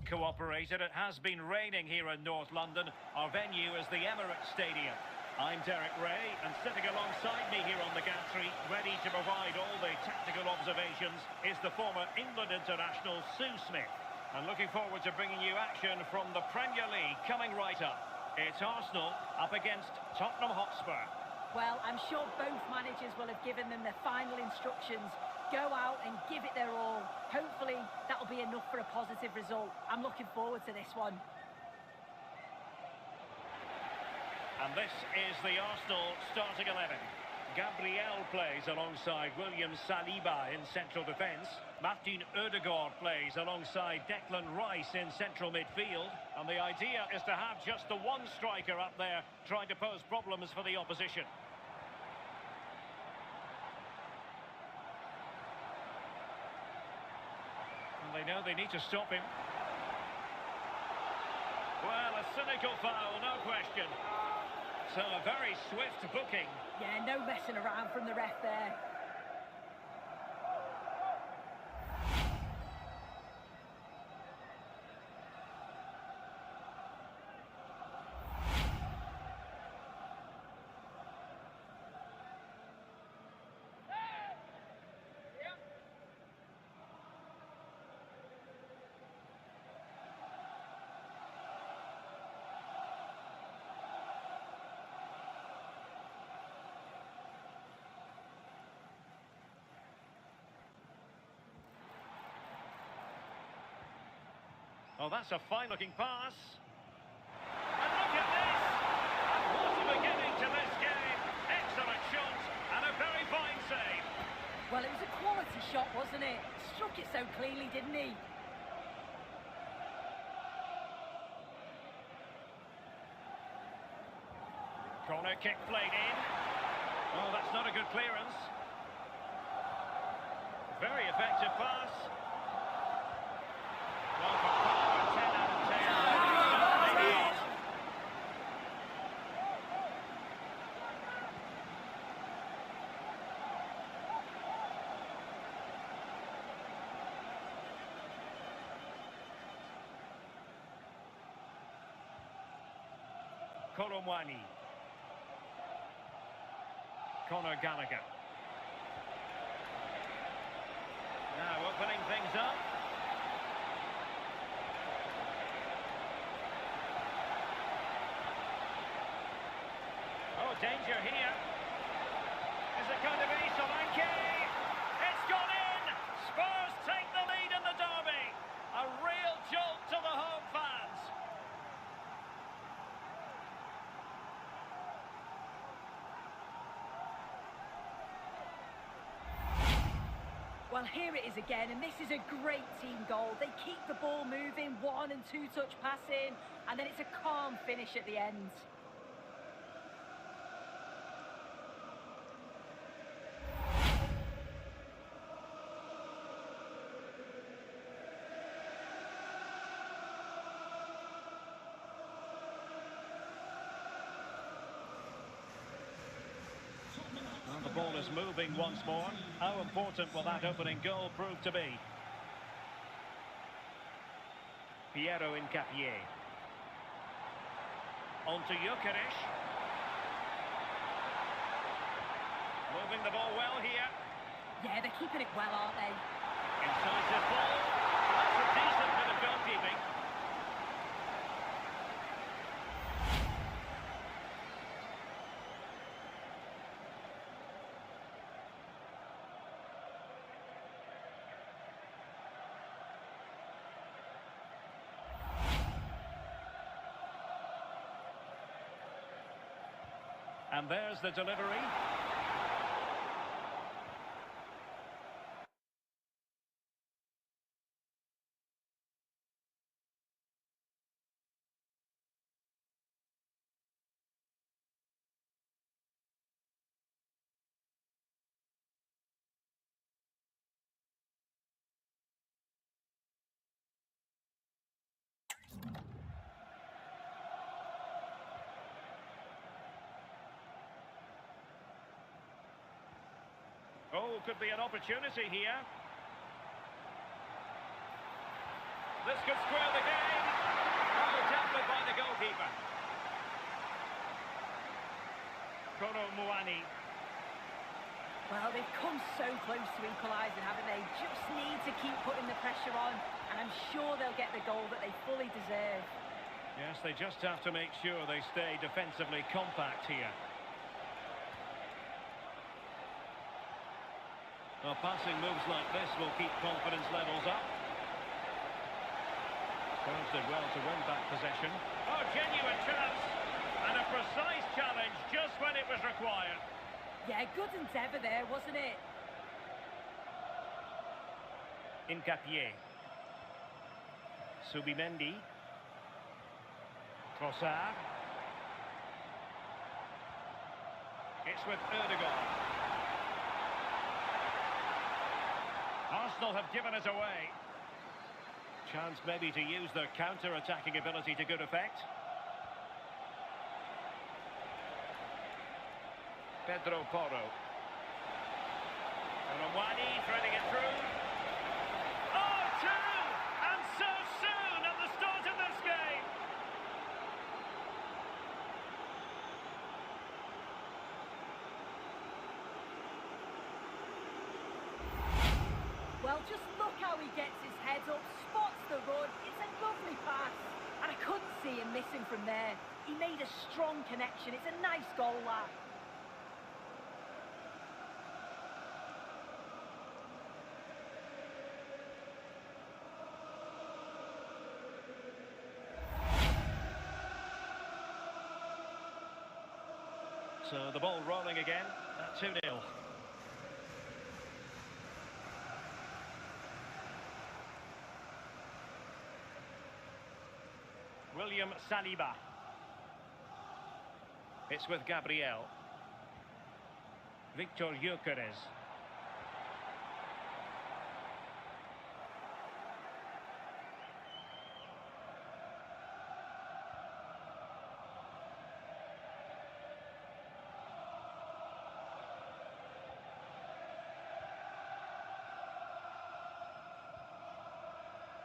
cooperated. It has been raining here in North London. Our venue is the Emirates Stadium. I'm Derek Ray, and sitting alongside me here on the gantry, ready to provide all the tactical observations, is the former England international Sue Smith. And looking forward to bringing you action from the Premier League coming right up. It's Arsenal up against Tottenham Hotspur. Well, I'm sure both managers will have given them their final instructions. Go out and give it their all. Hopefully, that'll be enough for a positive result. I'm looking forward to this one. And this is the Arsenal starting 11. Gabriel plays alongside William Saliba in central defence. Martin Odegaard plays alongside Declan Rice in central midfield. And the idea is to have just the one striker up there trying to pose problems for the opposition. And they know they need to stop him. Well, a cynical foul, no question. So a very swift booking. Yeah, no messing around from the ref there. Oh, that's a fine-looking pass. And look at this! And what a beginning to this game. Excellent shot and a very fine save. Well, it was a quality shot, wasn't it? Struck it so cleanly, didn't he? Corner kick played in. Oh, that's not a good clearance. Very effective pass. Well, for power, 10 out of 10. Maybe 8. Koromwani. Conor Gallagher. Now opening things up. Oh, danger here. Is it going to be Solanke? It's gone in! Spurs take the lead in the derby. A real jolt to the home fans. Well, here it is again, and this is a great team goal. They keep the ball moving, 1- and 2-touch passing, and then it's a calm finish at the end. Well, the ball is moving once more. How important will that opening goal prove to be? Piero Incapié. On to Gyökeres. Moving the ball well here. Yeah, they're keeping it well, aren't they? Incisive ball. That's a decent bit of goalkeeping. And there's the delivery. Oh, could be an opportunity here. This could square the game. Well dealt with by the goalkeeper. Koro Muani. Well, they've come so close to equalising, haven't they? Just need to keep putting the pressure on, and I'm sure they'll get the goal that they fully deserve. Yes, they just have to make sure they stay defensively compact here. Well, passing moves like this will keep confidence levels up. Spurs did well to win back possession. Oh, genuine chance! And a precise challenge just when it was required. Yeah, good endeavour there, wasn't it? Incapié. Subimendi. Trossard. It's with Ødegaard. Arsenal have given it away. Chance maybe to use their counter-attacking ability to good effect. Pedro Porro. Rouani threading it through. Oh, two! And so soon at the start of this game! Well, just look how he gets his head up, spots the run. It's a lovely pass. And I couldn't see him missing from there. He made a strong connection. It's a nice goal, that. So the ball rolling again at 2-0. William Saliba. It's with Gabriel. Victor Gyökeres.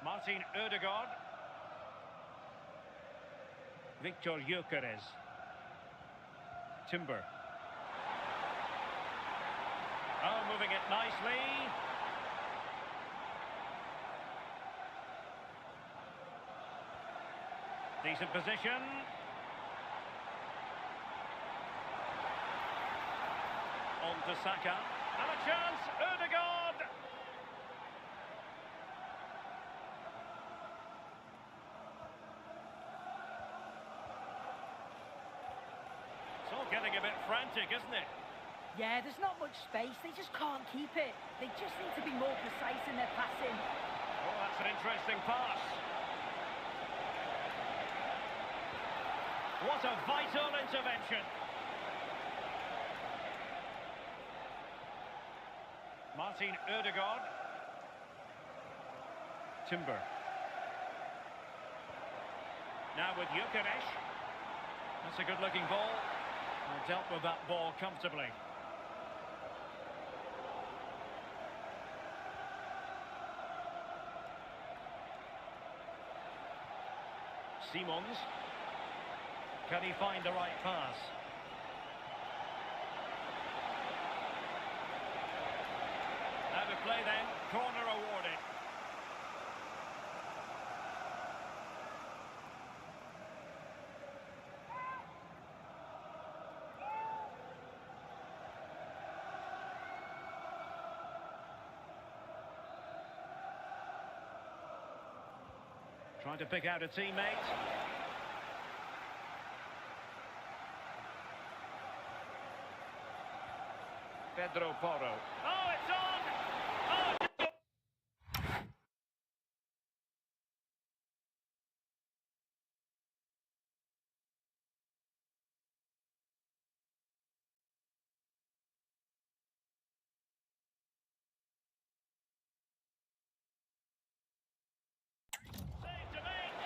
Martin Ødegaard. Victor Gyökeres. Timber. Oh, moving it nicely. Decent position. On to Saka. And a chance, Ødegaard. It's all getting a bit frantic, isn't it? Yeah, there's not much space. They just can't keep it. They just need to be more precise in their passing. Oh, that's an interesting pass. What a vital intervention. Martin Ødegaard. Timber. Now with Gyökeres. That's a good-looking ball. And dealt with that ball comfortably. Simons. Can he find the right pass? Out of play then, corner awarded. Trying to pick out a teammate. Pedro Porro. Oh, it's on! Oh, save to make!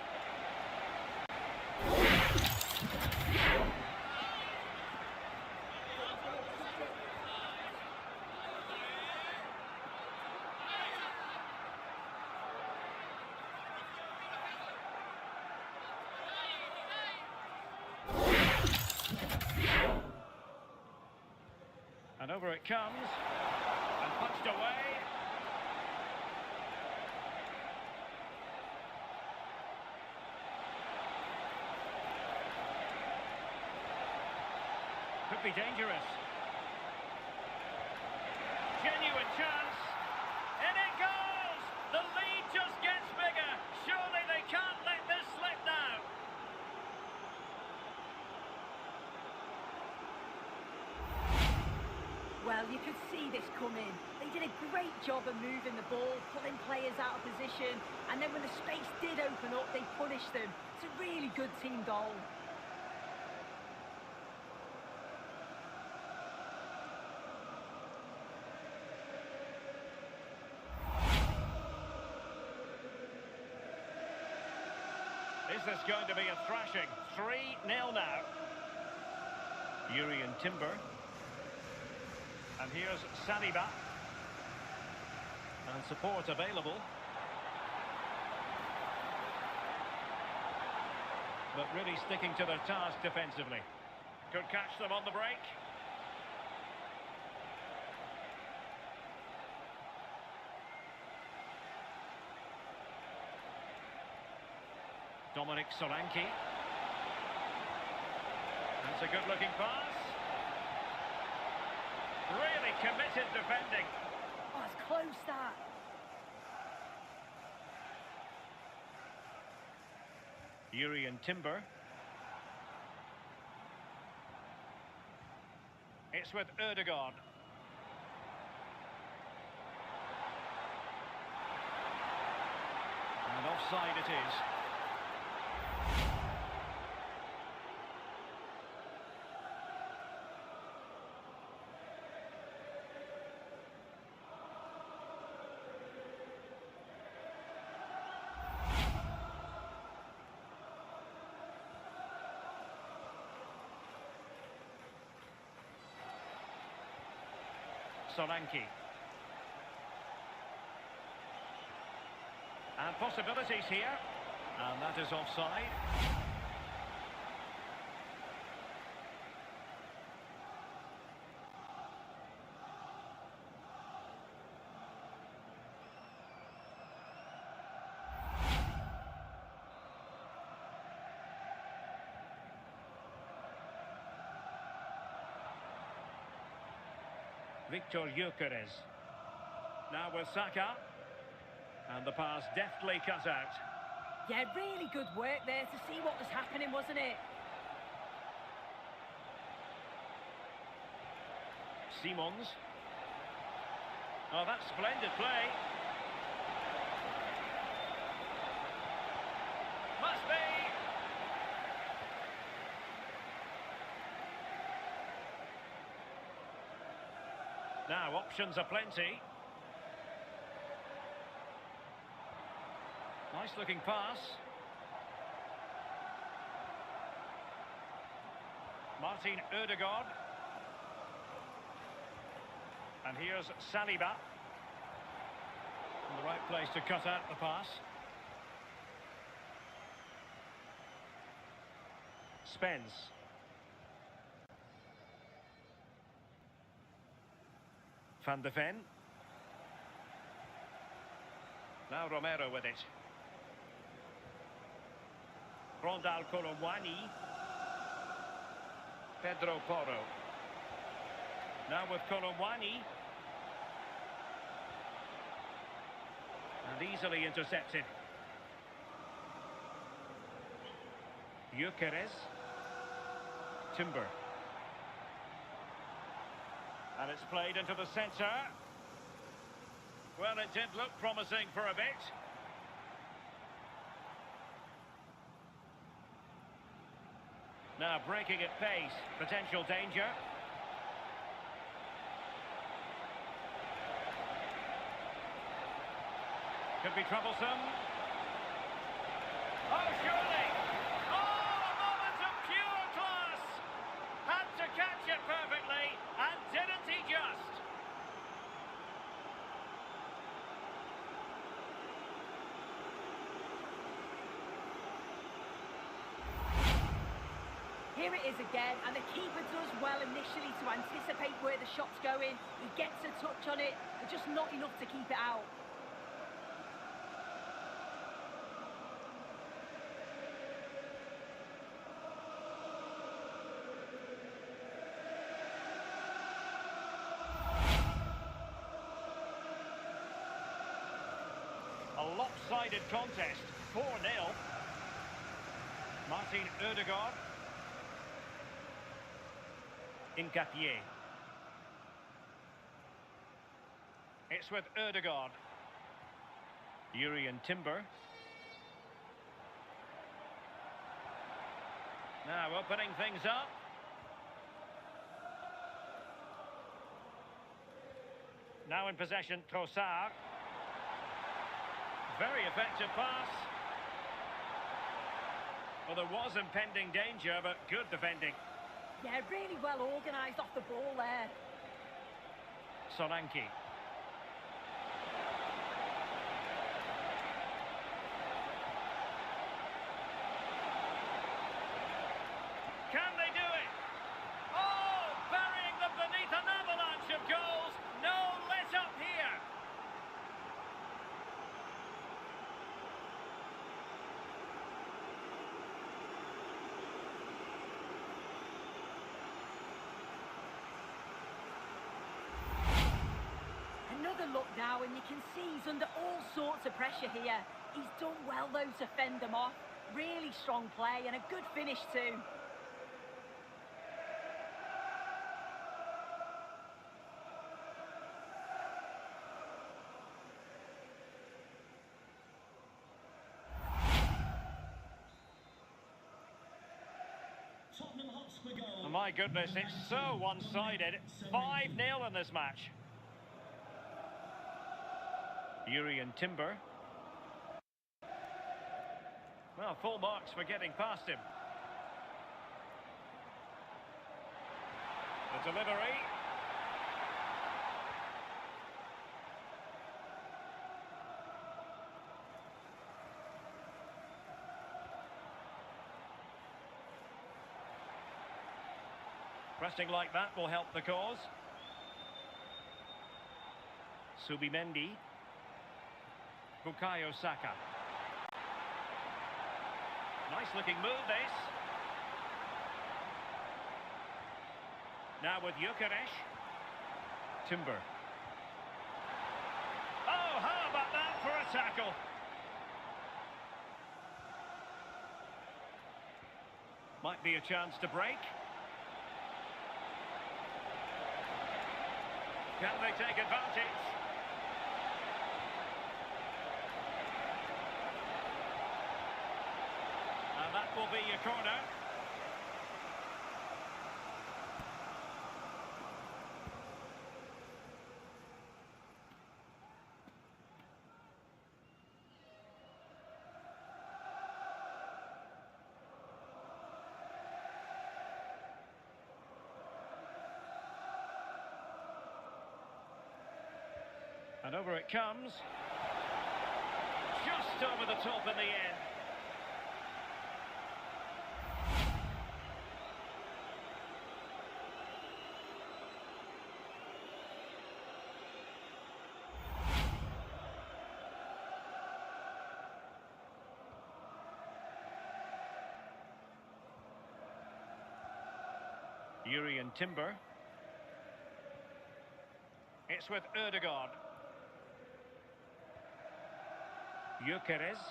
Over it comes. And punched away. Could be dangerous. Genuine chance. And it goes! The lead just gets bigger. Surely they can't let this slip now. Well, you could see this coming. They did a great job of moving the ball, pulling players out of position, and then when the space did open up, they punished them. It's a really good team goal. Is this going to be a thrashing? 3-0 now. Yuri and Timber. And here's Saliba. And support available. But really sticking to their task defensively. Could catch them on the break. Dominic Solanke. That's a good-looking pass. Really committed defending. Oh, it's close, that. Yuri and Timber. It's with Ødegaard. And offside it is. Solanke. And possibilities here. And that is offside. Victor Gyökeres. Now with Saka. And the pass deftly cut out. Yeah, really good work there to see what was happening, wasn't it? Simons. Oh, that's splendid play. Must be. Now, options are plenty. Nice looking pass. Martin Ødegaard. And here's Saliba. In the right place to cut out the pass. Spence. Van de Ven. Now Romero with it. Rondal Colomwani. Pedro Porro. Now with Colomwani. And easily intercepted. Gyökeres. Timber. And it's played into the centre. Well, it did look promising for a bit. Now breaking at pace. Potential danger. Could be troublesome. Oh, surely! Oh, a moment of pure class! Had to catch it perfectly, and didn't he just? Here it is again, and the keeper does well initially to anticipate where the the shot's going. He gets a touch on it, but just not enough to keep it out. A lopsided contest, 4-0. Martin Odegaard. Incapié. It's with Odegaard. Urian Timber. Now opening things up. Now in possession, Trossard. Very effective pass. Well, there was impending danger, but good defending. Yeah, really well organised off the ball there. Solanke. Can they do it? Oh, burying them beneath an avalanche of goals. No let up here. Another look now, and you can see he's under all sorts of pressure here. He's done well, though, to fend them off. Really strong play and a good finish, too. Oh, my goodness, it's so one-sided. 5-0 in this match. Urian Timber. Well, full marks for getting past him. The delivery. Pressing like that will help the cause. Subimendi. Bukayo Saka. Nice looking move, this. Now with Gyökeres. Timber. Oh, how about that for a tackle? Might be a chance to break. Can they take advantage? And that will be a corner. And over it comes. Just over the top in the end. Urian Timber. It's with Odegaard. Gyökeres.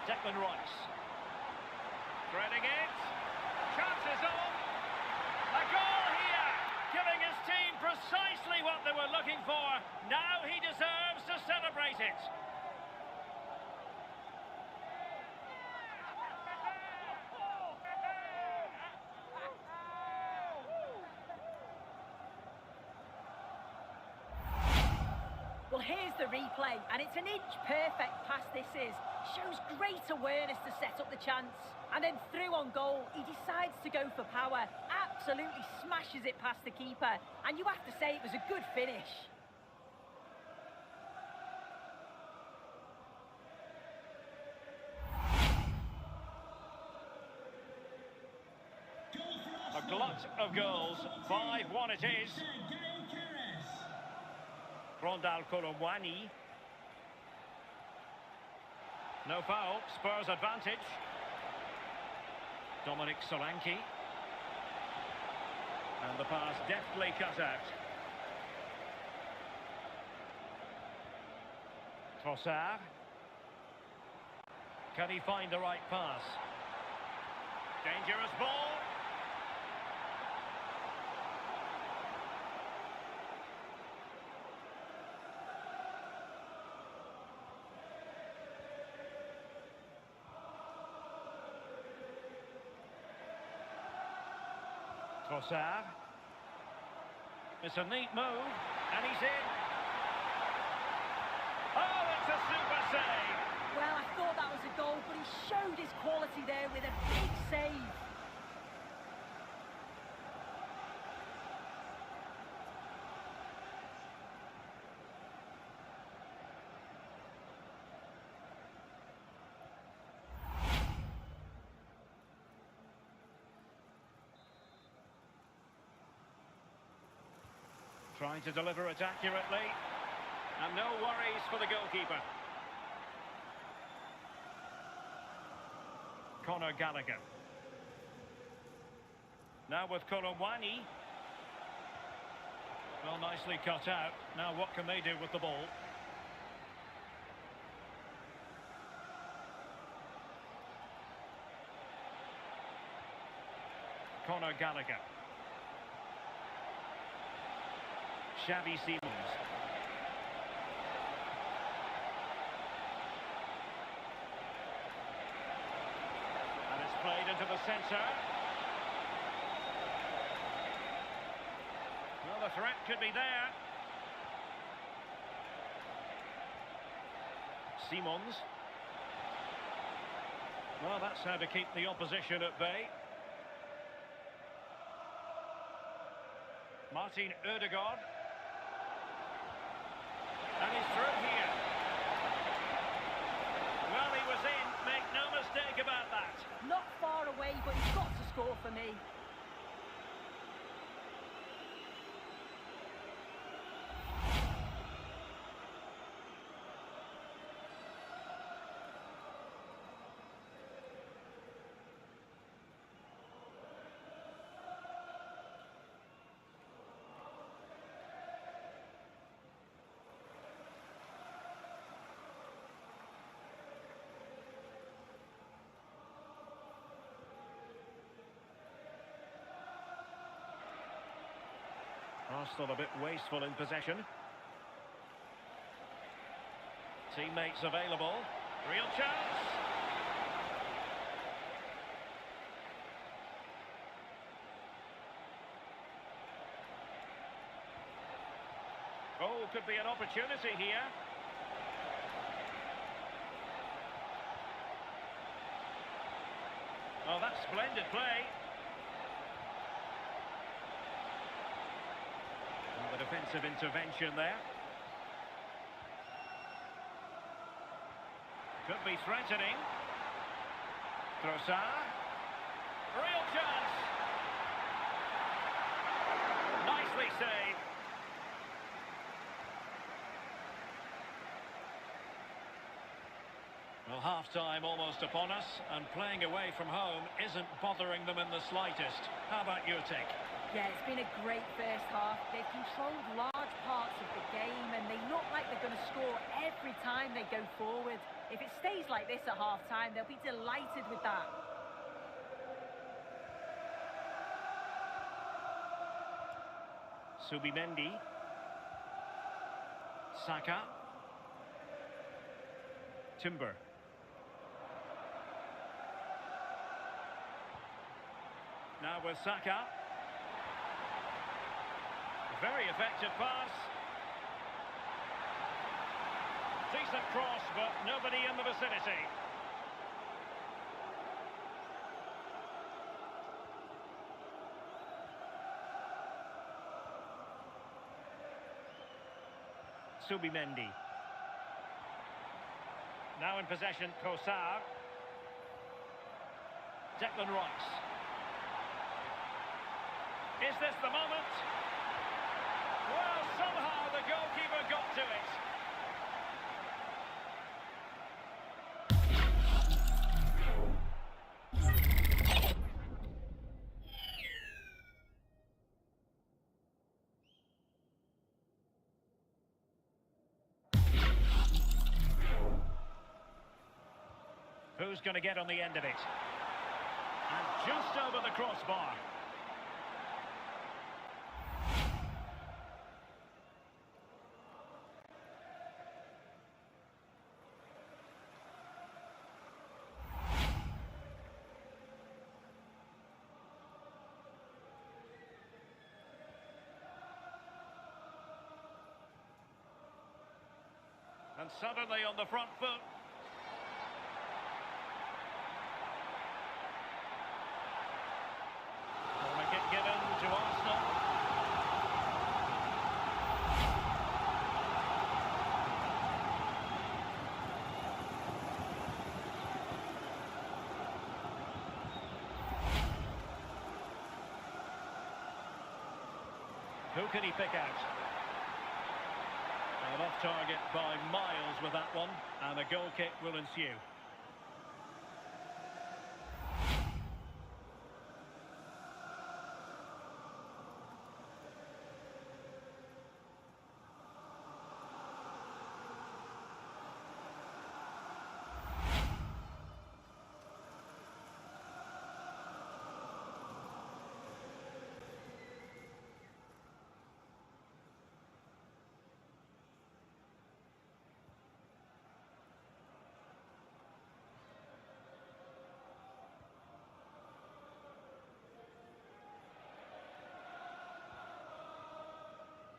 Declan Rice. Threading it. Chances on. A goal here. Giving his team precisely what they were looking for. Now he deserves to celebrate it. Well, here's the replay, and it's an inch-perfect pass this is. Shows great awareness to set up the chance. And then through on goal, he decides to go for power. Absolutely smashes it past the keeper. And you have to say it was a good finish. A glut of goals. 5-1 it is. Rondal Kolomwani. No foul. Spurs advantage. Dominic Solanke. And the pass deftly cut out. Trossard. Can he find the right pass? Dangerous ball. Trossard. It's a neat move, and he's in. Oh, it's a super save. Well, I thought that was a goal, but he showed his quality there with a big save. Trying to deliver it accurately. And no worries for the goalkeeper. Conor Gallagher. Now with Kolomwani. Well, nicely cut out. Now what can they do with the ball? Conor Gallagher. Xavi Simons. And it's played into the centre. Well, the threat could be there. Simons. Well, that's how to keep the opposition at bay. Martin Ødegaard. And he's through here. Well, he was in. Make no mistake about that. Not far away, but he's got to score for me. Arsenal a bit wasteful in possession. Teammates available. Real chance. Oh, could be an opportunity here. Oh, that's splendid play. The defensive intervention there. Could be threatening. Trossard. Real chance. Nicely saved. Well, half-time almost upon us, and playing away from home isn't bothering them in the slightest. How about your take? Yeah, it's been a great first half. They've controlled large parts of the game and they look like they're going to score every time they go forward. If it stays like this at half-time, they'll be delighted with that. Subimendi. Saka. Timber. Now with Saka. Very effective pass. Decent cross, but nobody in the vicinity. Subimendi. Now in possession, Trossard. Declan Rice. Is this the moment? Well, somehow the goalkeeper got to it. Who's going to get on the end of it? And just over the crossbar. And suddenly on the front foot. Corner kick given to Arsenal. Who can he pick out? Well, off target by miles with that one, and a goal kick will ensue.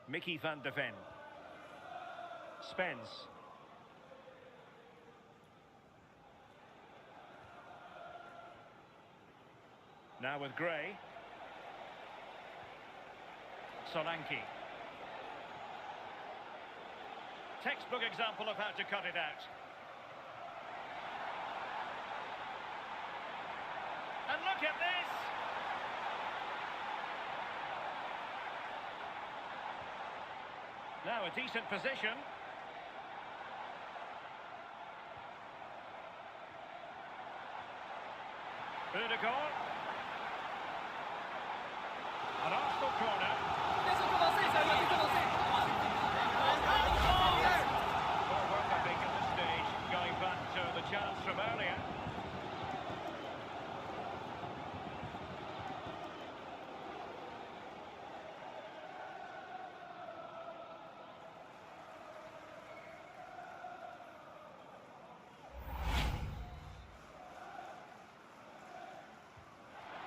Mickey van de Ven. Spence. Now with Gray. Solanke. Textbook example of how to cut it out. And look at this! Now a decent position. Ødegaard. An Arsenal corner. Poor work, I think, at this stage, going back to the chance from earlier.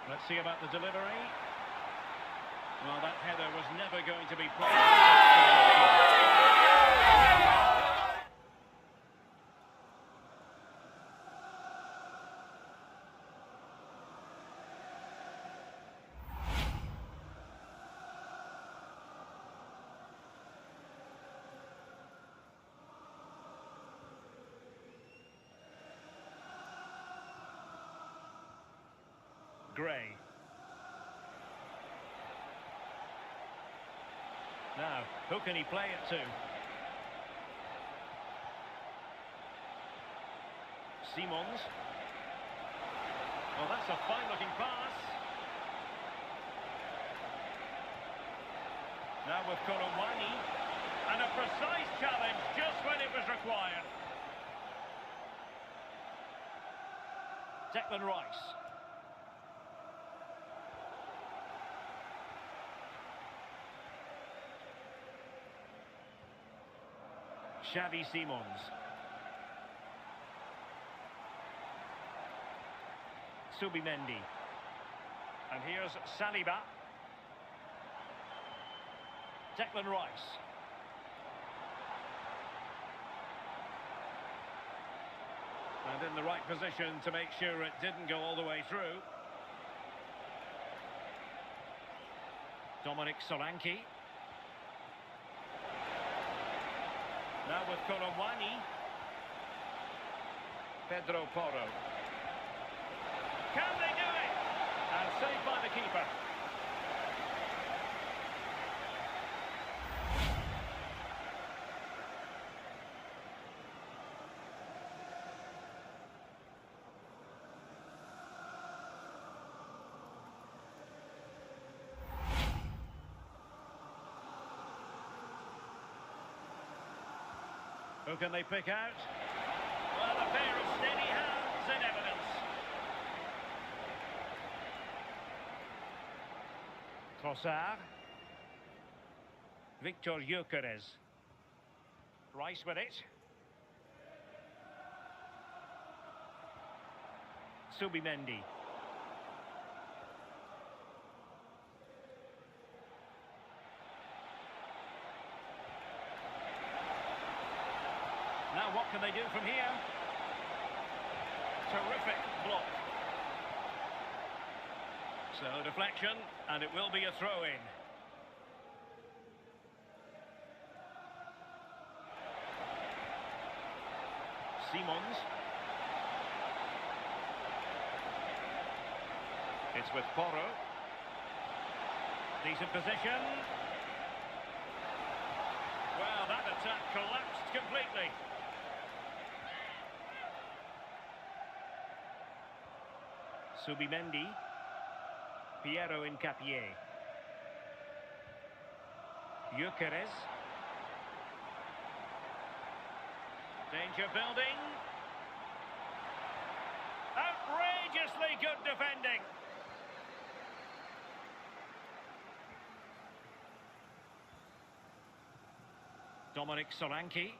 Let's see about the delivery. Well, that header was never going to be played. Gray. Now, who can he play it to? Simons. Well, that's a fine-looking pass. Now with Korowani. And a precise challenge just when it was required. Declan Rice. Xavi Simons. Subimendi. And here's Saliba. Declan Rice. And in the right position to make sure it didn't go all the way through. Dominic Solanke. Now with Korowani. Pedro Porro. Can they do it? And saved by the keeper. Who can they pick out? Well, a pair of steady hands in evidence. Trossard. Victor Gyökeres. Rice with it. Subimendi. Now what can they do from here? Terrific block. So deflection, and it will be a throw-in. Simons. It's with Porro. Decent position. Well, that attack collapsed completely. Subimendi. Piero Incapié. Gyökeres. Danger building. Outrageously good defending. Dominic Solanke.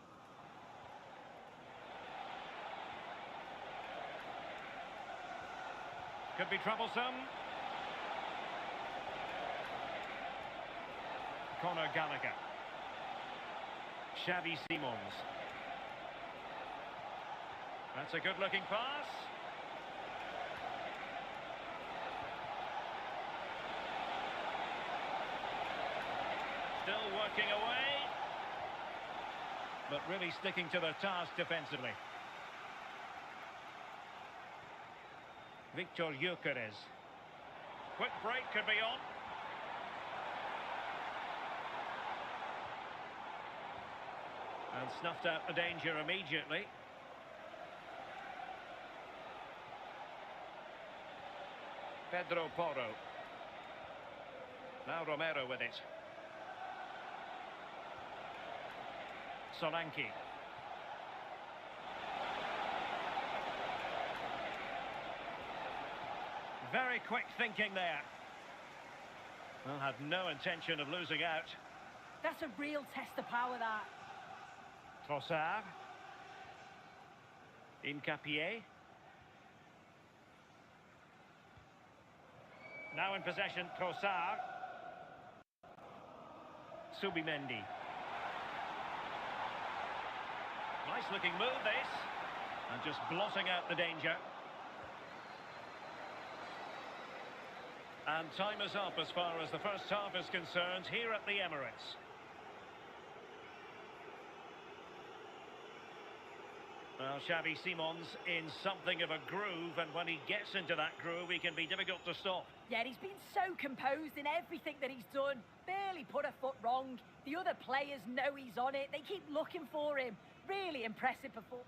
Could be troublesome. Conor Gallagher. Xavi Simons. That's a good-looking pass. Still working away. But really sticking to their task defensively. Victor Gyökeres. Quick break could be on. And snuffed out the danger immediately. Pedro Porro. Now Romero with it. Solanke. Very quick thinking there. Well, had no intention of losing out. That's a real test of power, that. Trossard. Incapié. Now in possession, Trossard. Subimendi. Nice looking move, this. And just blotting out the danger. And time is up as far as the first half is concerned here at the Emirates. Well, Xavi Simons in something of a groove, and when he gets into that groove, he can be difficult to stop. Yeah, he's been so composed in everything that he's done. Barely put a foot wrong. The other players know he's on it. They keep looking for him. Really impressive performance.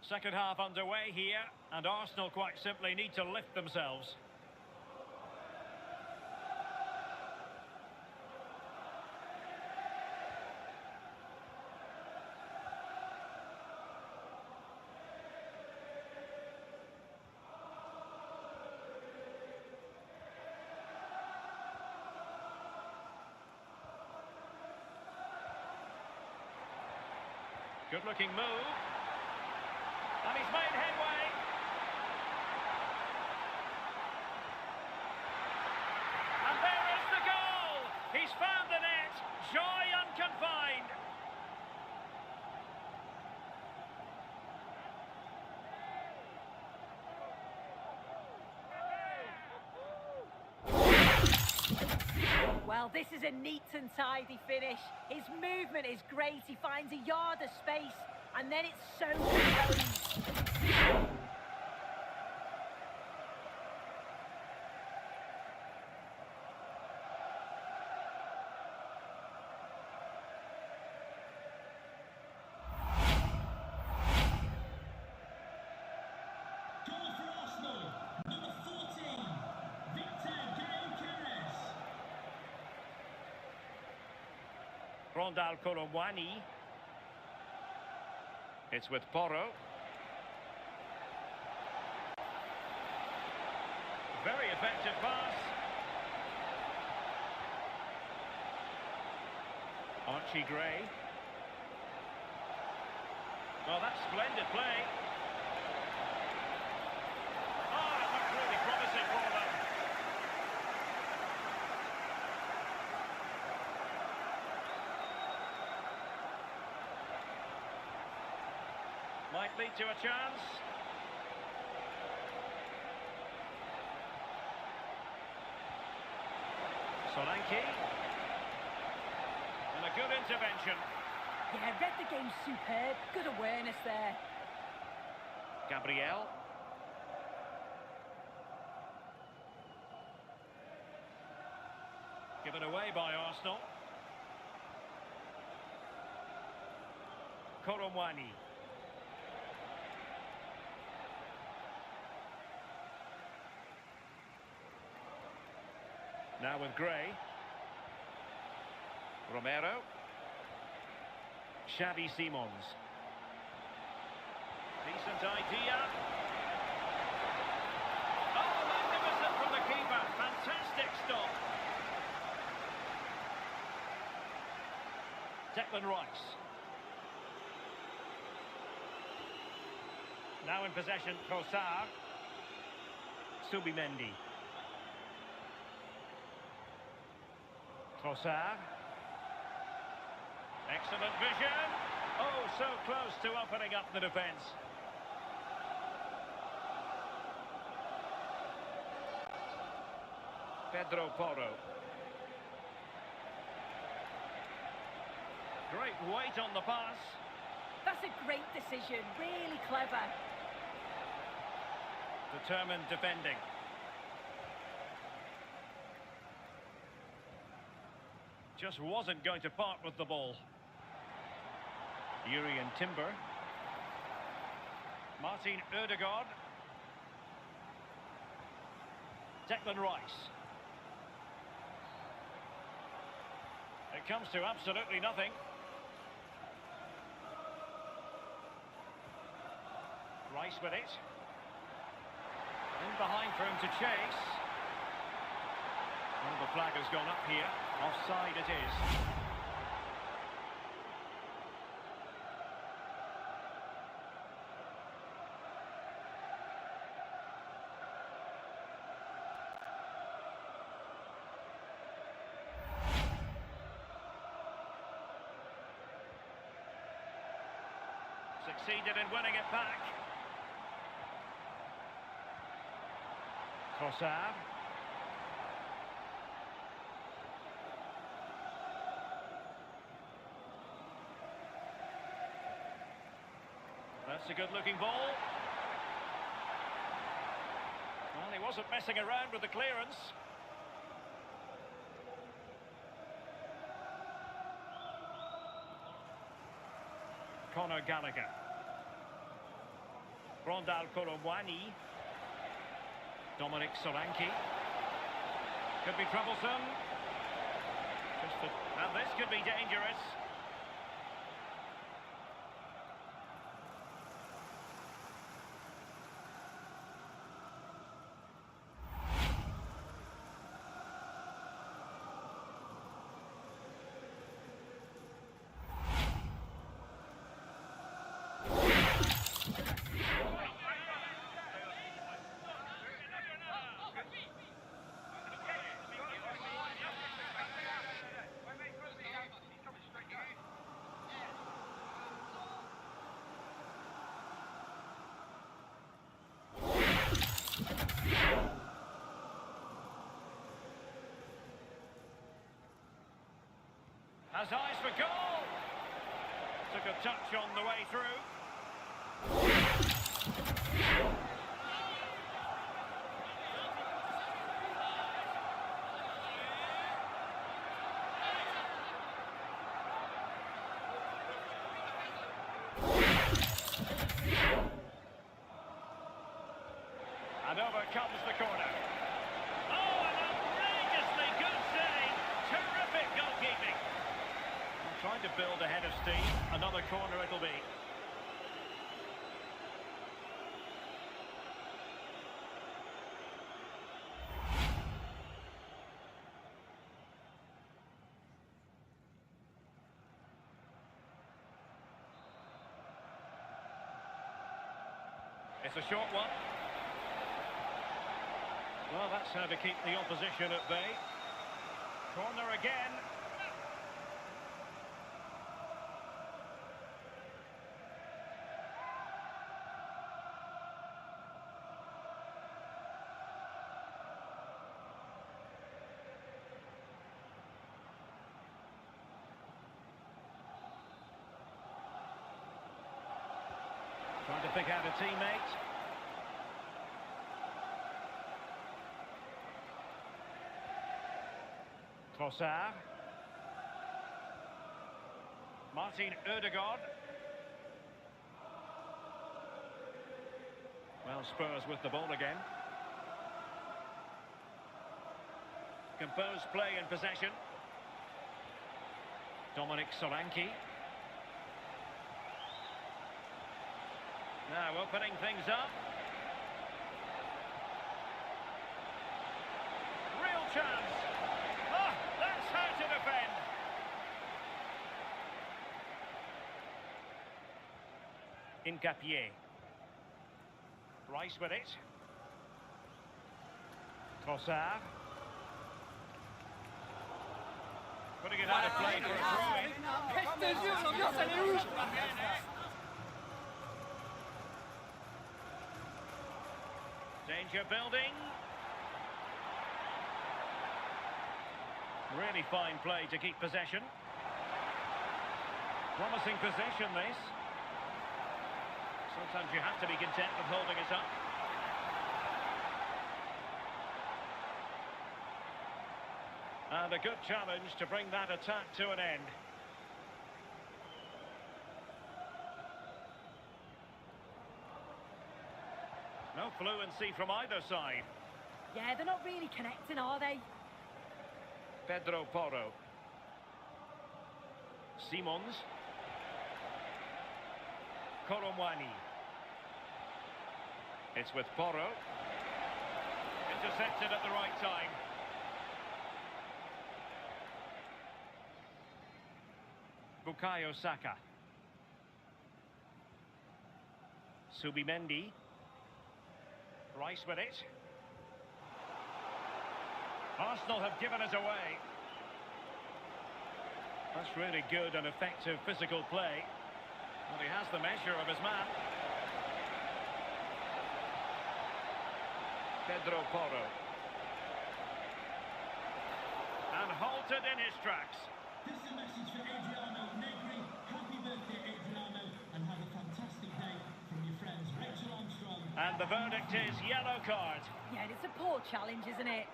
Second half underway here, and Arsenal quite simply need to lift themselves. Good looking move. And he's made headway. And there is the goal. He's found the net. Joy unconfined. Well, this is a neat and tidy finish. His movement is great. He finds a yard of space, and then it's so composed. Rondal Colomwani. It's with Porro. Very effective pass. Archie Gray. Oh, that's splendid play. Oh, it looked really promising for them. Might lead to a chance. Solanke. And a good intervention. Yeah, read the game superb. Good awareness there. Gabriel. Given away by Arsenal. Koromwani. Now with Gray. Romero. Xavi Simons. Decent idea. Oh, magnificent from the keeper. Fantastic stop. Declan Rice. Now in possession, Trossard. Subimendi. Trossard. Excellent vision. Oh, so close to opening up the defence. Pedro Porro. Great weight on the pass. That's a great decision. Really clever. Determined defending. Just wasn't going to part with the ball. Urian Timber. Martin Ødegaard. Declan Rice. It comes to absolutely nothing. Rice with it. In behind for him to chase. Well, the flag has gone up here. Offside it is. Succeeded in winning it back. Trossard. That's a good-looking ball. Well, he wasn't messing around with the clearance. Conor Gallagher. Rondal Colomwani. Dominic Solanke. Could be troublesome. And this could be dangerous. Has eyes for goal. Took a touch on the way through. And over comes the corner. Oh, an outrageously good save. Terrific goalkeeping. Trying to build ahead of steam. Another corner it'll be. It's a short one. Well, that's how to keep the opposition at bay. Corner again. Trying to pick out a teammate. Trossard. Martin Ødegaard. Well, Spurs with the ball again. Composed play in possession. Dominic Solanke. Now opening things up. Real chance. Oh, that's how to defend. Incapié. Rice with it. Trossard. Putting it out of play for a throw-in. Danger building. Really fine play to keep possession. Promising possession, this. Sometimes you have to be content with holding it up. And a good challenge to bring that attack to an end. No fluency from either side. Yeah, they're not really connecting, are they? Pedro Porro. Simons. Koromwani. It's with Porro. Intercepted at the right time. Bukayo Saka. Subimendi. Rice with it. Arsenal have given us away. That's really good and effective physical play. Well, he has the measure of his man. Pedro Porro. And halted in his tracks. This is a message for Adriano Negri. Happy birthday, Adriano, and have a fantastic day from your friends Rachel Armstrong. And the verdict is yellow card. Yeah, and it's a poor challenge, isn't it?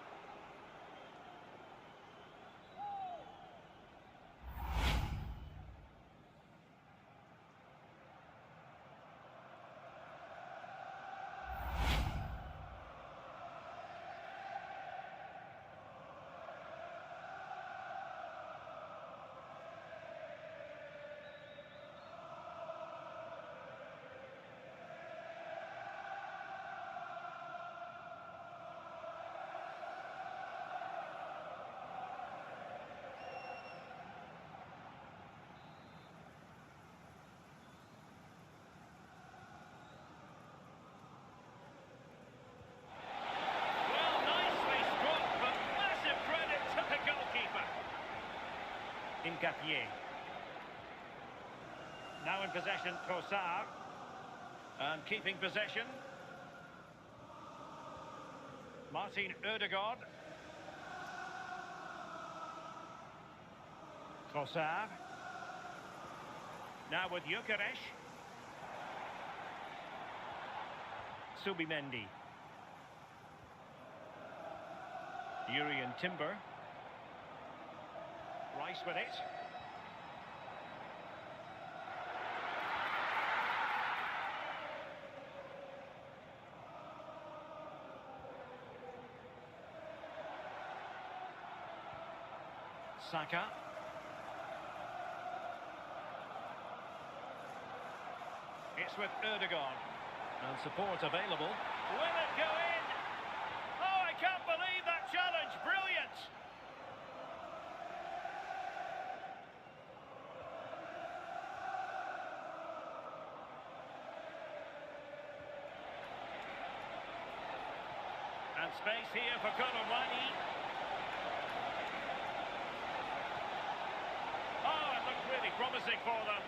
Incapié. Now in possession, Trossard. And keeping possession. Martin Ødegaard. Trossard. Now with Gyökeres. Subimendi. Urian Timber. Rice with it. Saka. It's with Erdogan. And support available. Will it go in? Oh, I can't believe that challenge. Brilliant. And space here for Kolomwani. Oh, it looked really promising for them.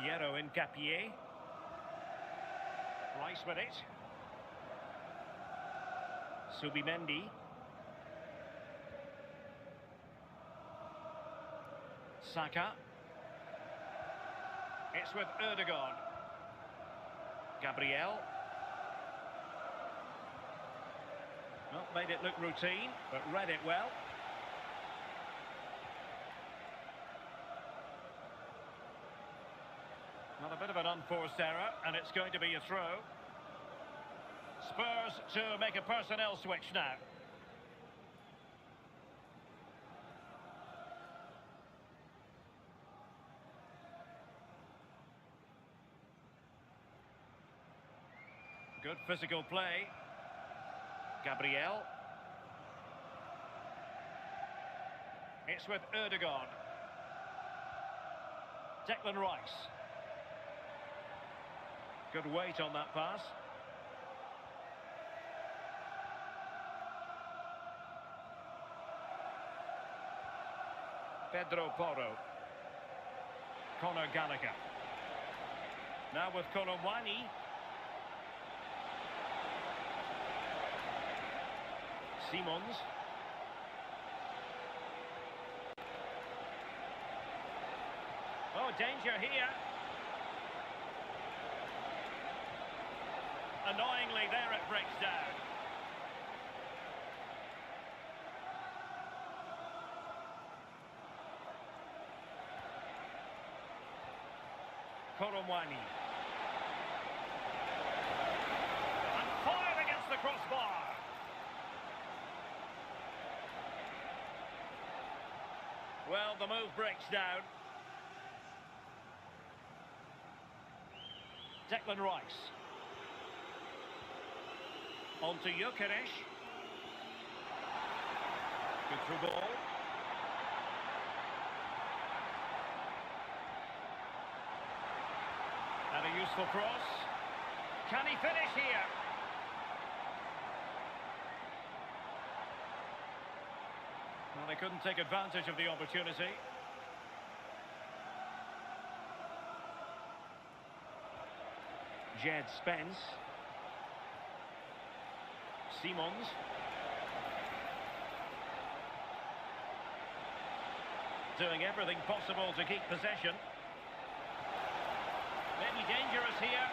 Piero Incapié. Rice with it. Subimendi. Saka. It's with Erdogan. Gabriel. Well, made it look routine, but read it well. Well, a bit of an unforced error, and it's going to be a throw. Spurs to make a personnel switch now. Good physical play. Gabriel. It's with Erdogan. Declan Rice. Good weight on that pass. Pedro Porro. Conor Gallagher. Now with Kolomwani. Simons. Oh, danger here. Annoyingly, there it breaks down. Kolomwani. And fired against the crossbar. Well, the move breaks down. Declan Rice. On to Gyökeres. Good through ball. And a useful cross. Can he finish here? Well, they couldn't take advantage of the opportunity. Jed Spence. Simons. Doing everything possible to keep possession. Maybe dangerous here.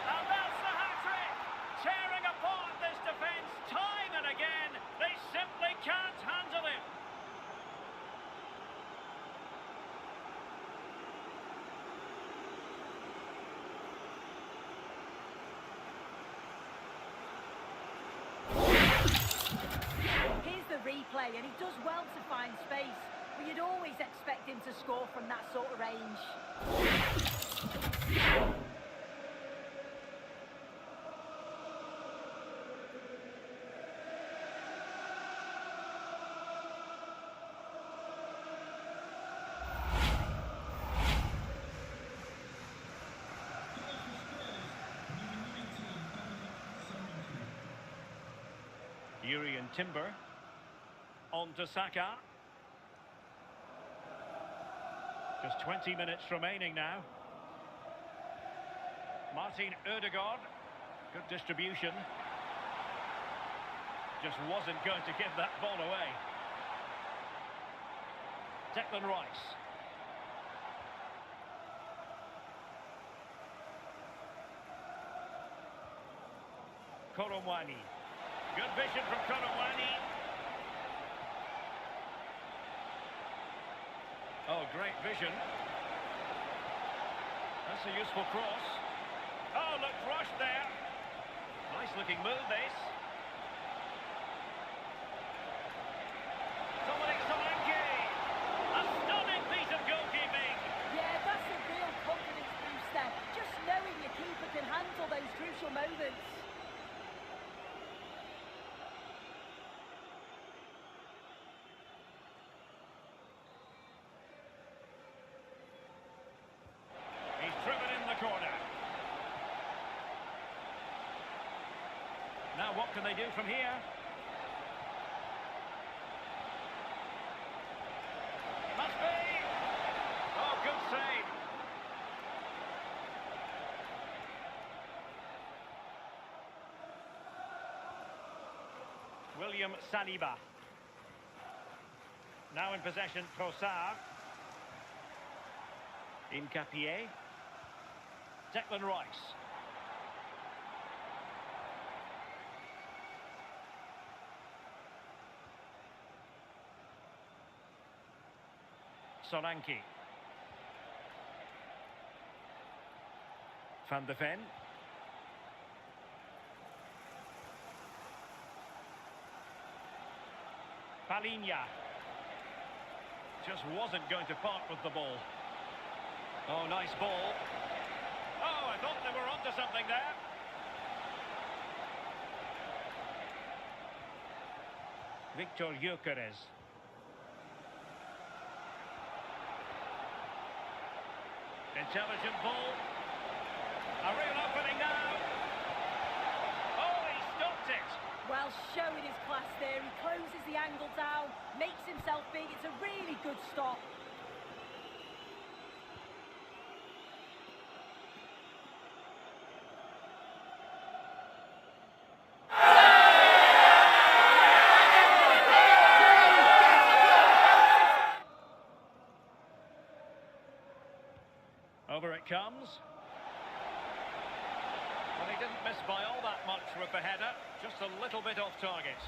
And that's the hat-trick! Tearing apart this defence time and again. They simply can't handle it. Here's the replay, and he does well to find space, but you'd always expect him to score from that sort of range. Urian Timber. On to Saka. Just 20 minutes remaining now. Martin Ødegaard. Good distribution. Just wasn't going to give that ball away. Declan Rice. Kolomwani. Good vision from Kolomwani. Oh, great vision. That's a useful cross. Oh, looked rushed there. Nice looking move, this. what can they do from here? Must be! Oh, good save. William Saliba. Now in possession, Trossard. Incapié. Declan Rice. Solanke. Van de Ven. Palinha. Just wasn't going to part with the ball. Oh, nice ball. Oh, I thought they were onto something there. Victor Gyökeres. Intelligent ball. A real opening now. Oh, he stopped it. Well, showing his class there. He closes the angle down, makes himself big. It's a really good stop. Over it comes. Well, he didn't miss by all that much with the header, just a little bit off target.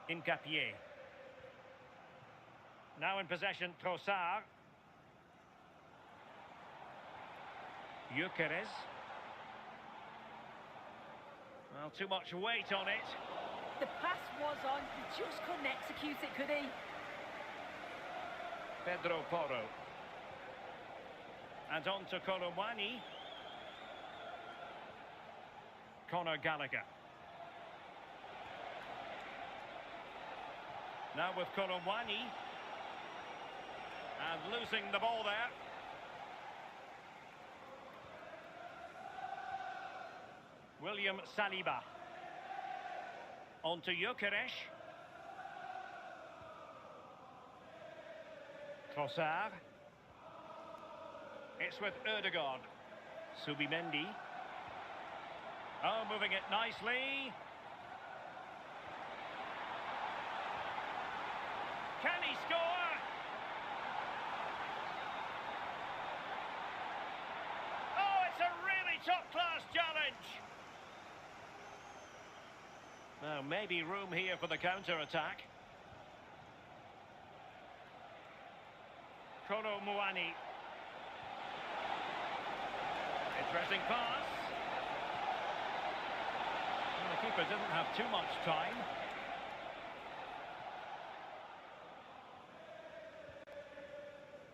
Incapié. Now in possession, Trossard. Gyökeres. Well, too much weight on it. The pass was on, he just couldn't execute it, could he? Pedro Porro. And on to Colomwani. Conor Gallagher. Now with Colomwani. And losing the ball there. William Saliba. On to Gyökeres. Trossard. It's with Ødegaard. Subimendi. Oh, moving it nicely. Can he score? Oh, it's a really top-class challenge. Now, maybe room here for the counter-attack. Colomwani. Interesting pass. Well, the keeper didn't have too much time.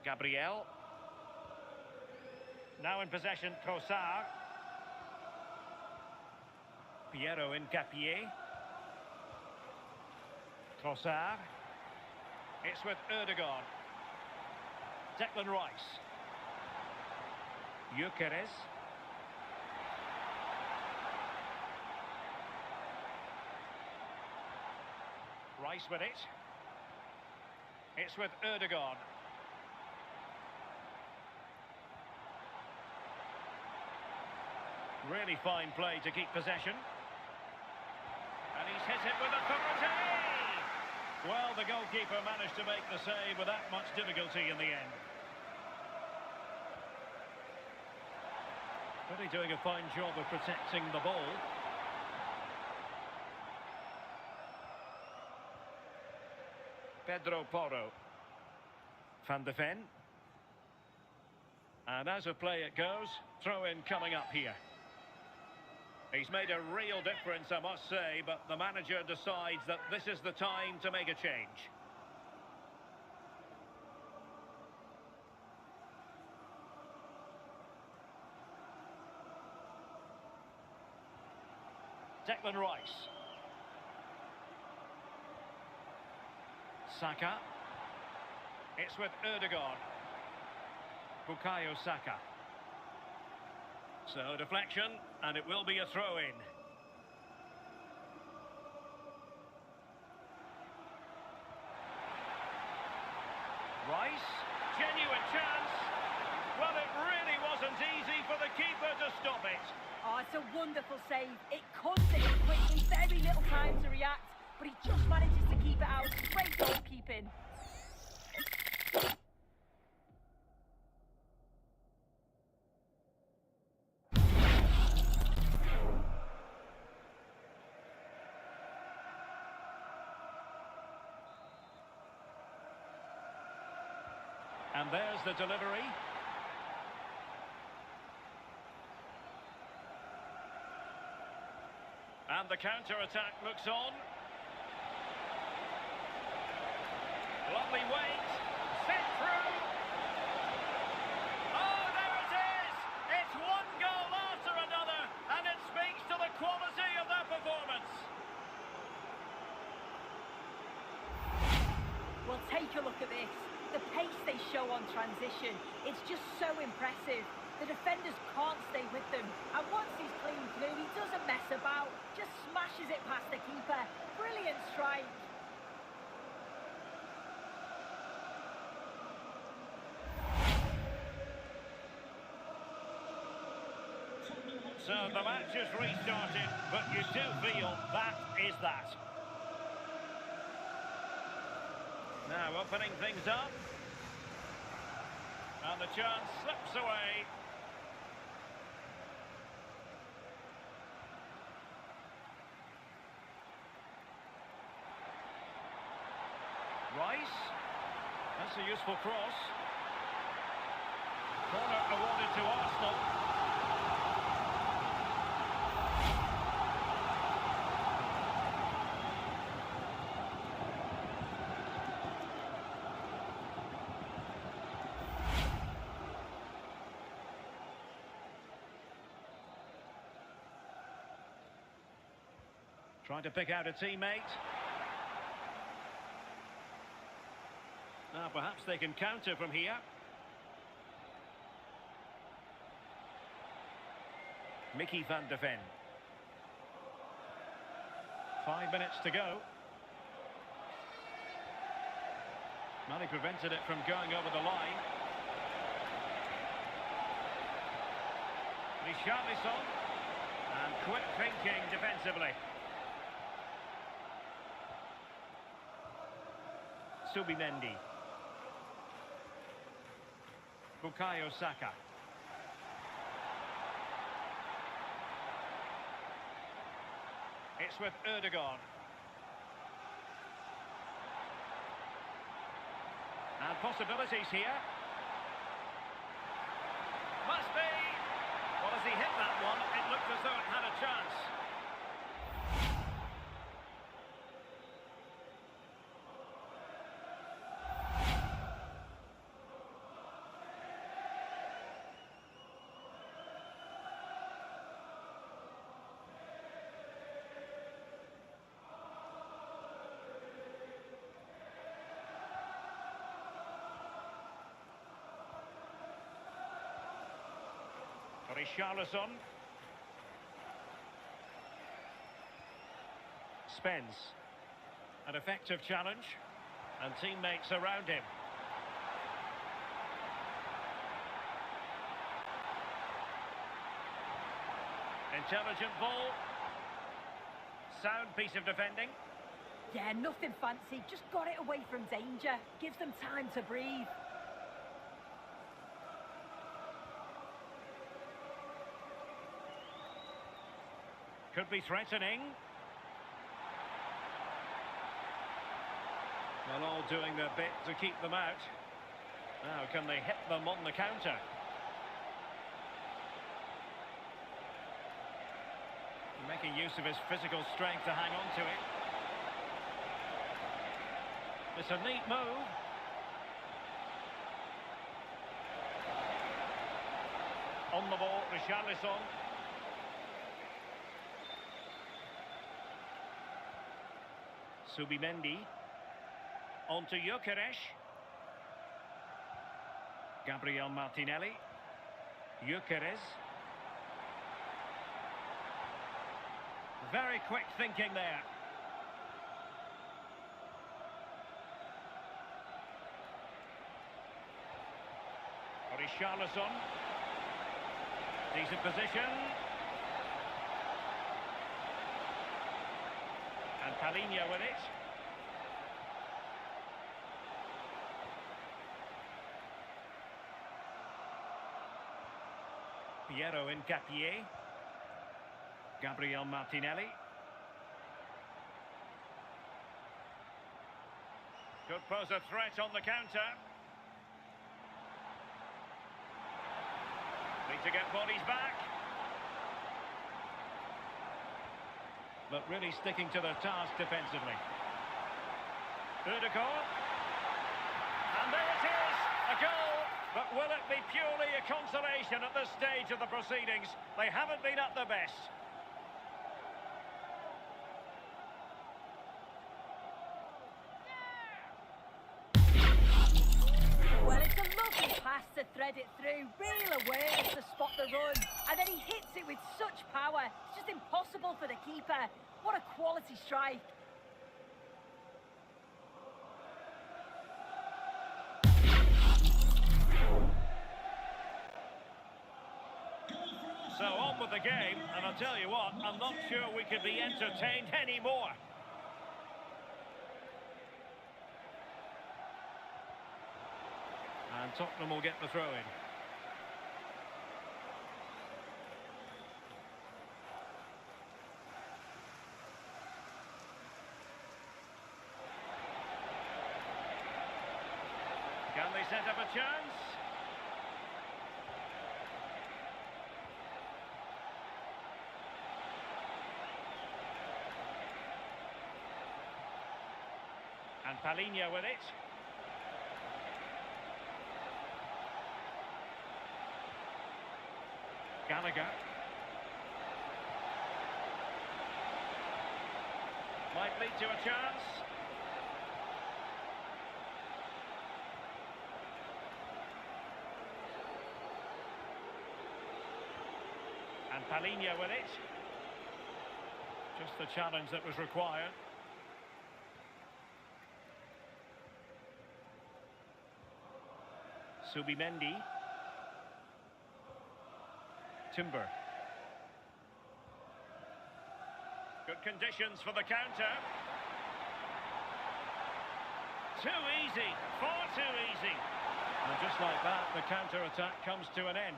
Gabriel. Now in possession, Trossard. Piero Incapié. Trossard. It's with Ødegaard. Declan Rice. Gyökeres. Rice with it. It's with Ødegaard. Really fine play to keep possession. And he's hit it with authority! Well, the goalkeeper managed to make the save without much difficulty in the end. Really doing a fine job of protecting the ball. Pedro Porro. Van de Ven. And as a play it goes, throw-in coming up here. He's made a real difference, I must say, but the manager decides that this is the time to make a change. Declan Rice. Saka. It's with Erdogan. Bukayo Saka. So deflection, and it will be a throw-in. Rice, genuine chance. Well, it really wasn't easy for the keeper to stop it. Oh, it's a wonderful save. It comes in quickly, very little time to react, but he just manages to keep it out. Great goalkeeping. And there's the delivery. And the counter-attack looks on. Lovely weight. Sent through. Oh, there it is! It's one goal after another, and it speaks to the quality of their performance. Well, take a look at this. The pace they show on transition, it's just so impressive. The defenders can't stay with them. And once he's clean through, he doesn't mess about. Just smashes it past the keeper. Brilliant strike. So the match has restarted, but you do feel that is that. Now opening things up. And the chance slips away. Rice. That's a useful cross. Corner awarded to Arsenal. Trying to pick out a teammate. Now perhaps they can counter from here. Mickey van de Ven. 5 minutes to go. Well, he prevented it from going over the line. Richarlison. And quick thinking defensively. Subimendi. Bukayo Saka. It's with Erdogan. And possibilities here. Must be. Well, as he hit that one, it looked as though it had a chance. Richarlison. Spence. An effective challenge. And teammates around him. Intelligent ball. Sound piece of defending. Yeah, nothing fancy. Just got it away from danger. Gives them time to breathe. Could be threatening. Well, all doing their bit to keep them out. Now, can they hit them on the counter? Making use of his physical strength to hang on to it. It's a neat move. On the ball, Richarlison. Subimendi. On to Gyökeres. Gabriel Martinelli. Gyökeres. Very quick thinking there. Richarlison. Decent position. And Palhinha with it. Piero Incapié. Gabriel Martinelli. Could pose a threat on the counter. Need to get bodies back. But really sticking to their task defensively. Ødegaard. And there it is, a goal. But will it be purely a consolation at this stage of the proceedings? They haven't been at their best. Well, it's a lovely pass to thread it through. Real awareness to spot the run. And then he hits it with such power. It's just impossible for the keeper. What a quality strike. So on with the game, and I'll tell you what, I'm not sure we could be entertained anymore. And Tottenham will get the throw in. Can they set up a chance? And Palhinha with it. Gallagher. Might lead to a chance. And Palhinha with it. Just the challenge that was required. Subimendi. Timber. Good conditions for the counter. Too easy, far too easy. And just like that, the counter-attack comes to an end.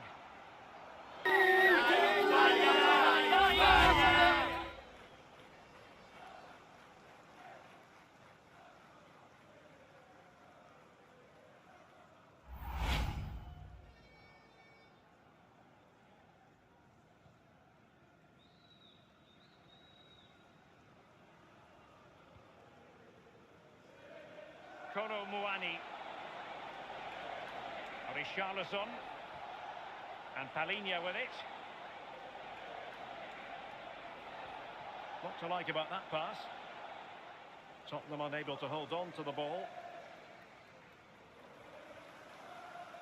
Koro Muani. Richarlison. And Palhinha with it. What to like about that pass? Tottenham unable to hold on to the ball.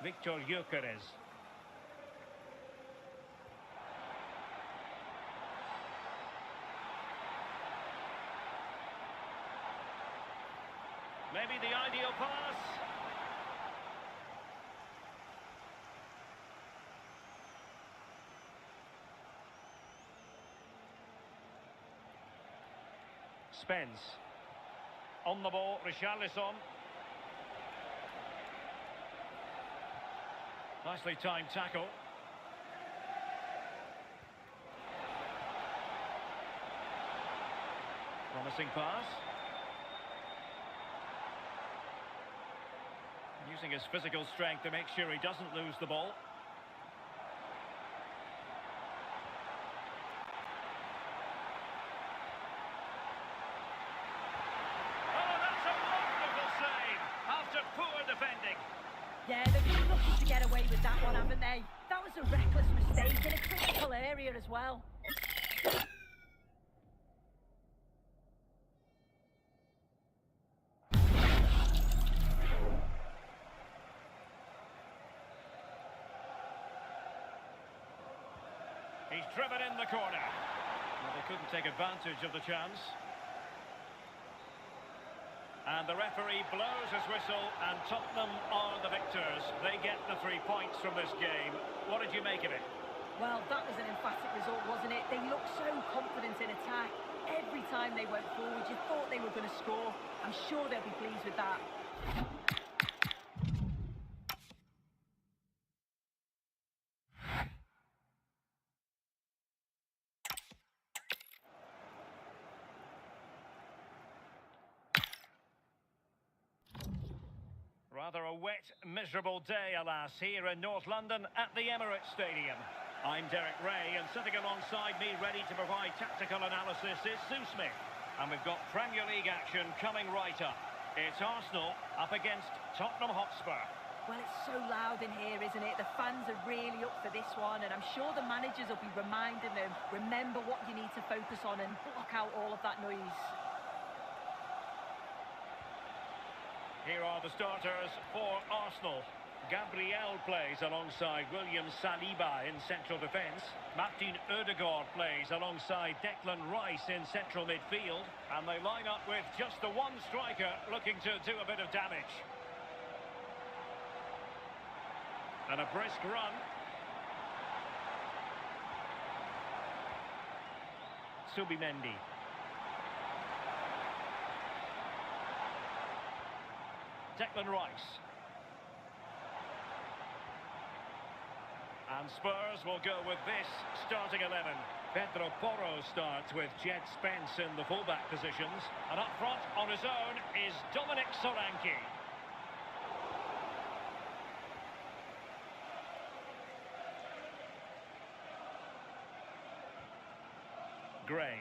Victor Gyökeres. Maybe the ideal pass. Spence. On the ball, Richarlison. Nicely timed tackle. Promising pass. Using his physical strength to make sure he doesn't lose the ball. Yeah, they've been lucky to get away with that one, haven't they? That was a reckless mistake in a critical area as well. He's driven in the corner. Well, they couldn't take advantage of the chance. And the referee blows his whistle, and Tottenham are the victors. They get the 3 points from this game. What did you make of it? Well, that was an emphatic result, wasn't it? They looked so confident in attack. Every time they went forward, you thought they were going to score. I'm sure they'll be pleased with that. Rather a wet, miserable day, alas, here in North London at the Emirates Stadium. I'm Derek Ray, and sitting alongside me, ready to provide tactical analysis, is Sue Smith. And we've got Premier League action coming right up. It's Arsenal up against Tottenham Hotspur. Well, it's so loud in here, isn't it? The fans are really up for this one, and I'm sure the managers will be reminding them, remember what you need to focus on and block out all of that noise. Here are the starters for Arsenal. Gabriel plays alongside William Saliba in central defence. Martin Ødegaard plays alongside Declan Rice in central midfield. And they line up with just the one striker looking to do a bit of damage. And a brisk run. Subimendi. Declan Rice. And Spurs will go with this starting 11. Pedro Porro starts with Jed Spence in the fullback positions. And up front on his own is Dominic Solanke. Gray.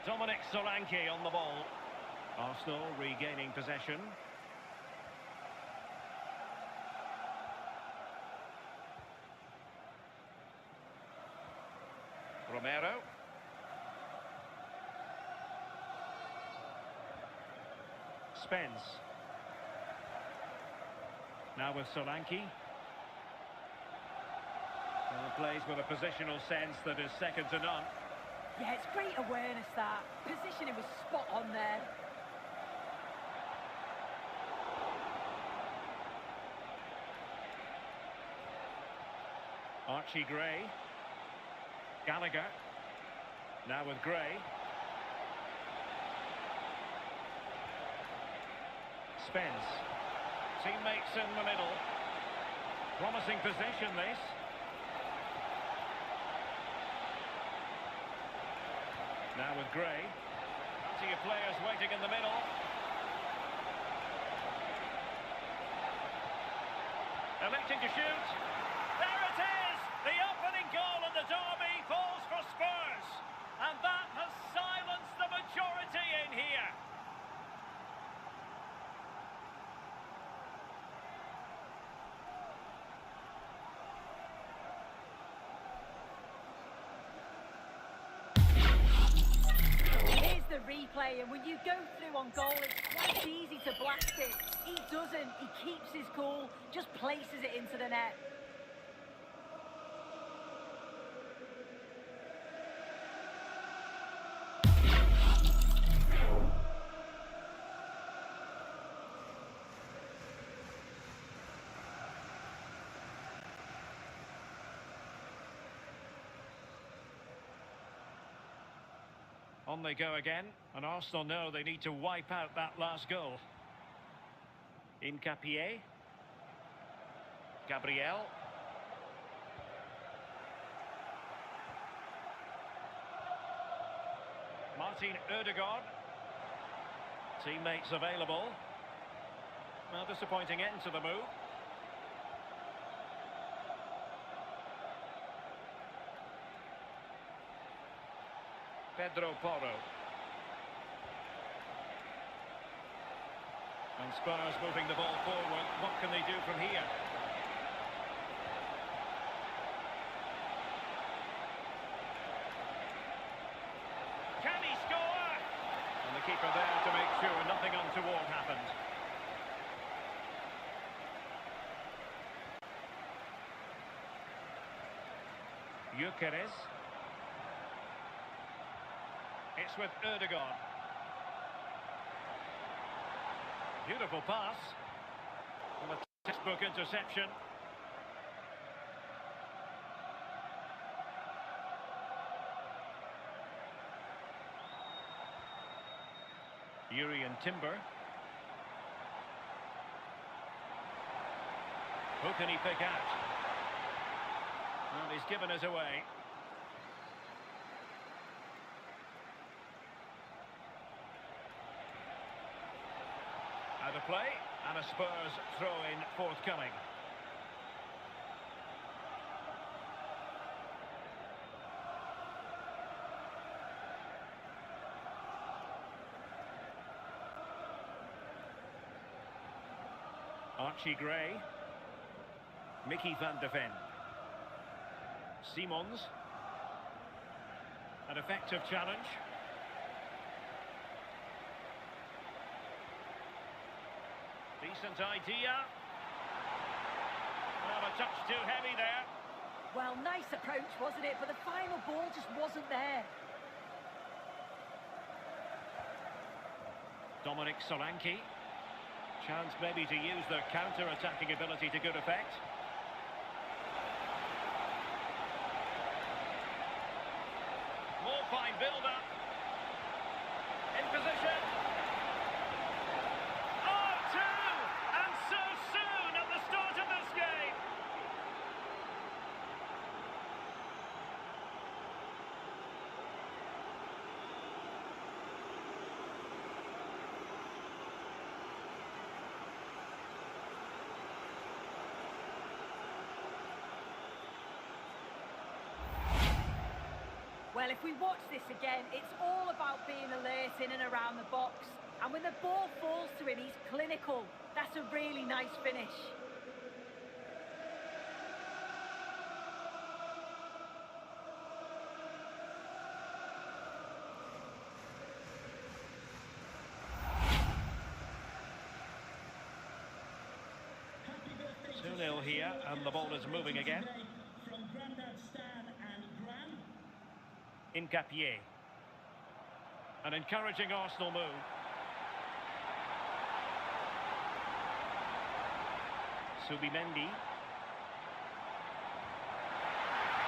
Dominic Solanke on the ball. Arsenal regaining possession. Romero. Spence. Now with Solanke. Plays with a positional sense that is second to none. Yeah, it's great awareness, that. Positioning was spot on there. Archie Gray. Gallagher. Now with Gray. Spence. Teammates in the middle. Promising position, this. Now with Gray. Plenty of players waiting in the middle. Electing to shoot. There it is! The opening goal in the derby falls for Spurs. And that has silenced the majority in here. The replay, and when you go through on goal, it's quite easy to blast it. He doesn't. He keeps his cool, just places it into the net. On they go again, and Arsenal know they need to wipe out that last goal. Incapié. Gabriel. Martin Ødegaard. Teammates available. Well, disappointing end to the move. Pedro Porro. Spurs moving the ball forward. What can they do from here? Can he score? And the keeper there to make sure nothing untoward happened. Gyökeres. It's with Erdogan. Beautiful pass. And a textbook interception. Urian Timber. Who can he pick out? Well, he's given us away. Out of play, and a Spurs throw-in forthcoming. Archie Gray. Mickey van de Ven. Simons. An effective challenge. Decent idea. Well, a touch too heavy there. Well, nice approach, wasn't it? But the final ball just wasn't there. Dominic Solanke. Chance maybe to use their counter-attacking ability to good effect. More fine build-up. In position. Oh, two! And so soon at the start of this game. Well, if we watch this again, it's all about being alert in and around the box. And when the ball falls to him, he's clinical. That's a really nice finish. Happy birthday 2-0 here, and the ball is moving again. from Grandad Stan and Gran. Incapié. An encouraging Arsenal move. Subimendi.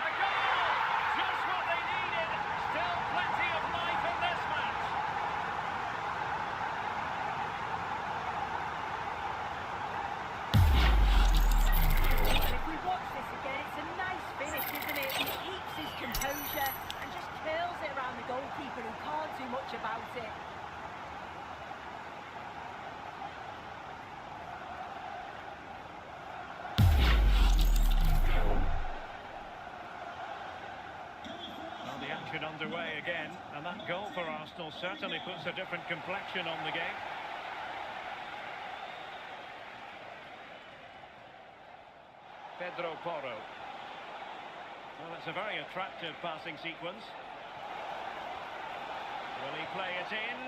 A goal! Just what they needed. Still plenty of life in this match. And if we watch this again, it's a nice finish, isn't it? He keeps his composure and just curls it around the goalkeeper who can't do much about it. Well, the action underway again, and that goal for Arsenal certainly puts a different complexion on the game. Pedro Porro. Well, it's a very attractive passing sequence. Will he play it in?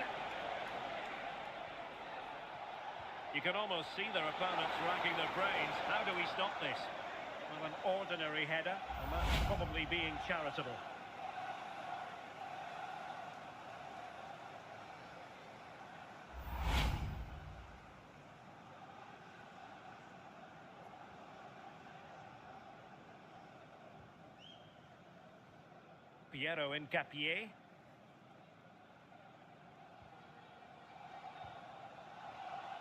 You can almost see their opponents racking their brains. How do we stop this? Well, an ordinary header, and that's probably being charitable. Piero Incapié.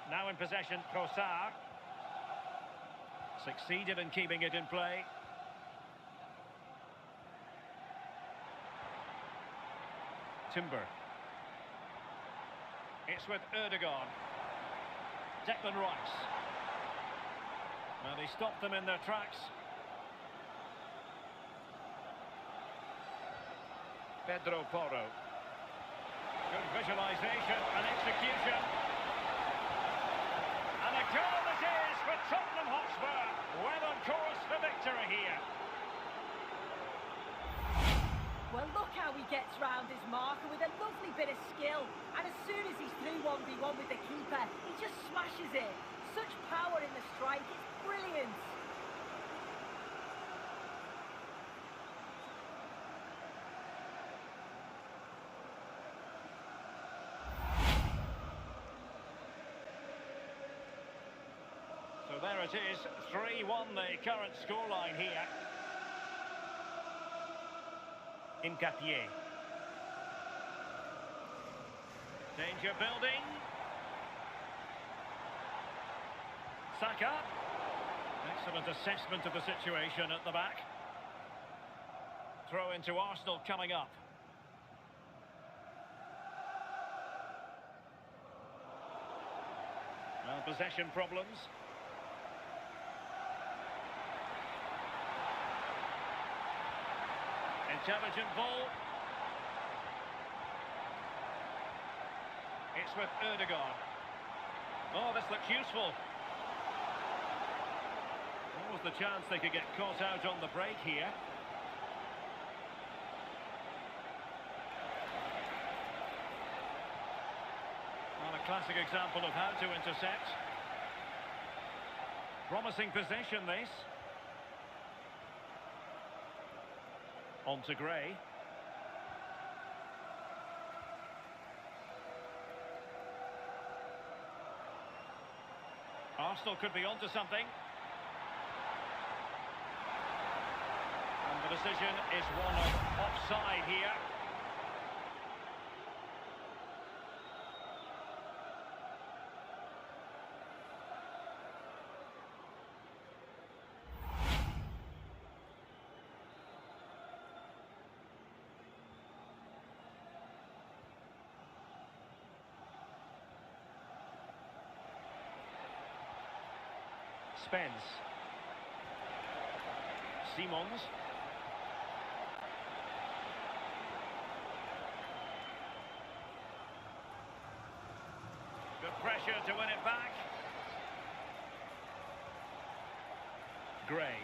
Now in possession, Trossard. Succeeded in keeping it in play. Timber. It's with Erdogan. Declan Rice. Well, they stopped them in their tracks. Pedro Porro. Good visualisation and execution. a goal it is for Tottenham Hotspur. Well on course for victory here. Well, look how he gets round his marker with a lovely bit of skill. And as soon as he's through 1v1 with the keeper, he just smashes it. Such power in the strike, it's brilliant. So there it is, 3-1 the current scoreline here. Incapié. Danger building. Saka. Excellent assessment of the situation at the back. Throw into Arsenal coming up. Well, possession problems. Intelligent ball. It's with Ødegaard. Oh, this looks useful. What was the chance they could get caught out on the break here? Well, a classic example of how to intercept. Promising possession, this. On to Gray. Arsenal could be onto something. And the decision is one of offside here. Spence. Simons. Good pressure to win it back. Gray.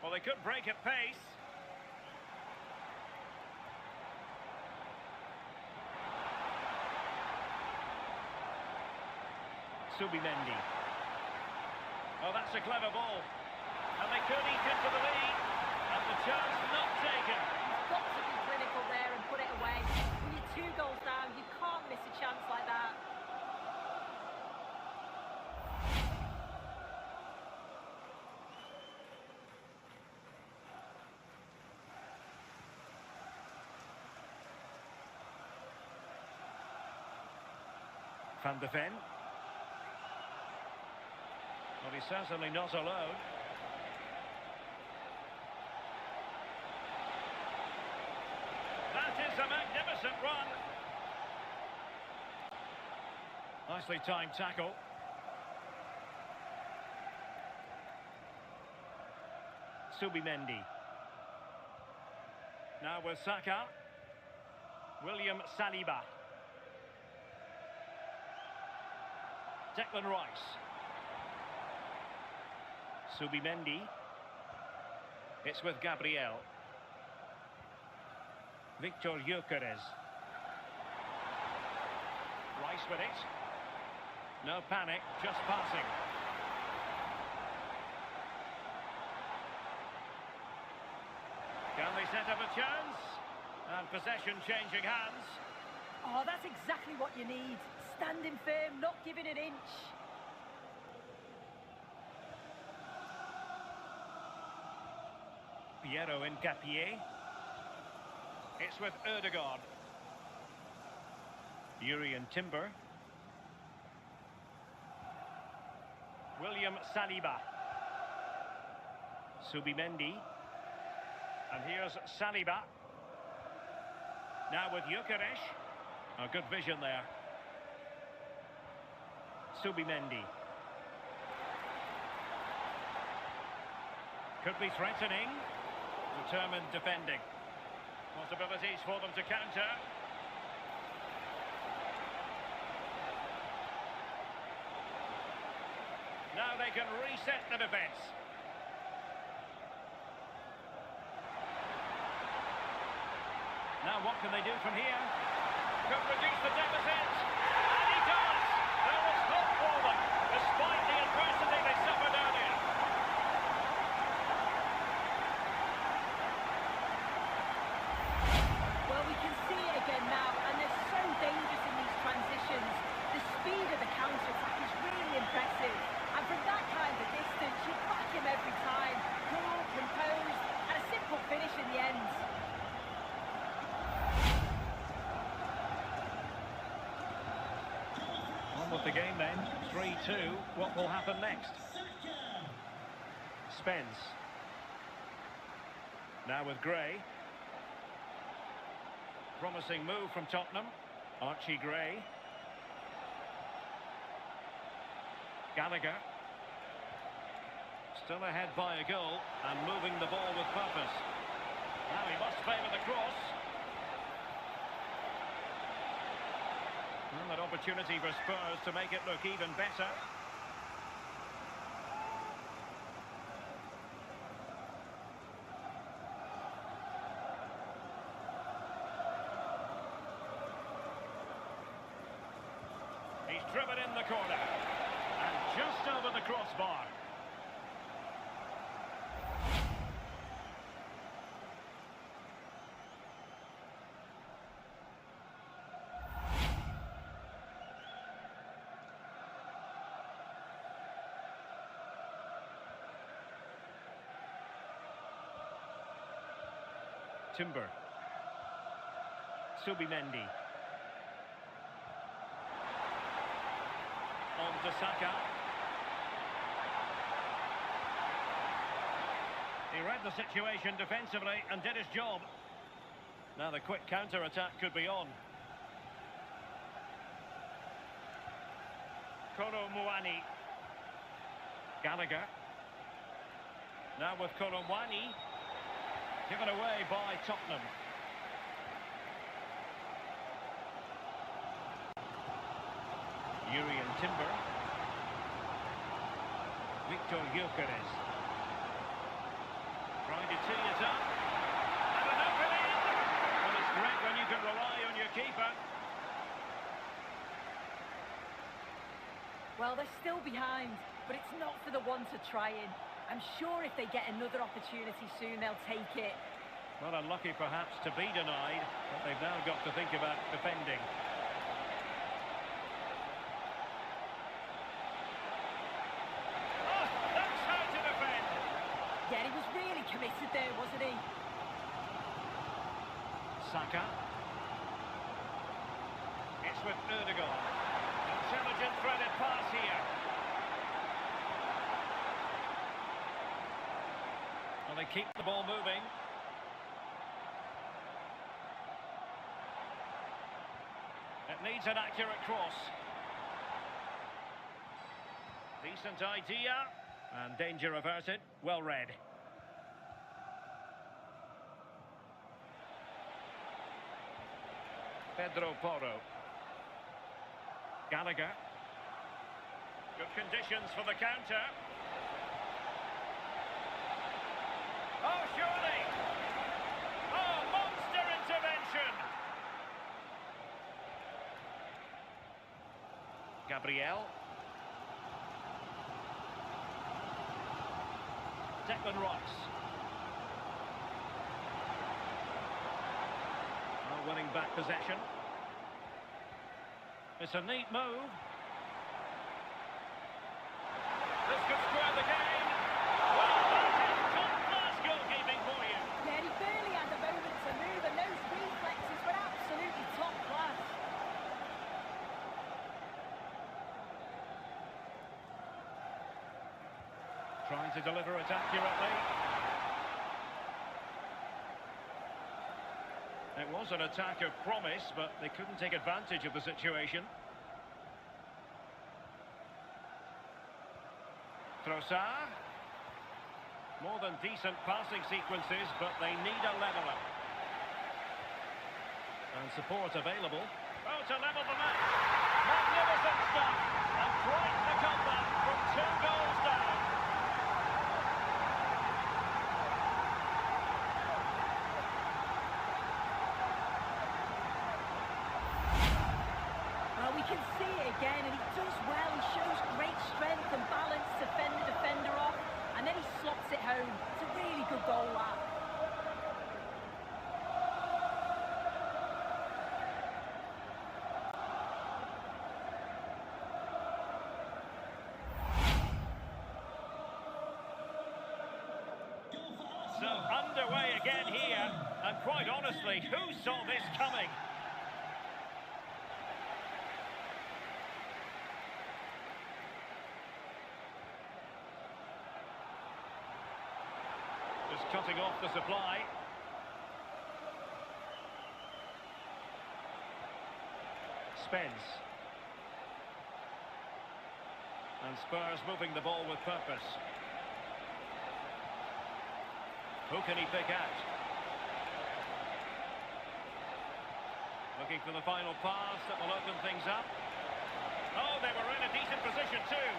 Well, they could break at pace. Subimendi. Oh, that's a clever ball. And they could eat into the lead. And the chance not taken. He's got to be clinical there and put it away. When you're 2 goals down, you can't miss a chance like that. Van de Ven. Well, he's certainly not alone. That is a magnificent run. Nicely timed tackle. Subimendi. Now with Saka. William Saliba. Declan Rice. Subimendi. It's with Gabriel. Victor Gyökeres. Rice with it. No panic, just passing. Can they set up a chance? And possession changing hands. Oh, that's exactly what you need. Standing firm, not giving an inch. Piero Incapié. It's with Ødegaard. Urian Timber. William Saliba. Subimendi. And here's Saliba. Now with Gyökeres. A good vision there. Subimendi. Could be threatening. Determined defending. Possibilities for them to counter. Now they can reset the defence. Now what can they do from here? Could reduce the deficit. And he does! There was hope for them, despite the adversity they suffered earlier. Well, we can see it again now, and they're so dangerous in these transitions. The speed of the counter-attack is really impressive. And from that kind of distance, you back him every time. Cool, composed, and a simple finish in the end. On with the game then. 3-2. What will happen next? Spence. Now with Gray. Promising move from Tottenham. Archie Gray. Gallagher. Still ahead by a goal and moving the ball with purpose. Now he must favour the cross. Well, an opportunity for Spurs to make it look even better. He's driven in the corner. And just over the crossbar. Timber. Subimendi. On to Saka. He read the situation defensively and did his job. Now the quick counter-attack could be on. Kolo Muani. Gallagher. Now with Kolo Muani. Given away by Tottenham. Yuri and Timber. Victor Gyökeres. Trying to tee it up. And an opening! Well, it's great when you can rely on your keeper. Well, they're still behind, but it's not for the want of trying. I'm sure if they get another opportunity soon, they'll take it. Well, unlucky perhaps to be denied, but they've now got to think about defending. Oh, that's how to defend! Yeah, he was really committed there, wasn't he? Saka. It's with Ødegaard. Intelligent threaded pass here. Well, they keep the ball moving. It needs an accurate cross. Decent idea. And danger averted. Well read. Pedro Porro. Gallagher. Good conditions for the counter. Oh, surely! Oh, monster intervention! Gabriel. Declan Rice. Oh, winning back possession. It's a neat move. This could square the game. Well, that is top-class goalkeeping for you. Yeah, he barely had a moment to move, and those reflexes were absolutely top class. Trying to deliver it accurately. It was an attack of promise, but they couldn't take advantage of the situation. Trossard. More than decent passing sequences, but they need a leveller. And support available. Oh, to level the match. Magnificent stuff. And quite the comeback from 2 goals down. Well, we can see it again, and he does well. He shows great strength and balance to fend the defender off, and then he slots it home. It's a really good goal, that. So underway again here, and quite honestly, who saw this coming? Just cutting off the supply. Spence. And Spurs moving the ball with purpose. Who can he pick out? Looking for the final pass that will open things up. Oh, they were in a decent position too.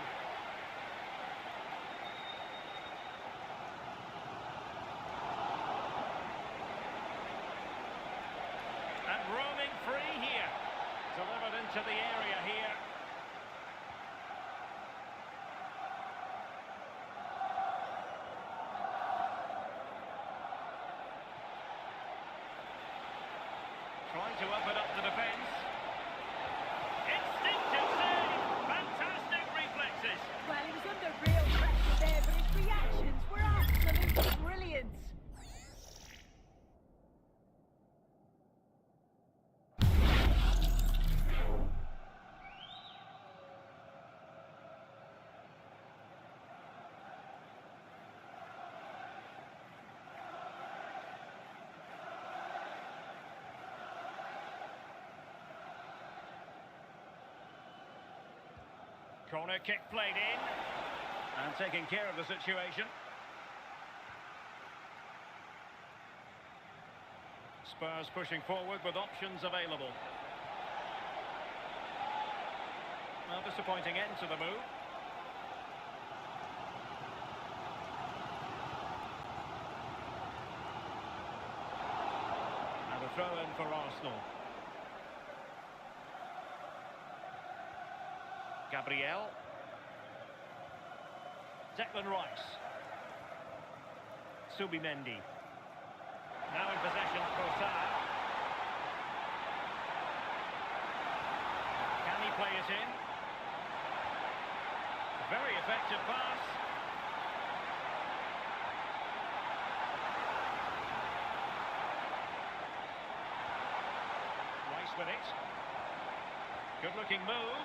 And roaming free here. Delivered into the area here. Trying to open up the defence. Instinctive save! Fantastic reflexes! Well, he was under real pressure there, but his reactions were absolutely brilliant. Corner kick played in. And taking care of the situation. Spurs pushing forward with options available. A disappointing end to the move. And a throw-in for Arsenal. Gabriel. Declan Rice. Subimendi. Now in possession, Trossard. Can he play it in? Very effective pass. Rice with it. Good looking move.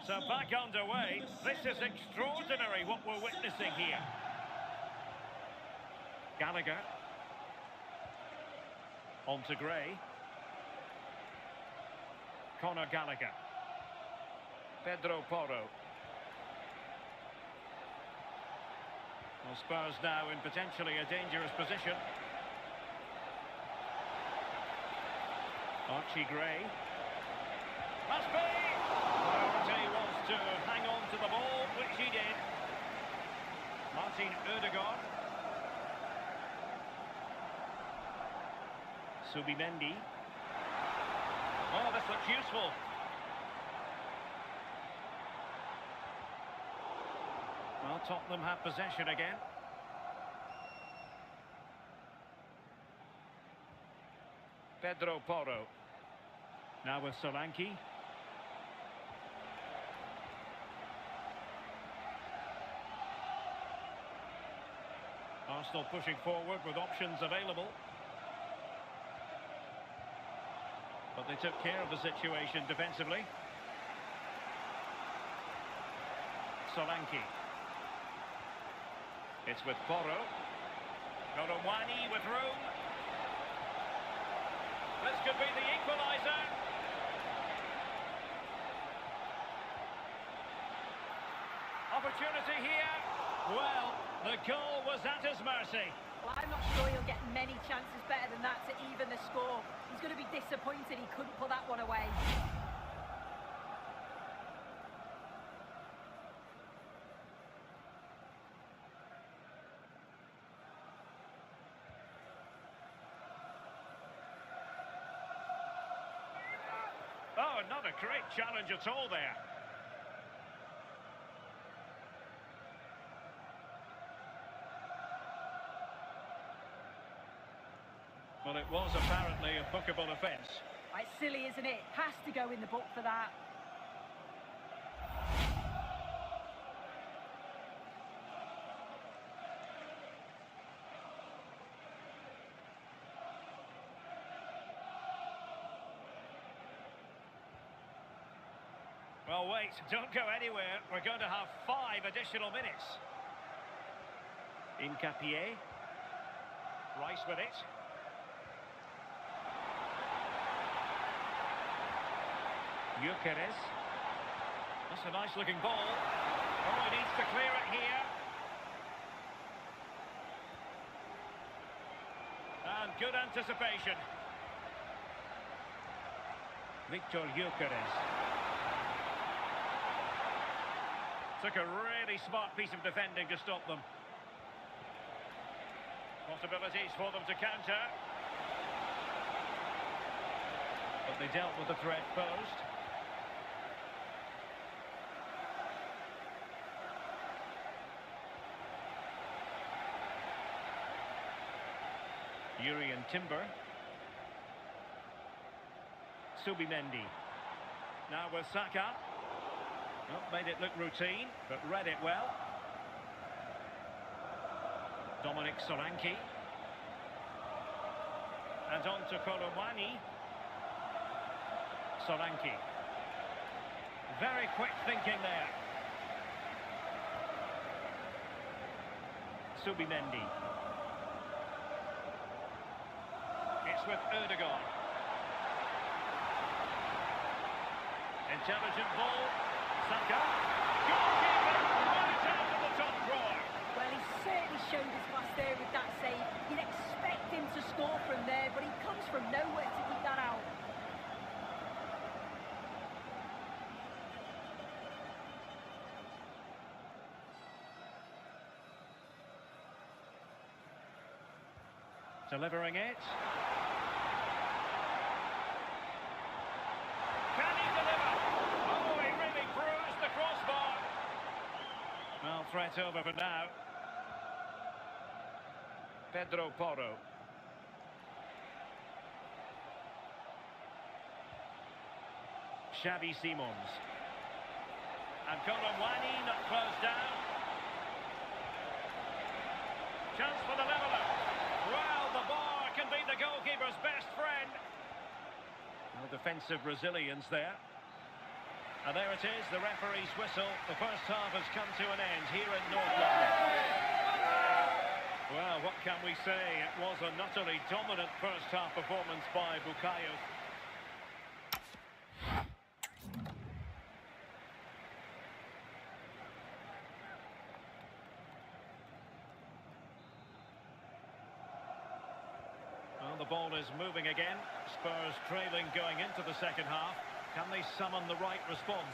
So back underway. This is extraordinary what we're witnessing here. Gallagher. On to Gray. Conor Gallagher. Pedro Porro. Well, Spurs now in potentially a dangerous position. Archie Gray. Must be! Priority was to hang on to the ball, which he did. Martin Ødegaard. Subimendi. Oh, this looks useful. Well, Tottenham have possession again. Pedro Porro. Now with Solanke. Arsenal pushing forward with options available. But they took care of the situation defensively. Solanke. It's with Porro. Gorowani with room. This could be the equaliser. Opportunity here. Well, the goal was at his mercy. Well, I'm not sure he'll get many chances better than that to even the score. He's going to be disappointed he couldn't put that one away. Oh, not a great challenge at all there. Well, it was apparently a bookable offence. It's silly, isn't it? Has to go in the book for that. Well, wait, don't go anywhere. We're going to have 5 additional minutes. Incapié. Rice with it. Gyökeres. That's a nice-looking ball. Oh, he needs to clear it here. And good anticipation. Victor Gyökeres. Took a really smart piece of defending to stop them. Possibilities for them to counter. But they dealt with the threat posed. Urian Timber. Subimendi. Now with Saka. Well, made it look routine, but read it well. Dominic Solanke. And on to Gorowani. Solanke. Very quick thinking there. Subimendi. It's with Erdogan. Intelligent ball. Saka. Goalkeeper. Right out of the top drawer. Well, he certainly showed his class there with that save. You'd expect him to score from there, but he comes from nowhere to keep that out. Delivering it. Can he deliver? Oh, he really bruised the crossbar. Well, threat over for now. Pedro Porro. Xavi Simons. And Gorowani not closed down. Chance for the leveller. Well, the bar can be the goalkeeper's best friend. No defensive resilience there. And there it is, the referee's whistle. The first half has come to an end here in North London. Well, what can we say? It was an utterly dominant first half performance by Bukayo. Well, the ball is moving again. Spurs trailing going into the second half. Can they summon the right response?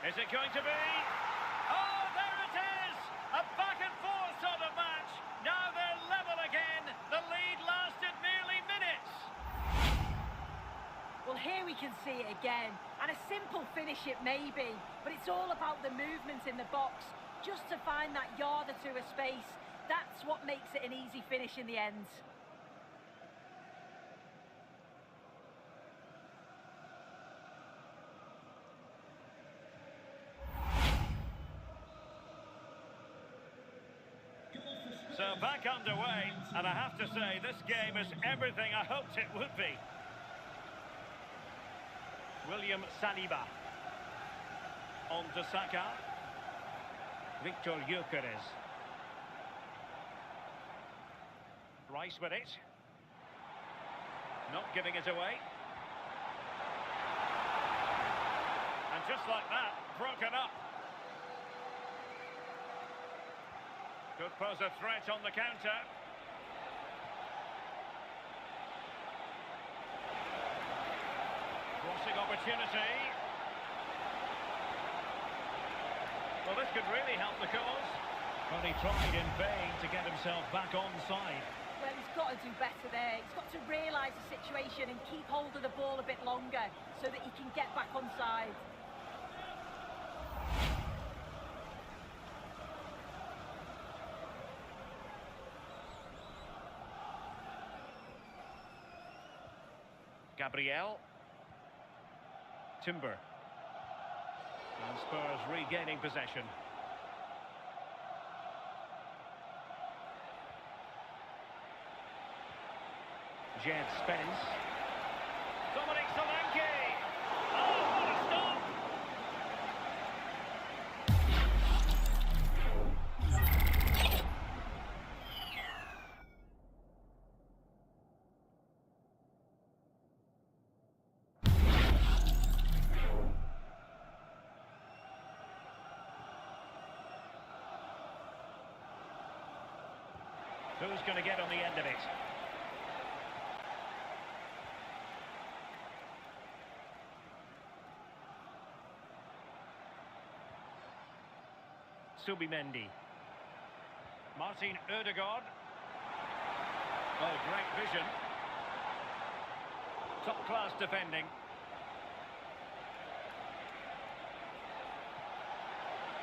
Is it going to be? Oh, there it is! A back-and-forth sort of match. Now they're level again. The lead lasted merely minutes. Well, here we can see it again. And a simple finish it may be, but it's all about the movement in the box. Just to find that yard or two of space. That's what makes it an easy finish in the end. So back underway, and I have to say, this game is everything I hoped it would be. William Saliba. On to Saka. Victor Gyökeres. Rice with it. Not giving it away. And just like that, broken up. Could pose a threat on the counter. Crossing opportunity. Well, this could really help the cause. Well, he tried in vain to get himself back onside. Well, he's got to do better there. He's got to realise the situation and keep hold of the ball a bit longer so that he can get back onside. Gabriel. Timber. And Spurs regaining possession. Jed Spence. Dominic Solanke. Oh, what a stop! Who's going to get on the end of it? Subimendi. Martin Ødegaard. Oh, great vision. Top-class defending.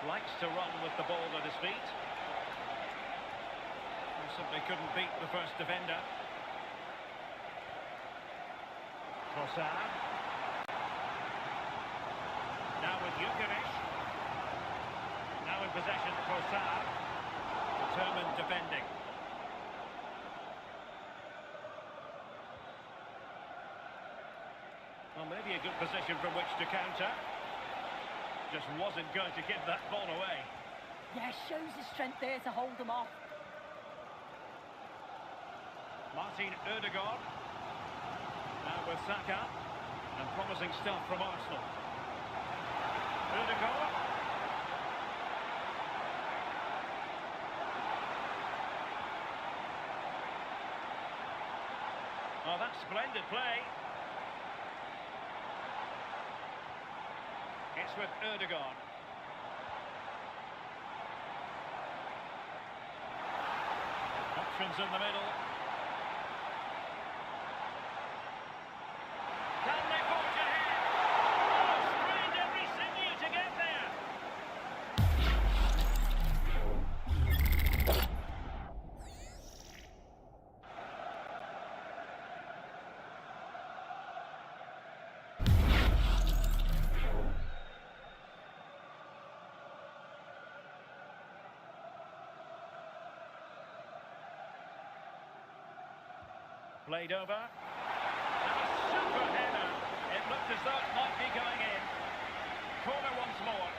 Likes to run with the ball at his feet. Simply couldn't beat the first defender. Trossard. Now with Gyökeres. Now in possession, Trossard. Determined defending. Well, maybe a good position from which to counter. Just wasn't going to give that ball away. Yeah, shows his strength there to hold them off. Martin Ødegaard. Now with Saka. And promising stuff from Arsenal. Ødegaard. Oh, that's splendid play. It's with Ødegaard. Options in the middle. Can they forge ahead? Oh, sprained every sinew to get there. Played over. And a super header. It looked as though it might be going in. Corner once more.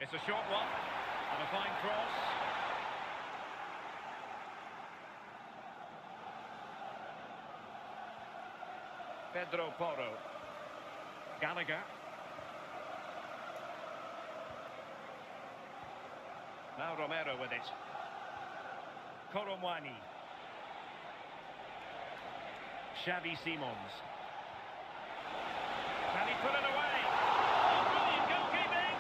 It's a short one. And a fine cross. Pedro Porro. Gallagher. Now Romero with it. Koromwani. Xavi Simons. Can he put it away? Oh, brilliant goalkeeping!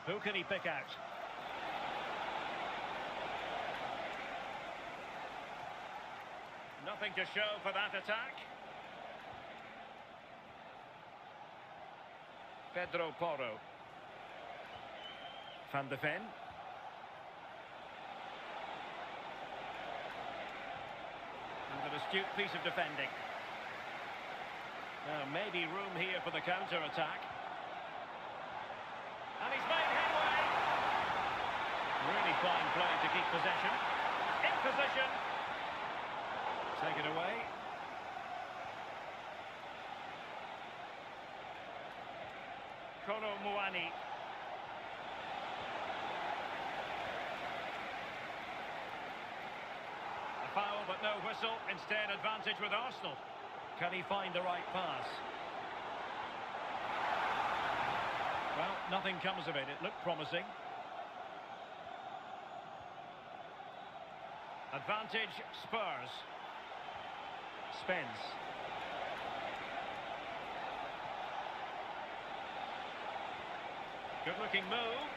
Who can he pick out? Nothing to show for that attack. Pedro Porro. Van de Ven. And an astute piece of defending. Now, maybe room here for the counter-attack. And he's made headway. Really fine play to keep possession. In position. Take it away. Kolo Muani. A foul but no whistle. Instead, advantage with Arsenal. Can he find the right pass? Well, nothing comes of it. It looked promising. Advantage Spurs. Spence. Good-looking move.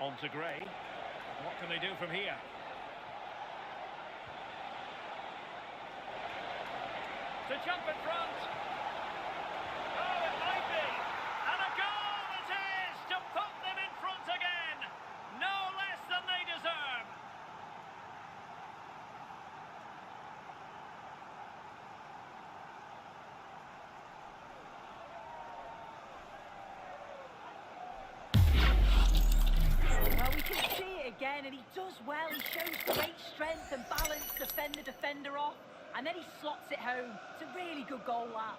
On to Gray. What can they do from here? To jump in front. Oh, it might be. And a goal it is to put them in front again. No less than they deserve. Well, we can see it again, and he does well. He shows great strength and balance to fend the defender off, and then he slots it home. It's a really good goal, that.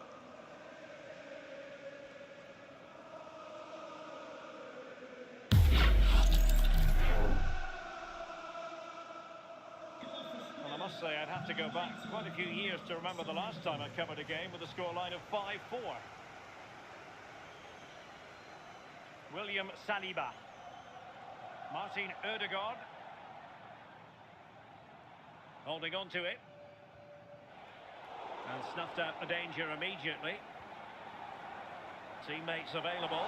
Well, I must say I'd have to go back quite a few years to remember the last time I covered a game with a scoreline of 5-4. William Saliba. Martin Ødegaard. Holding on to it. And snuffed out the danger immediately. Teammates available.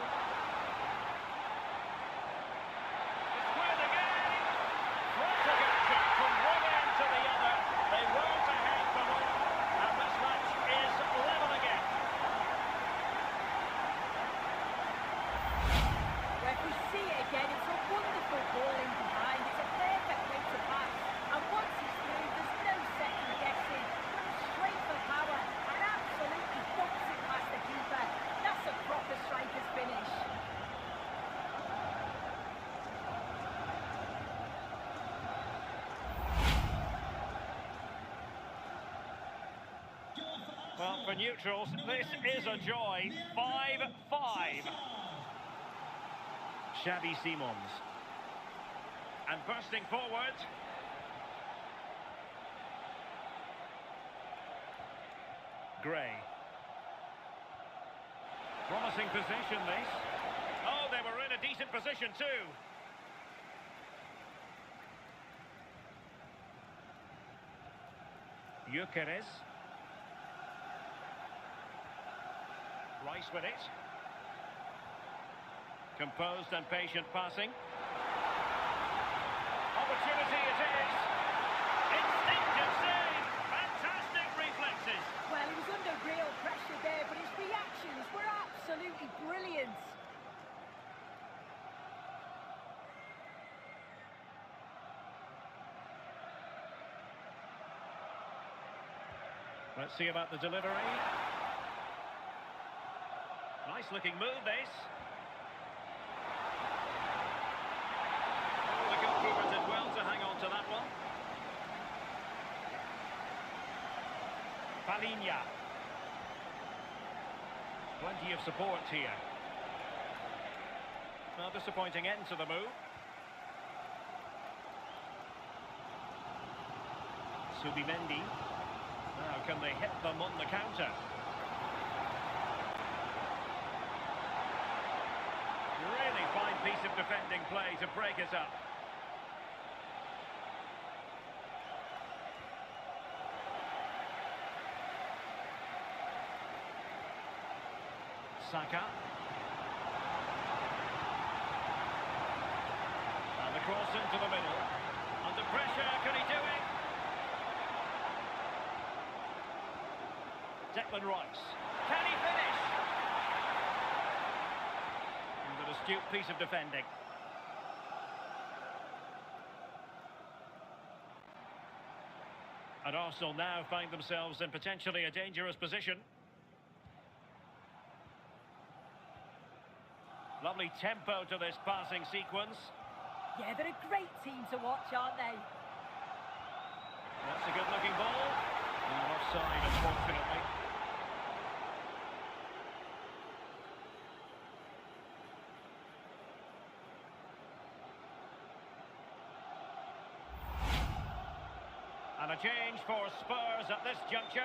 It's cleared again. Frontier from one end to the other. They weren't ahead for long. And this match is level again. Well, if we see it again, it's a wonderful ball in behind. It's a perfect way to pass. And once he's through, there's no second guessing. Goes straight for power and absolutely bumps it past the keeper. That's a proper striker's finish. Well, for neutrals, this is a joy. 5-5. Xavi Simons. And bursting forward. Gray. Promising position, this. Oh, they were in a decent position too. Gyökeres. Rice with it. Composed and patient passing. Opportunity it is. Instinctive save. Fantastic reflexes. Well, he was under real pressure there, but his reactions were absolutely brilliant. Let's see about the delivery. Nice looking move, this. Oh, the goalkeeper did well to hang on to that one. Palinha. Plenty of support here. Well, disappointing end to the move. Subimendi. Now, can they hit them on the counter? Really fine piece of defending play to break it up. Saka. into the middle. Under pressure, can he do it? Declan Rice. Can he finish? And an astute piece of defending. And Arsenal now find themselves in potentially a dangerous position. Lovely tempo to this passing sequence. Yeah, they're a great team to watch, aren't they? That's a good-looking ball. And offside, unfortunately. And a change for Spurs at this juncture.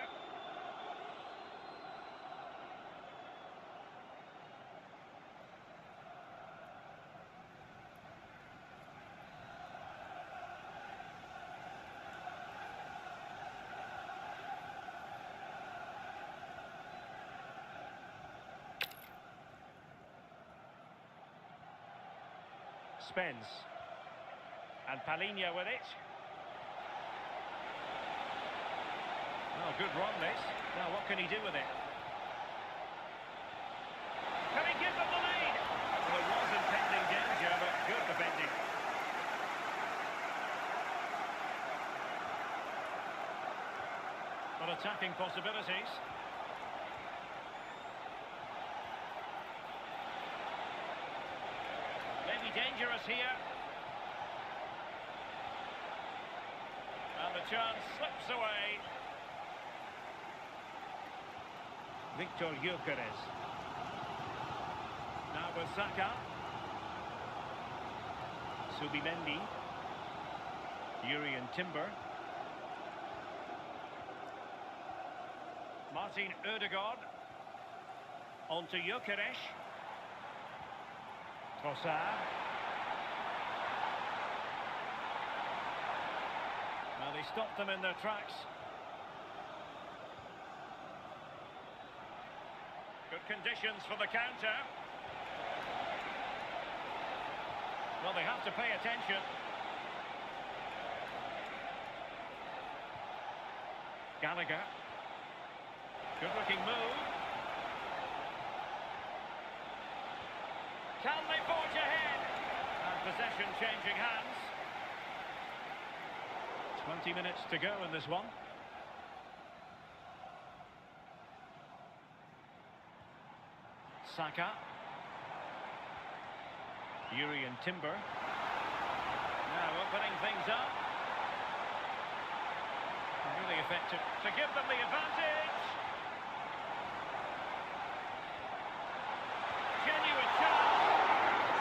Spence. And Palhinha with it. Oh, good run this. Now what can he do with it? Can he give them the lead? Well, there was impending danger, but good defending. But attacking possibilities. Maybe dangerous here. And the chance slips away. Victor Gyökeres. Now with Saka. Subimendi. Urian Timber. Martin Ødegaard. On to Gyökeres. Trossard. Now they stopped them in their tracks. Good conditions for the counter. Well, they have to pay attention. Gallagher. Good-looking move. Can they forge ahead? And possession changing hands. 20 minutes to go in this one. Saka. Urian Timber. Now opening things up. Really effective to give them the advantage. Genuine chance.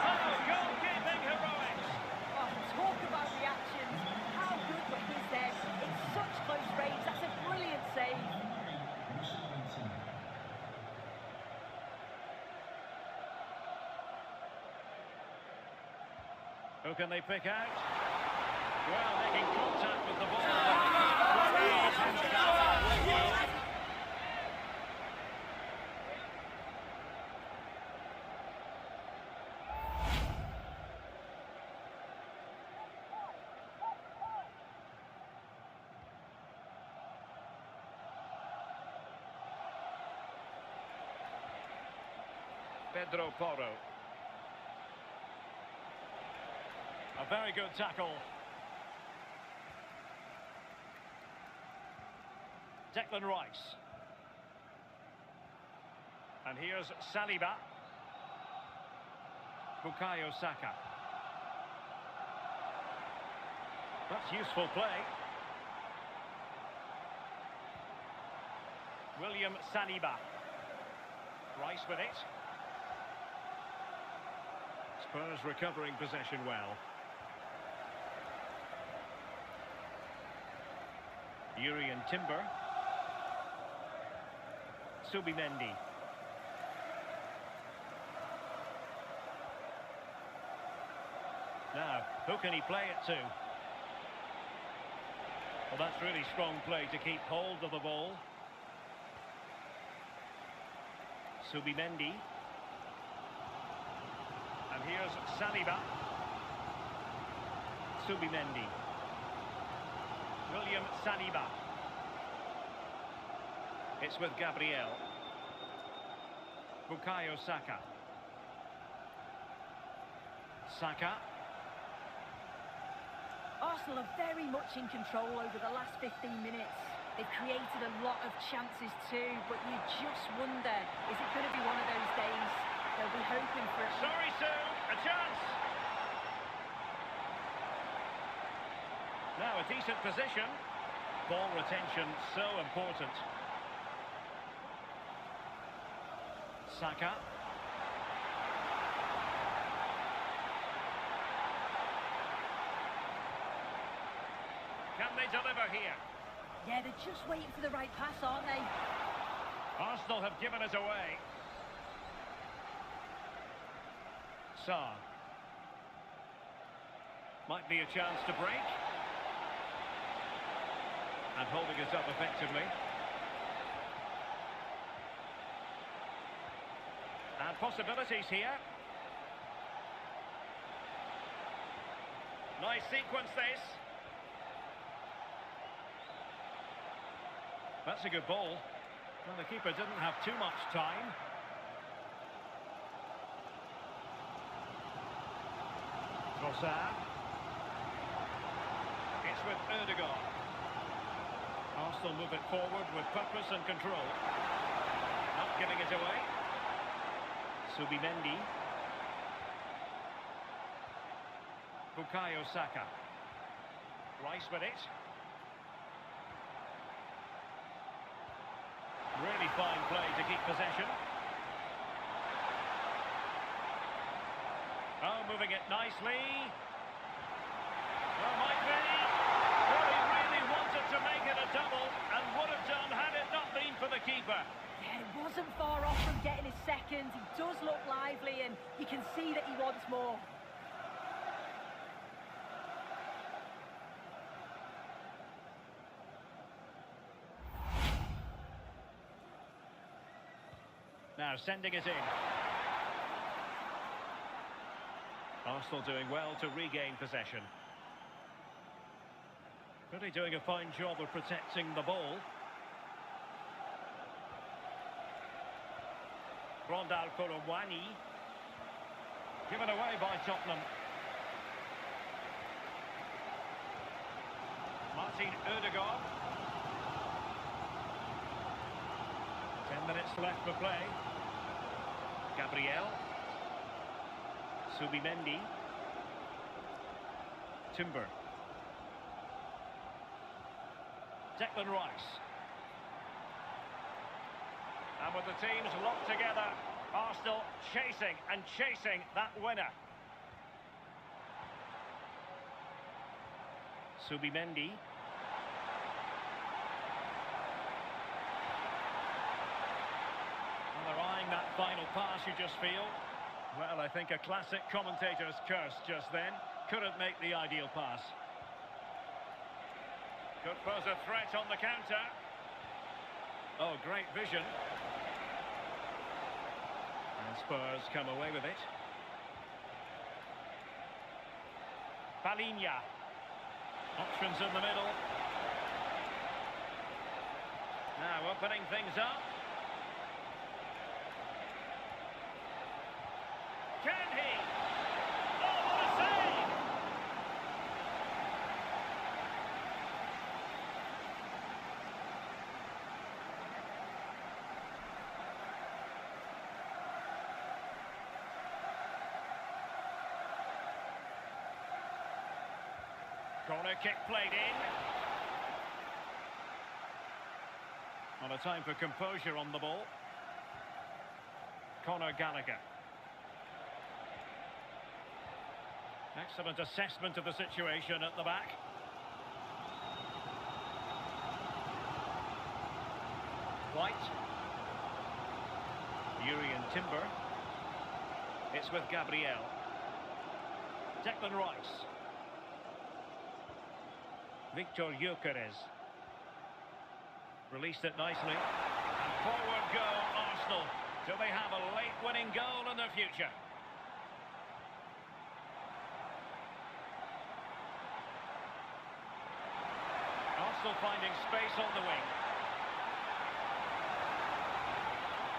Oh, goalkeeping heroics. Oh, talk about reactions. How good were his there? In such close range, that's a brilliant save. Who can they pick out? Well, making contact with the ball. Pedro Porro. A very good tackle. Declan Rice. And here's Saliba. Bukayo Saka. That's useful play. William Saliba. Rice with it. Spurs recovering possession well. Urian Timber. Subimendi. Now, who can he play it to? Well, that's really strong play to keep hold of the ball. Subimendi. And here's Saliba. Subimendi. William Saliba. It's with Gabriel. Bukayo Saka. Saka. Arsenal are very much in control over the last 15 minutes. They've created a lot of chances too, but you just wonder, is it going to be one of those days? They'll be hoping for it. Sorry, Sue, a chance. Now a decent position. Ball retention so important. Saka. Can they deliver here? Yeah, they're just waiting for the right pass, aren't they? Arsenal have given it away. Sarr. Might be a chance to break. And holding it up effectively. And possibilities here. Nice sequence this. That's a good ball. Well, the keeper didn't have too much time. Trossard. It's with Ødegaard. Arsenal move it forward with purpose and control. Not giving it away. Subimendi. Bukayo Saka. Rice with it. Really fine play to keep possession. Oh, moving it nicely. Well, might be. Well, he really wanted to make it a double and would have done had it not been for the keeper. Yeah, it wasn't far off from getting his second. He does look lively and you can see that he wants more. Now sending it in. Arsenal doing well to regain possession. Really doing a fine job of protecting the ball. Rondal Kolomwani. Given away by Tottenham. Martin Ødegaard. 10 minutes left for play. Gabriel. Subimendi. Timber. Declan Rice. And with the teams locked together, Arsenal chasing and chasing that winner. Subimendi. And they're eyeing that final pass, you just feel. Well, I think a classic commentator's curse just then. Couldn't make the ideal pass. Could pose a threat on the counter. Oh, great vision. And Spurs come away with it. Palinha. Options in the middle. Now opening things up. Can he? Oh, what a save! Corner kick played in. Not a time for composure on the ball. Conor Gallagher. Excellent assessment of the situation at the back. White. Urian Timber. It's with Gabriel. Declan Rice. Victor Gyökeres. Released it nicely. And forward go Arsenal. Do they have a late winning goal in their future? Arsenal finding space on the wing.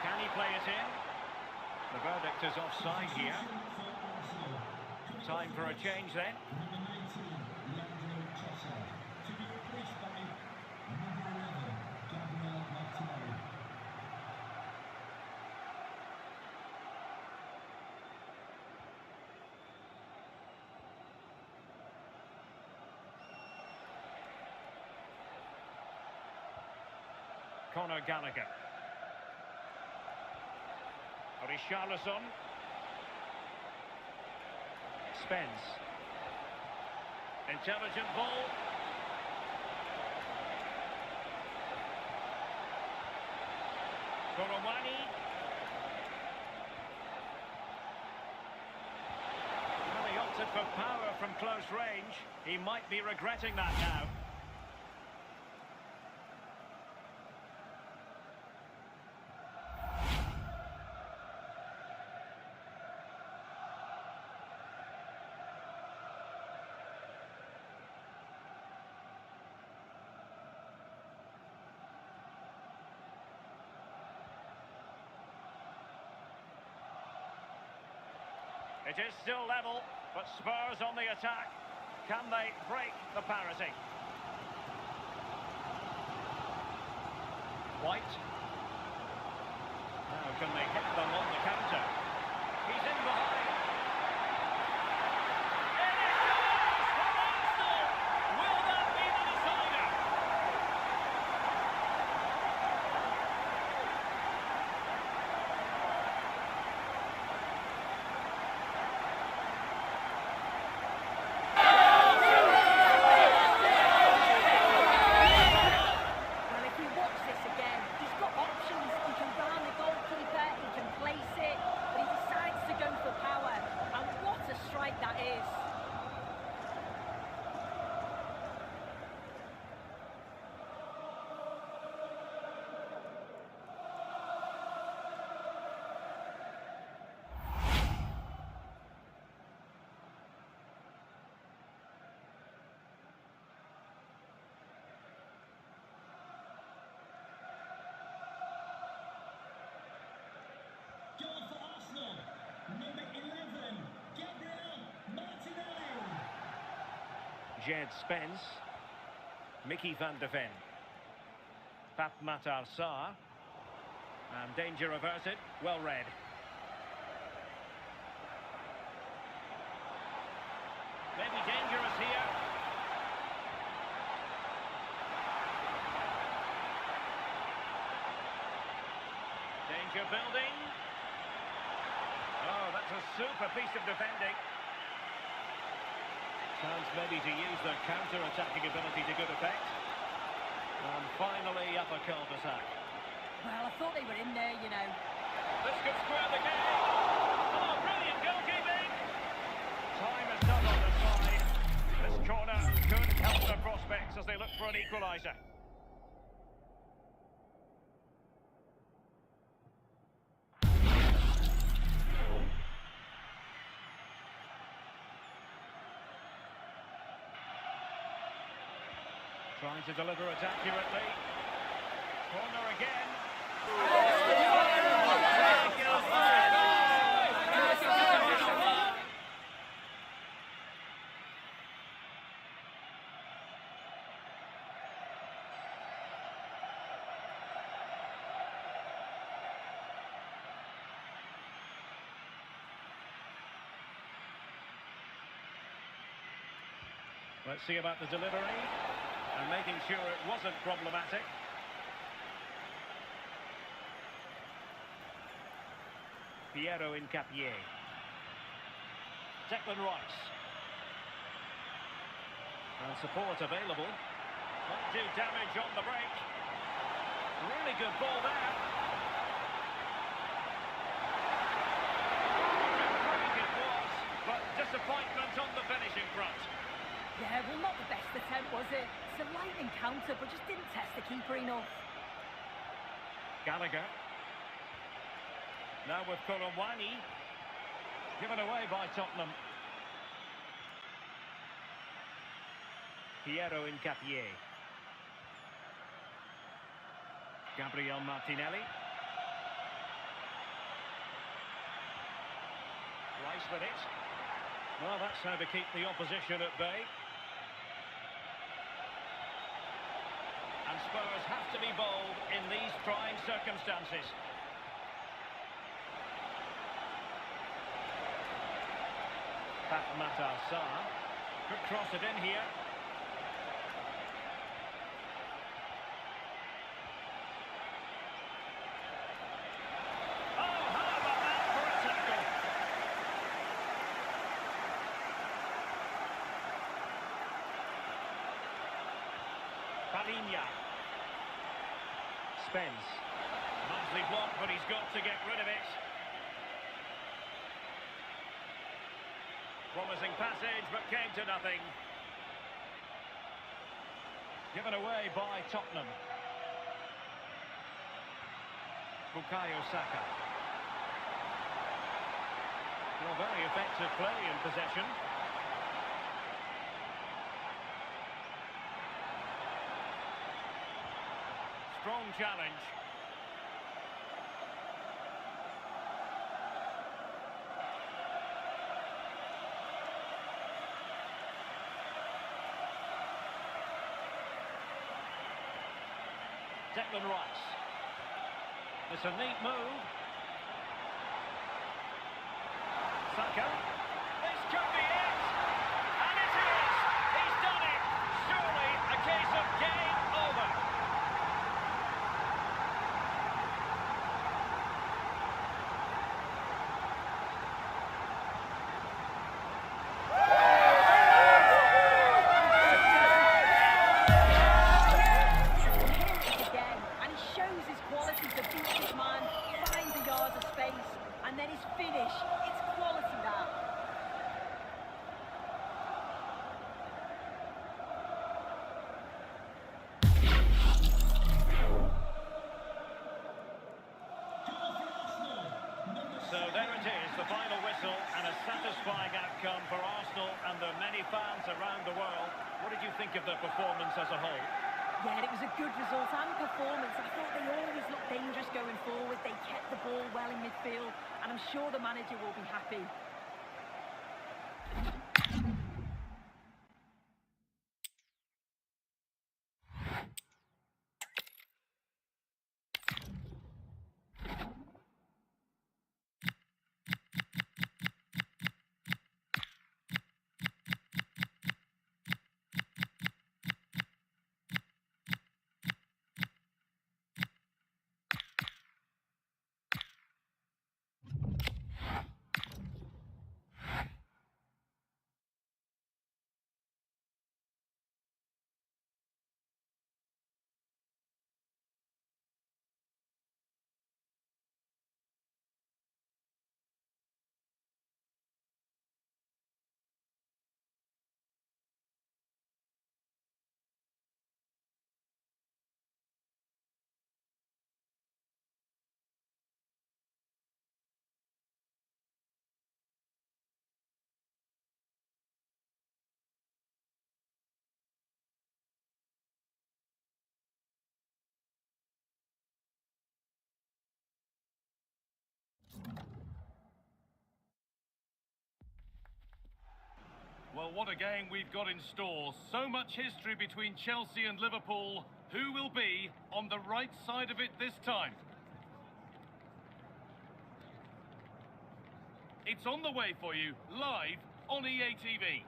Can he play it in? The verdict is offside here. Time for a change then. Number 19, Leandro Trossard, to be replaced by number 11, Gabriel Martinelli. Conor Gallagher. Richarlison. Spence. Intelligent ball. Korowani. Well, he opted for power from close range. He might be regretting that now. It is still level, but Spurs on the attack. Can they break the parity? White. Now can they hit them on the counter? He's in behind. It is yours for Arsenal! Will that be the decider? Goal for Arsenal, number 11, Gabriel Martinelli. Jed Spence. Mickey van de Ven. Pap Matar Sarr. And danger averted. Well read. Maybe dangerous here. Danger building. Oh, that's a super piece of defending. Chance maybe to use their counter-attacking ability to good effect. And finally, up a cul-de-sac. Well, I thought they were in there, you know. This could square the game. Oh, brilliant goalkeeping. Time is not on the side. This corner could help their prospects as they look for an equaliser. Trying to deliver it accurately. Corner again. Let's see about the delivery. And making sure it wasn't problematic. Piero Incapié. Declan Rice. And support available. Won't do damage on the break. Really good ball there. Break it was, but disappointment on the finishing front. Yeah, well, not the best attempt, was it? It's a light encounter, but just didn't test the keeper enough. Gallagher. Now with Korowani. Given away by Tottenham. Piero Incapié. Gabriel Martinelli. Rice with it. Well, that's how to keep the opposition at bay. And Spurs have to be bold in these trying circumstances. Fatmata Sarr could cross it in here. Oh, how about that for a tackle? Palinha. Spence. Nicely blocked, but he's got to get rid of it. Promising passage, but came to nothing. Given away by Tottenham. Bukayo Saka. Well, very effective play in possession. Strong challenge. Declan Rice. It's a neat move. Saka. This could be it. And it is. He's done it. Surely a case of game over. And then his finish, it's quality that. So there it is, the final whistle, and a satisfying outcome for Arsenal and the many fans around the world. What did you think of the performance as a whole? Yeah, it was a good result and performance. I thought they always looked dangerous going forward. They kept the ball well in midfield, and I'm sure the manager will be happy. Well, what a game we've got in store. So much history between Chelsea and Liverpool. Who will be on the right side of it this time? It's on the way for you, live on EA TV.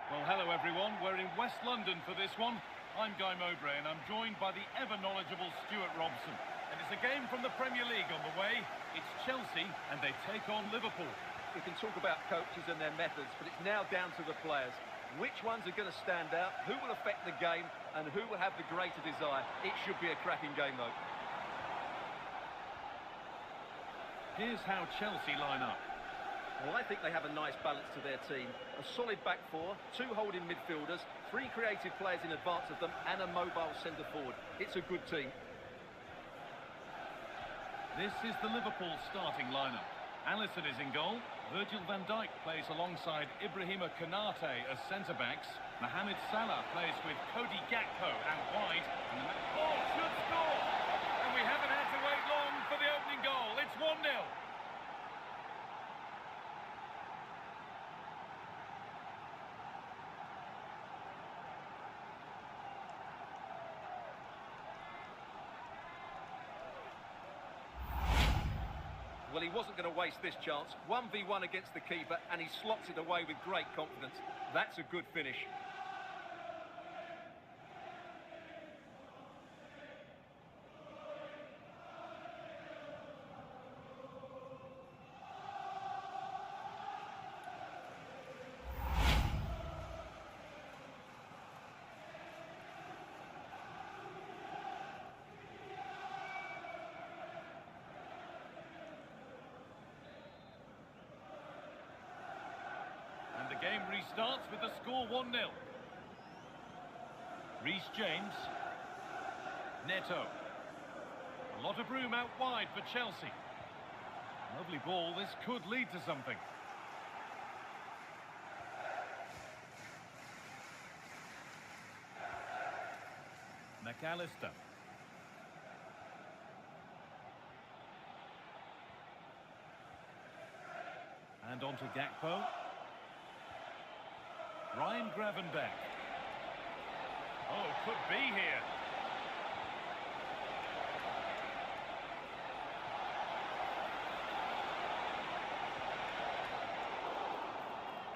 Well, hello everyone. We're in West London for this one. I'm Guy Mowbray and I'm joined by the ever-knowledgeable Stuart Robson. And it's a game from the Premier League on the way. It's Chelsea and they take on Liverpool. We can talk about coaches and their methods, but it's now down to the players. Which ones are going to stand out, who will affect the game, and who will have the greater desire. It should be a cracking game, though. Here's how Chelsea line up. Well, I think they have a nice balance to their team. A solid back four, two holding midfielders, three creative players in advance of them, and a mobile centre-forward. It's a good team. This is the Liverpool starting lineup. Alisson is in goal. Virgil van Dijk plays alongside Ibrahima Konate as centre-backs. Mohamed Salah plays with Cody Gakpo out wide. And should score! And we haven't had to wait long for the opening goal. It's 1-0. Well, he wasn't going to waste this chance. 1v1 against the keeper, and he slots it away with great confidence. That's a good finish. And the game restarts with the score 1-0. Reece James. Neto. A lot of room out wide for Chelsea. Lovely ball, this could lead to something. McAllister. And on to Gakpo. Ryan Gravenberch. Oh, could be here.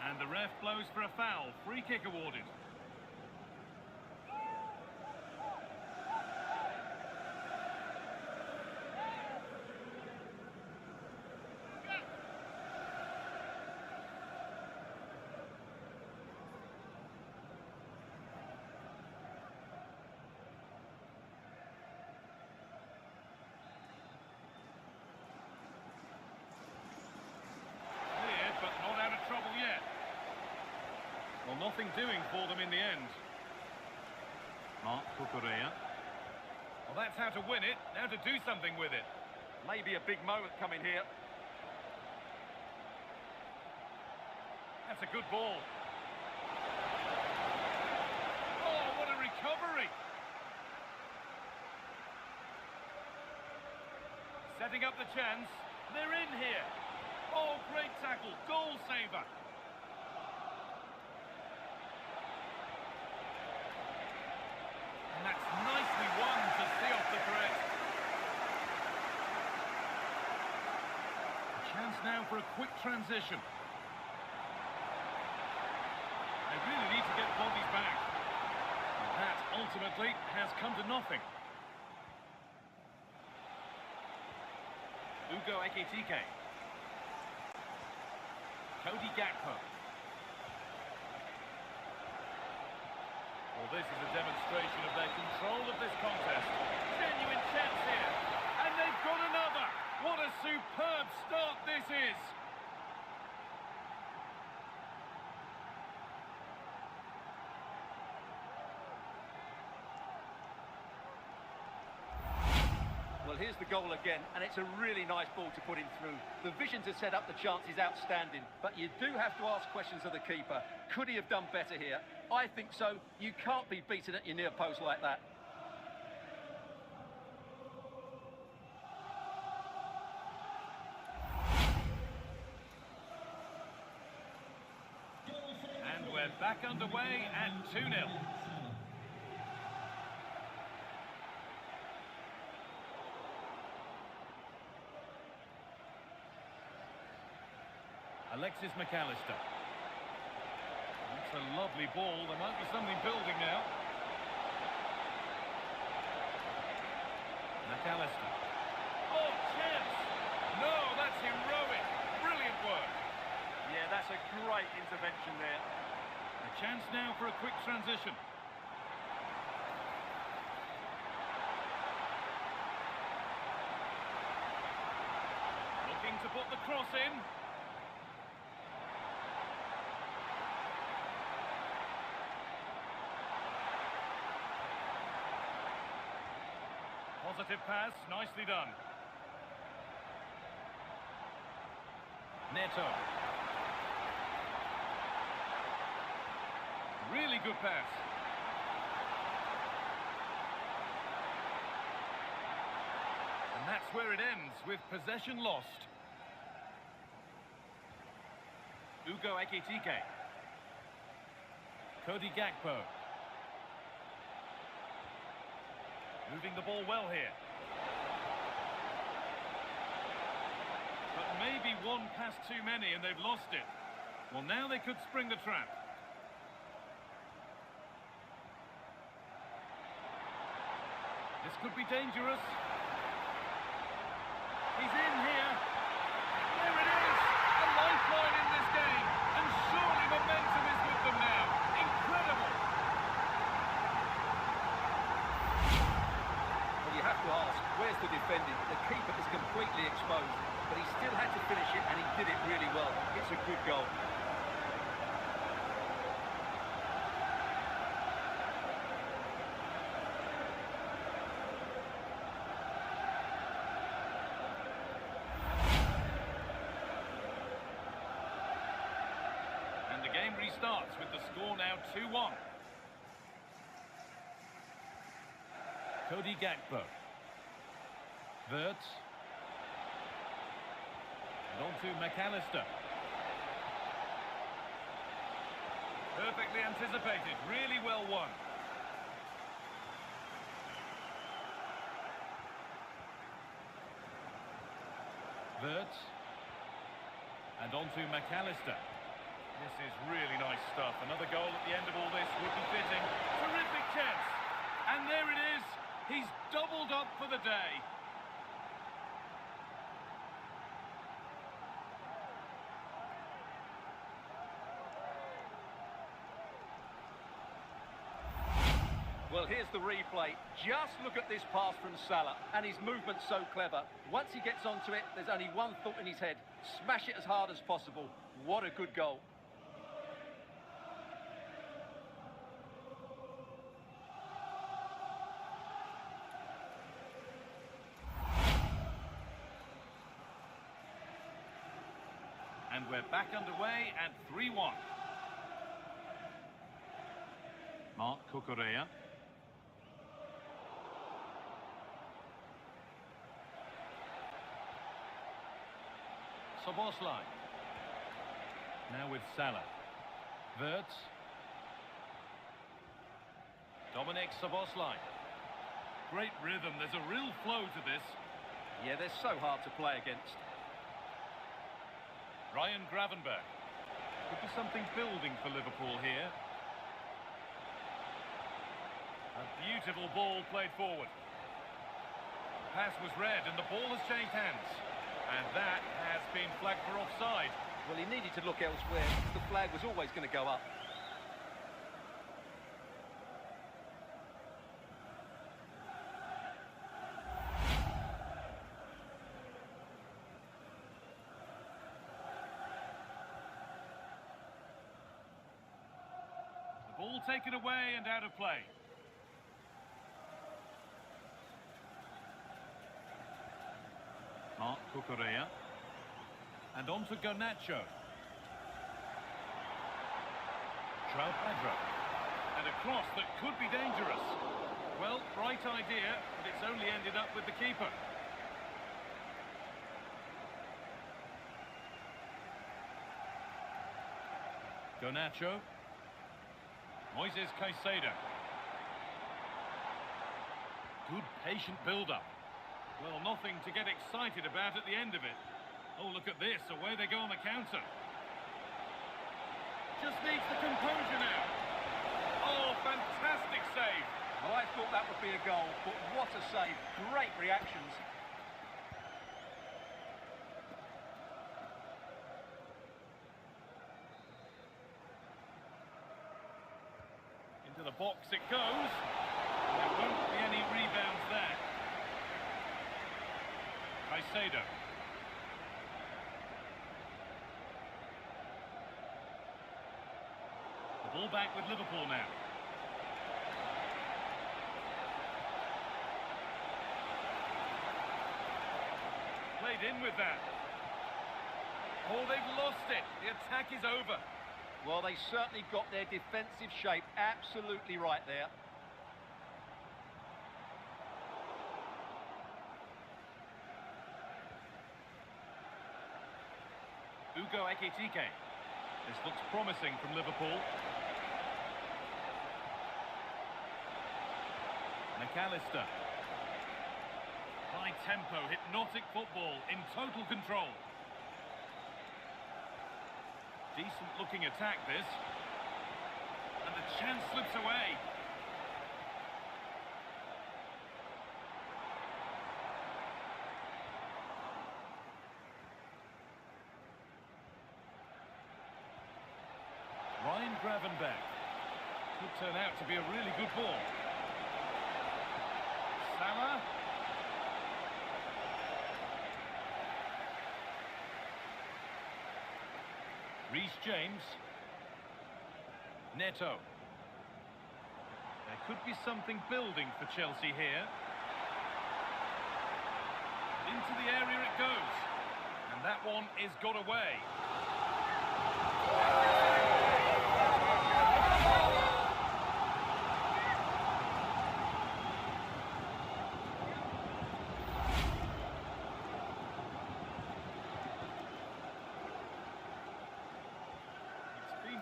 And the ref blows for a foul. Free kick awarded. Well, nothing doing for them in the end. Marc Cucurella. Well, that's how to win it. Now to do something with it. Maybe a big moment coming here. That's a good ball. Oh, what a recovery! Setting up the chance. They're in here. Oh, great tackle. Goal saver. And that's nicely won to see off the threat. A chance now for a quick transition. They really need to get bodies back. And that ultimately has come to nothing. Ugo Ekitike. Cody Gakpo. Well, this is a demonstration of their control of this contest. Genuine chance here. And they've got another. What a superb start this is. Well, here's the goal again, and it's a really nice ball to put him through. The vision to set up the chance is outstanding, but you do have to ask questions of the keeper. Could he have done better here? I think so. You can't be beaten at your near post like that. And we're back underway at 2-0. Alexis McAllister. That's a lovely ball. There might be something building now. McAllister. Oh, chance! No, that's heroic. Brilliant work. Yeah, that's a great intervention there. A chance now for a quick transition. Looking to put the cross in. Positive pass, nicely done. Neto. Really good pass. And that's where it ends, with possession lost. Ugo Ekitike. Cody Gakpo. Moving the ball well here. But maybe one pass too many and they've lost it. Well, now they could spring the trap. This could be dangerous. He's in here. There it is. A lifeline in this game. And surely momentum is with them now. Incredible. Well, you have to ask, where's the defending? The keeper is completely exposed, but he still had to finish it, and he did it really well. It's a good goal. And the game restarts with the score now 2-1. Cody Gakpo. Wirtz. And on to McAllister. Perfectly anticipated, really well won. Wirtz. And on to McAllister. This is really nice stuff. Another goal at the end of all this would be fitting. Terrific chance. And there it is. He's doubled up for the day. Well, here's the replay. Just look at this pass from Salah, and his movement's so clever. Once he gets onto it, there's only one thought in his head. Smash it as hard as possible. What a good goal. And we're back underway at 3-1. Mark Cucurella. Szoboszlai. Now with Salah. Wirtz. Dominic Szoboszlai. Great rhythm. There's a real flow to this. Yeah, they're so hard to play against. Ryan Gravenberch. Could be something building for Liverpool here. A beautiful ball played forward. The pass was read and the ball has changed hands. And that has been flagged for offside. Well, he needed to look elsewhere because the flag was always going to go up. The ball taken away and out of play. Mark Cucurella. And on to Garnacho. João Pedro. And a cross that could be dangerous. Well, right idea, but it's only ended up with the keeper. Garnacho. Moises Caicedo. Good patient build-up. Well, nothing to get excited about at the end of it. Oh, look at this. Away they go on the counter. Just needs the composure now. Oh, fantastic save. Well, I thought that would be a goal, but what a save. Great reactions. Into the box it goes. There won't be any rebounds there. Caicedo. The ball back with Liverpool now. Played in with that. Oh, they've lost it. The attack is over. Well, they certainly got their defensive shape absolutely right there. Ugo Ekitike. This looks promising from Liverpool. McAllister. High tempo, hypnotic football in total control. Decent looking attack this. And the chance slips away. Ryan Gravenberch. Could turn out to be a really good ball. Salah. Reece James. Neto. There could be something building for Chelsea here. Into the area it goes. And that one is got away.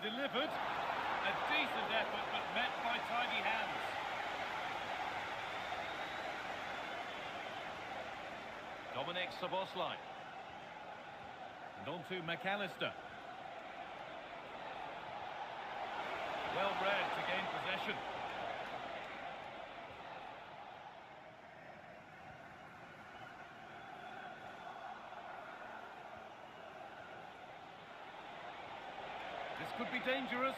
Delivered. A decent effort, but met by tidy hands. Dominic Szoboszlai. And on to McAllister. Well read to gain possession. This could be dangerous.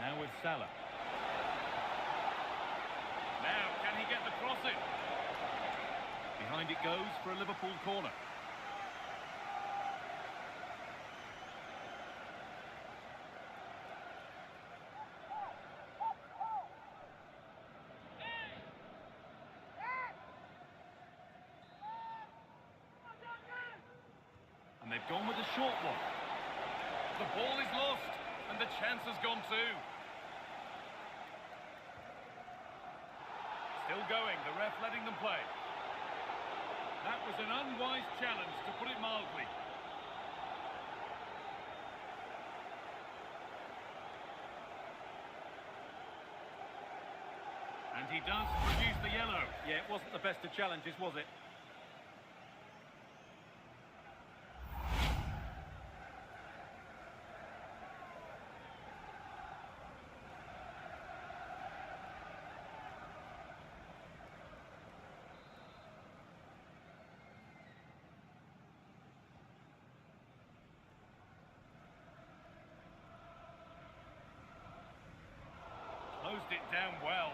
Now with Salah. Now, can he get the cross in? Behind it goes for a Liverpool corner. And they've gone with a short one. The ball is lost, and the chance has gone too. Still going, the ref letting them play. That was an unwise challenge, to put it mildly. And he does produce the yellow. Yeah, it wasn't the best of challenges, was it? Closed it down well.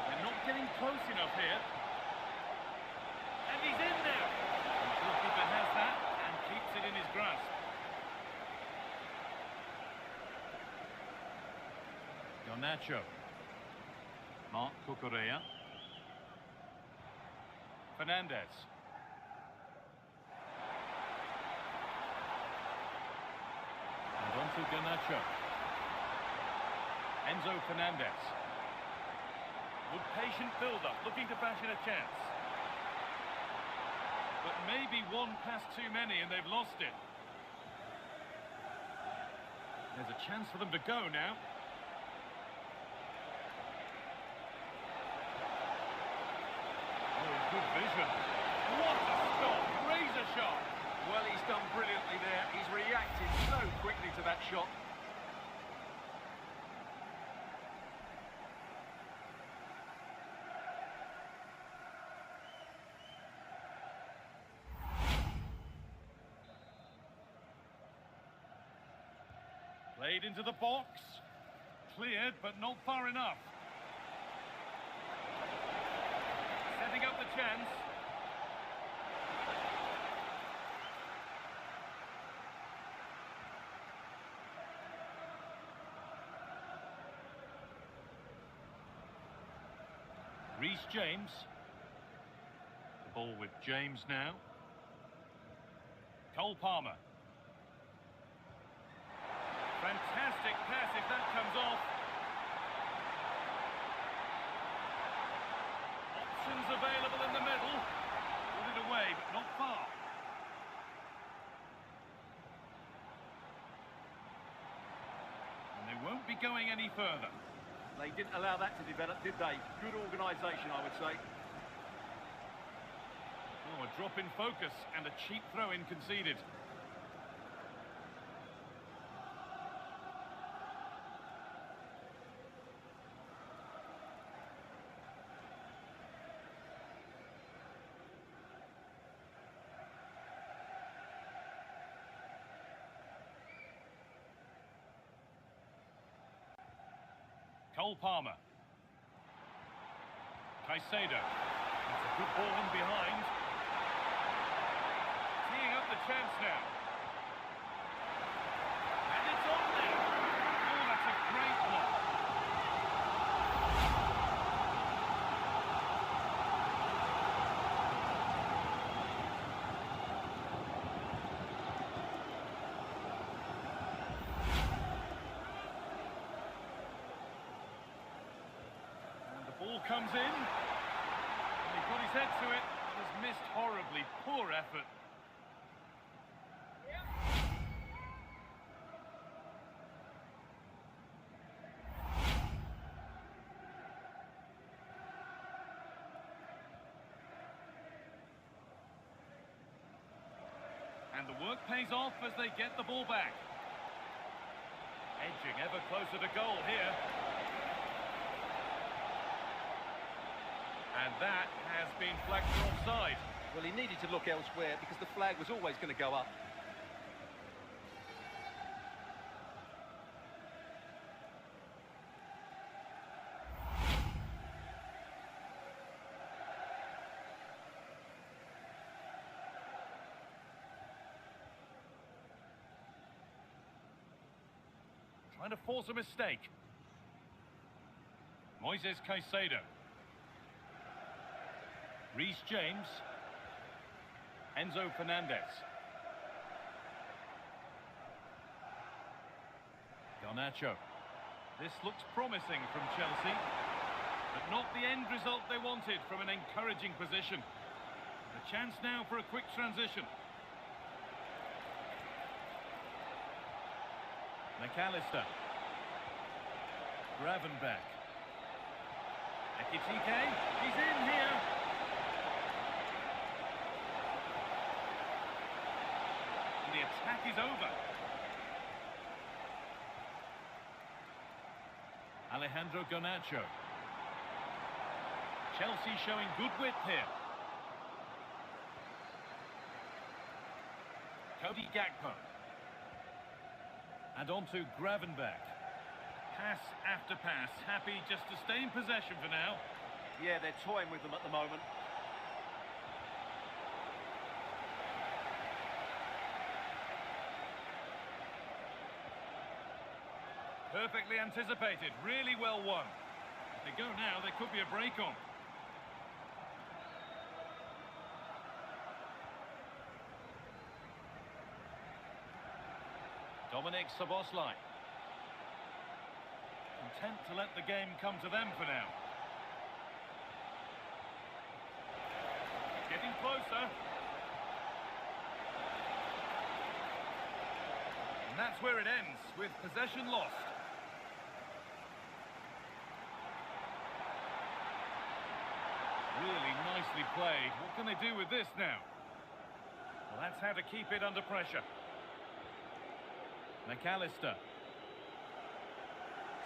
They're not getting close enough here. And he's in now. The goalkeeper has that and keeps it in his grasp. Garnacho. Marc Cucurella. Fernandez. On to Garnacho. Enzo Fernandez. Good patient build-up, looking to bash in a chance. But maybe one pass too many and they've lost it. There's a chance for them to go now. Oh, good vision. What a stop! Razor shot! Well, he's done brilliantly there. He's reacted so quickly to that shot. Played into the box. Cleared, but not far enough. Setting up the chance. Reece James. The ball with James now. Cole Palmer. Fantastic pass if that comes off. Options available in the middle. Put it away, but not far. And they won't be going any further. They didn't allow that to develop, did they? Good organisation, I would say. Oh, a drop in focus and a cheap throw-in conceded. Cole Palmer. Caicedo. That's a good ball in behind. Teeing up the chance now. And it's on there. Oh, that's a great block. Ball comes in, and he put his head to it, but has missed horribly. Poor effort. And the work pays off as they get the ball back. Edging ever closer to goal here. And that has been flagged for offside. Well, he needed to look elsewhere because the flag was always going to go up. Trying to force a mistake. Moises Caicedo. Reece James. Enzo Fernandez. Garnacho. This looks promising from Chelsea, but not the end result they wanted from an encouraging position. A chance now for a quick transition. McAllister. Gravenberch. Ekitike. He's in here. And the attack is over. Alejandro Garnacho. Chelsea showing good width here. Cody Gakpo. And on to Gravenberch. Pass after pass, happy just to stay in possession for now. Yeah, they're toying with them at the moment. Perfectly anticipated, really well won. If they go now, there could be a break on. Dominic Szoboszlai. Content to let the game come to them for now. Getting closer. And that's where it ends, with possession lost. Really nicely played. What can they do with this now? Well, that's how to keep it under pressure. McAllister.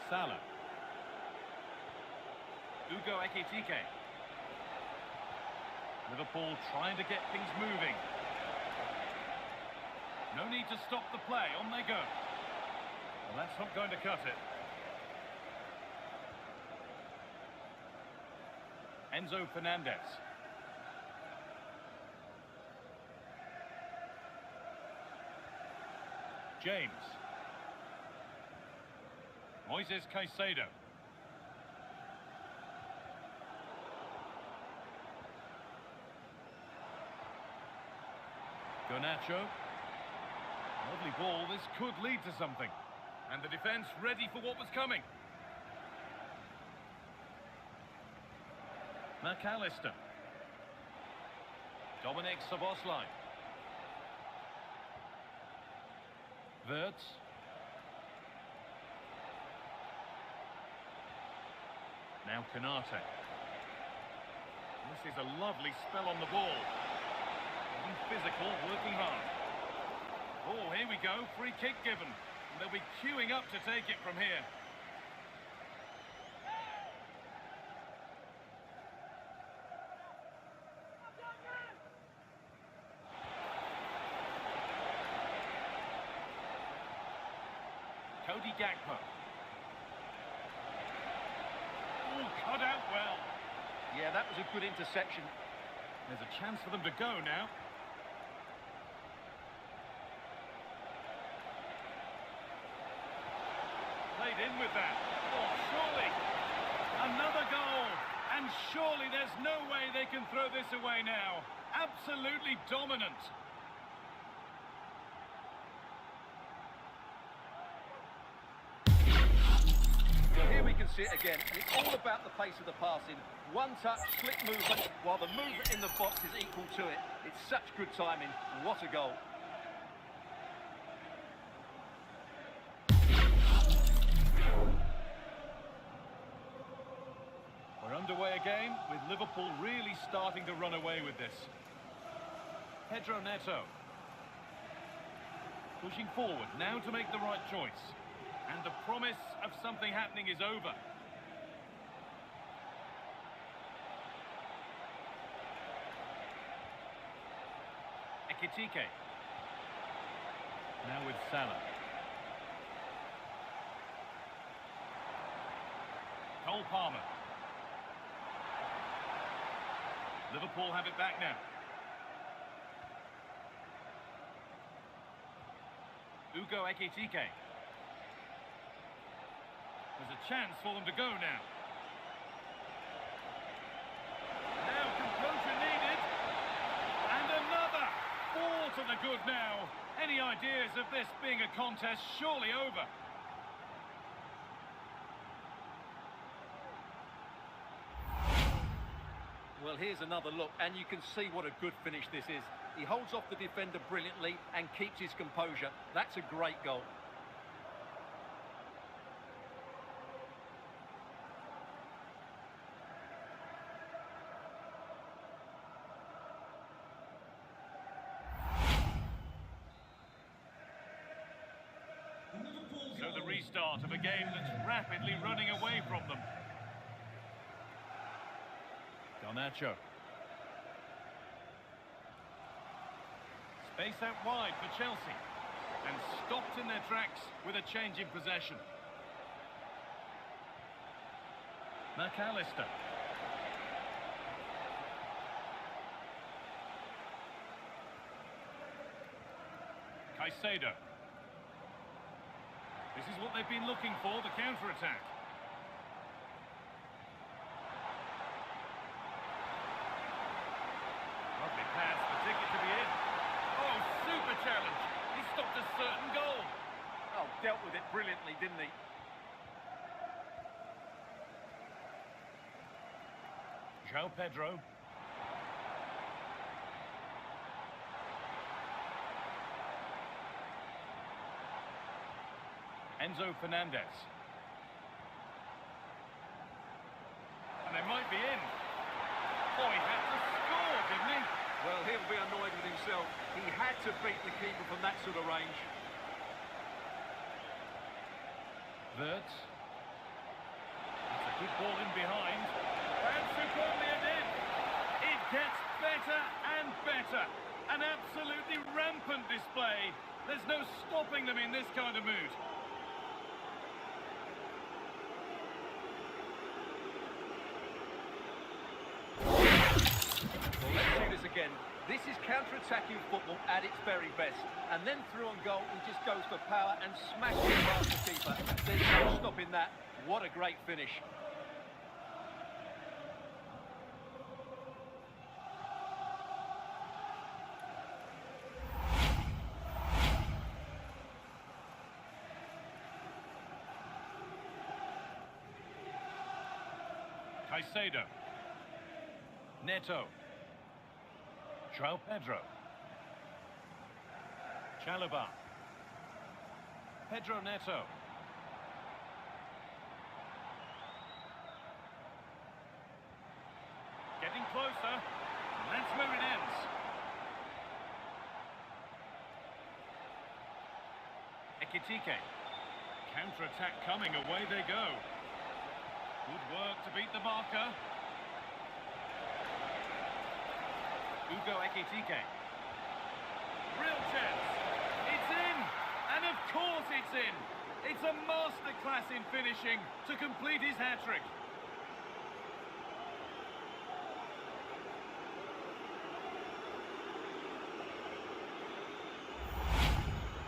Salah. Ugo Ekitike. Liverpool trying to get things moving. No need to stop the play, on they go. Well, that's not going to cut it. Enzo Fernandez. James. Moises Caicedo. Garnacho. Lovely ball, this could lead to something. And the defence ready for what was coming. McAllister. Dominic Szoboszlai. Wirtz. Now Canate. This is a lovely spell on the ball. Being physical, working hard. Oh, here we go, free kick given. And they'll be queuing up to take it from here. Cody Gakpo. Oh, cut out well. Yeah, that was a good interception. There's a chance for them to go now. Played in with that. Oh, surely. Another goal. And surely there's no way they can throw this away now. Absolutely dominant. Well, here we can see it again, and it's all about the pace of the passing. One touch, slick movement, while the movement in the box is equal to it. It's such good timing. What a goal. We're underway again, with Liverpool really starting to run away with this. Pedro Neto. Pushing forward, now to make the right choice. And the promise of something happening is over. Ekitike. Now with Salah. Cole Palmer. Liverpool have it back now. Ugo Ekitike. There's a chance for them to go now. Now composure needed. And another. 4 to the good now. Any ideas of this being a contest surely over? Well, here's another look, and you can see what a good finish this is. He holds off the defender brilliantly and keeps his composure. That's a great goal. So the restart of a game that's rapidly running away from them. Garnacho. Space out wide for Chelsea. And stopped in their tracks with a change in possession. McAllister. Caicedo. This is what they've been looking for, the counter-attack. Lovely pass, the ticket to be in. Oh, super challenge. He stopped a certain goal. Oh, dealt with it brilliantly, didn't he? João Pedro. Enzo Fernandez. And they might be in. Oh, he had to score, didn't he? Well, he'll be annoyed with himself. He had to beat the keeper from that sort of range. Wirtz. It's a good ball in behind. And superbly it in. It gets better and better. An absolutely rampant display. There's no stopping them in this kind of mood. Well, let's see this again. This is counter-attacking football at its very best. And then through on goal, he just goes for power and smashes it past the keeper. There's no stopping that. What a great finish. Caicedo. Neto. João Pedro. Chalobah. Pedro Neto. Getting closer. And that's where it ends. Ekitike. Counter-attack coming, away they go. Good work to beat the marker. Hugo Ekitike. Real chance. It's in! And of course it's in! It's a masterclass in finishing to complete his hat-trick.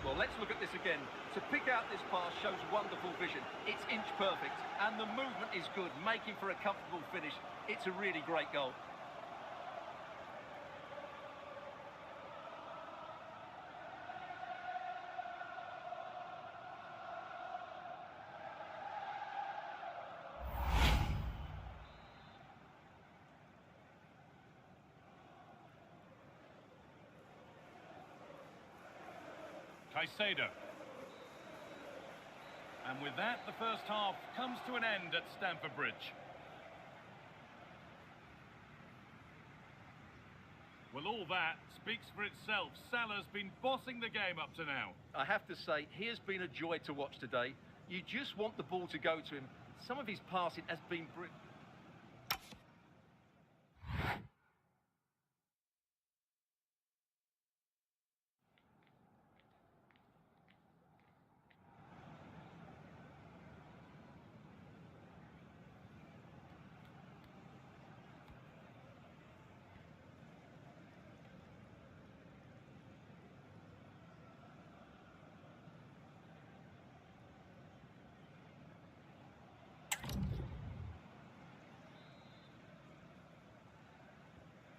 Well, let's look at this again. To pick out this pass shows wonderful vision. It's inch perfect, and the movement is good, making for a comfortable finish. It's a really great goal. Caicedo. And with that, the first half comes to an end at Stamford Bridge. Well, all that speaks for itself. Salah's been bossing the game up to now. I have to say, he has been a joy to watch today. You just want the ball to go to him. Some of his passing has been brilliant.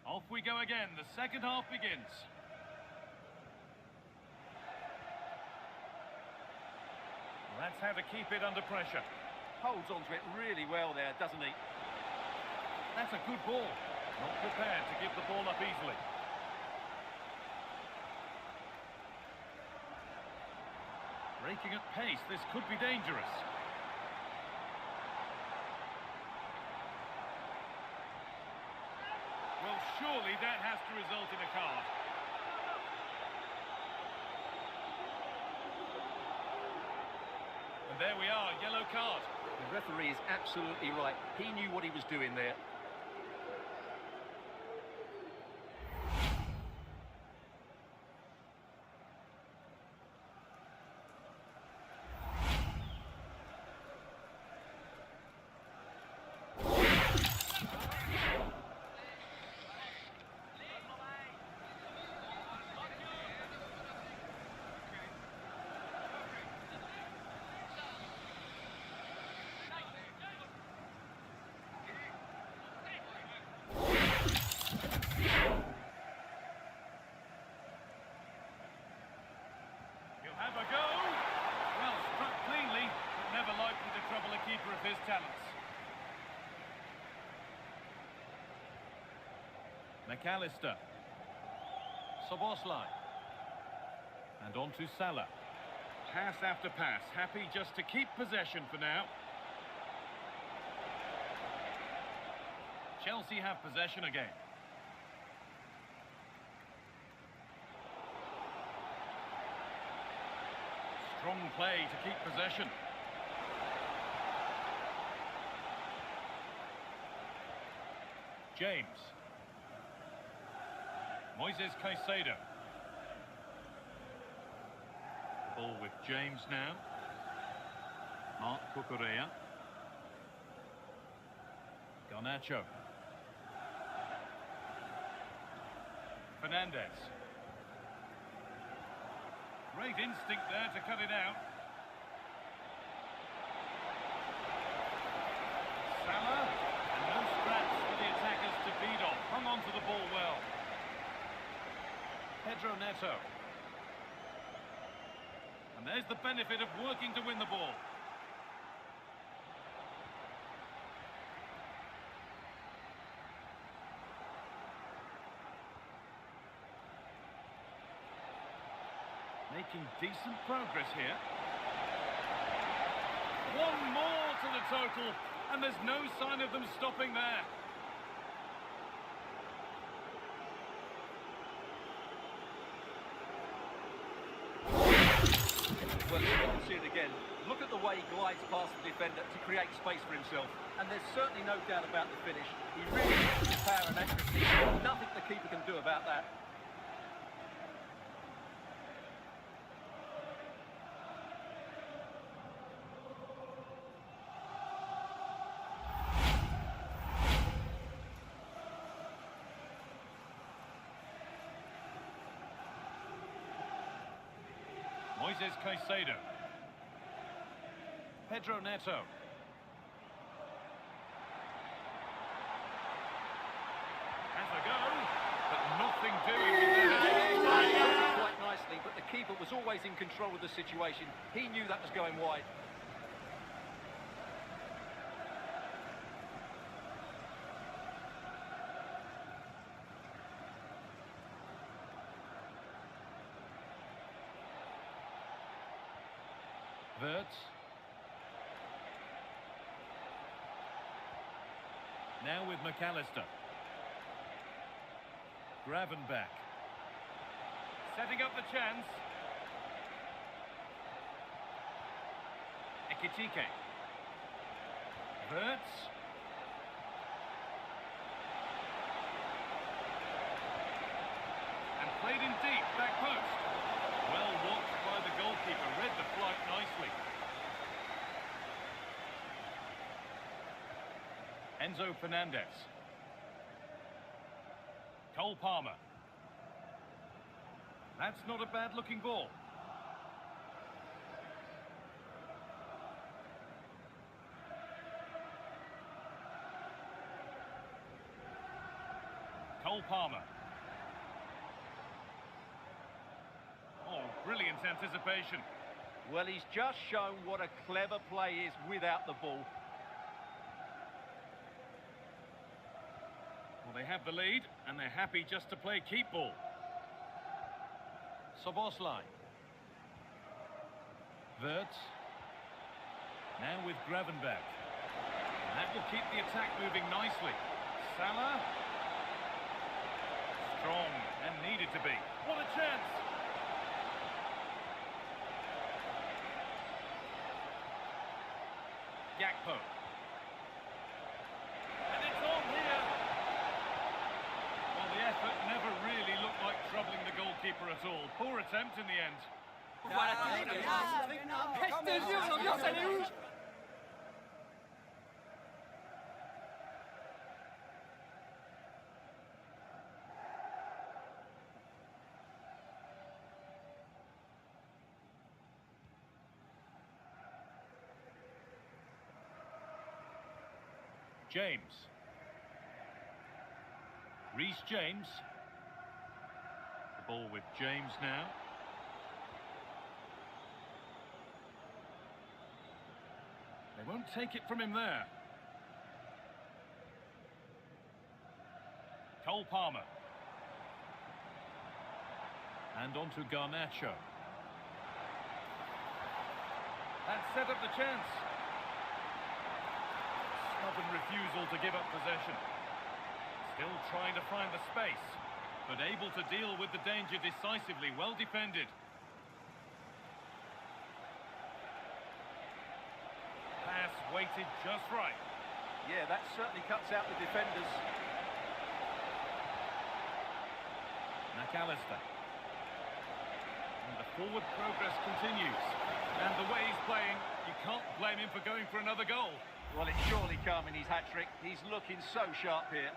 Off we go again. The second half begins. Well, that's how to keep it under pressure. Holds onto it really well there, doesn't he? That's a good ball. Not prepared to give the ball up easily. Breaking at pace, this could be dangerous. Well, surely that has to result in a card. And there we are, yellow card. The referee is absolutely right. He knew what he was doing there. Have a go. Well, struck cleanly, but never likely to trouble a keeper of his talents. McAllister. Szoboszlai. And on to Salah. Pass after pass, happy just to keep possession for now. Chelsea have possession again. Strong play to keep possession. James. Moises Caicedo. Ball with James now. Mark Cucurella. Garnacho. Fernandez. Great instinct there to cut it out. Salah, and no scraps for the attackers to feed on. Hung on to the ball well. Pedro Neto. And there's the benefit of working to win the ball. making decent progress here. One more to the total, and there's no sign of them stopping there. Well, you can see it again. Look at the way he glides past the defender to create space for himself. And there's certainly no doubt about the finish. He really uses his power and accuracy. Nothing the keeper can do about that. Moises Caicedo. Pedro Neto. Has a go, but nothing doing with that. Quite nicely, but the keeper was always in control of the situation. He knew that was going wide. Wirtz. Now with McAllister. Gravenberch. Setting up the chance. Ekitike. Wirtz. And played in deep, back post. Well watched by the goalkeeper, read the flight nicely. Enzo Fernandez. Cole Palmer. That's not a bad-looking ball. Cole Palmer. Oh, brilliant anticipation. Well, he's just shown what a clever play is without the ball. Well, they have the lead, and they're happy just to play keep ball. Szoboszlai. Wirtz. Now with Gravenberch. And that will keep the attack moving nicely. Salah. Strong, and needed to be. What a chance! Gakpo. And it's on here. Well, the effort never really looked like troubling the goalkeeper at all. Poor attempt in the end. James. Reece James. The ball with James now. They won't take it from him there. Cole Palmer. And on to Garnacho. That set up the chance. Stubborn refusal to give up possession. Still trying to find the space, but able to deal with the danger decisively. Well defended. Pass weighted just right. Yeah, that certainly cuts out the defenders. McAllister. And the forward progress continues. And the way he's playing, you can't blame him for going for another goal. Well, it's surely come in his hat-trick. He's looking so sharp here.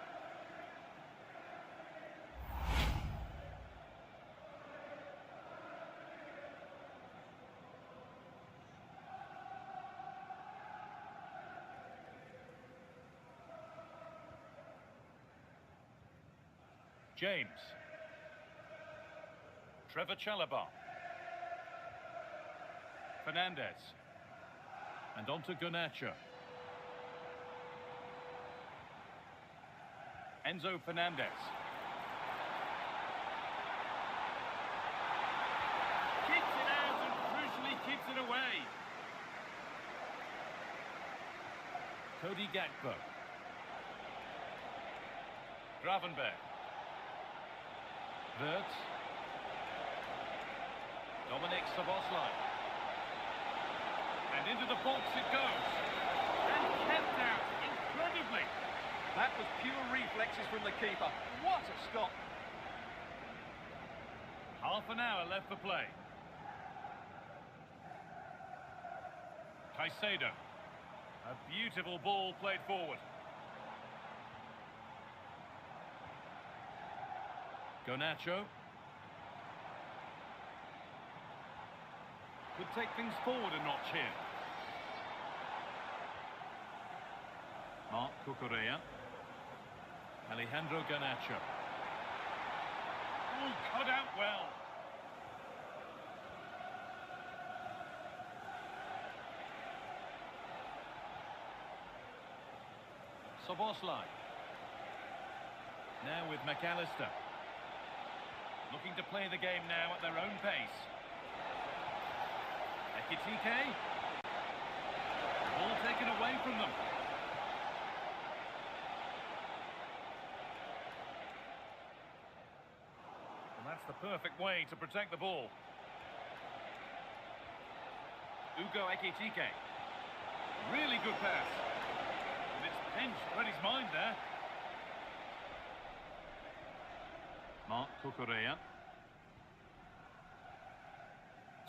James. Trevor Chalobah. Fernandez. And on to Garnacho. Enzo Fernandez. Keeps it taken away. Cody Gakpo. Gravenberg. Wirtz. Dominic Szoboszlai. And into the box it goes. And kept out incredibly. That was pure reflexes from the keeper. What a stop. Half an hour left for play. Caicedo. A beautiful ball played forward. Garnacho. Could take things forward a notch here. Marc Cucurella. Alejandro Garnacho. Oh, cut out well. Szoboszlai. Now with McAllister. Looking to play the game now at their own pace. Ekitike. Ball taken away from them. And that's the perfect way to protect the ball. Ugo Ekitike. Really good pass. And it's pinched, read his mind there. Marc Cucurella.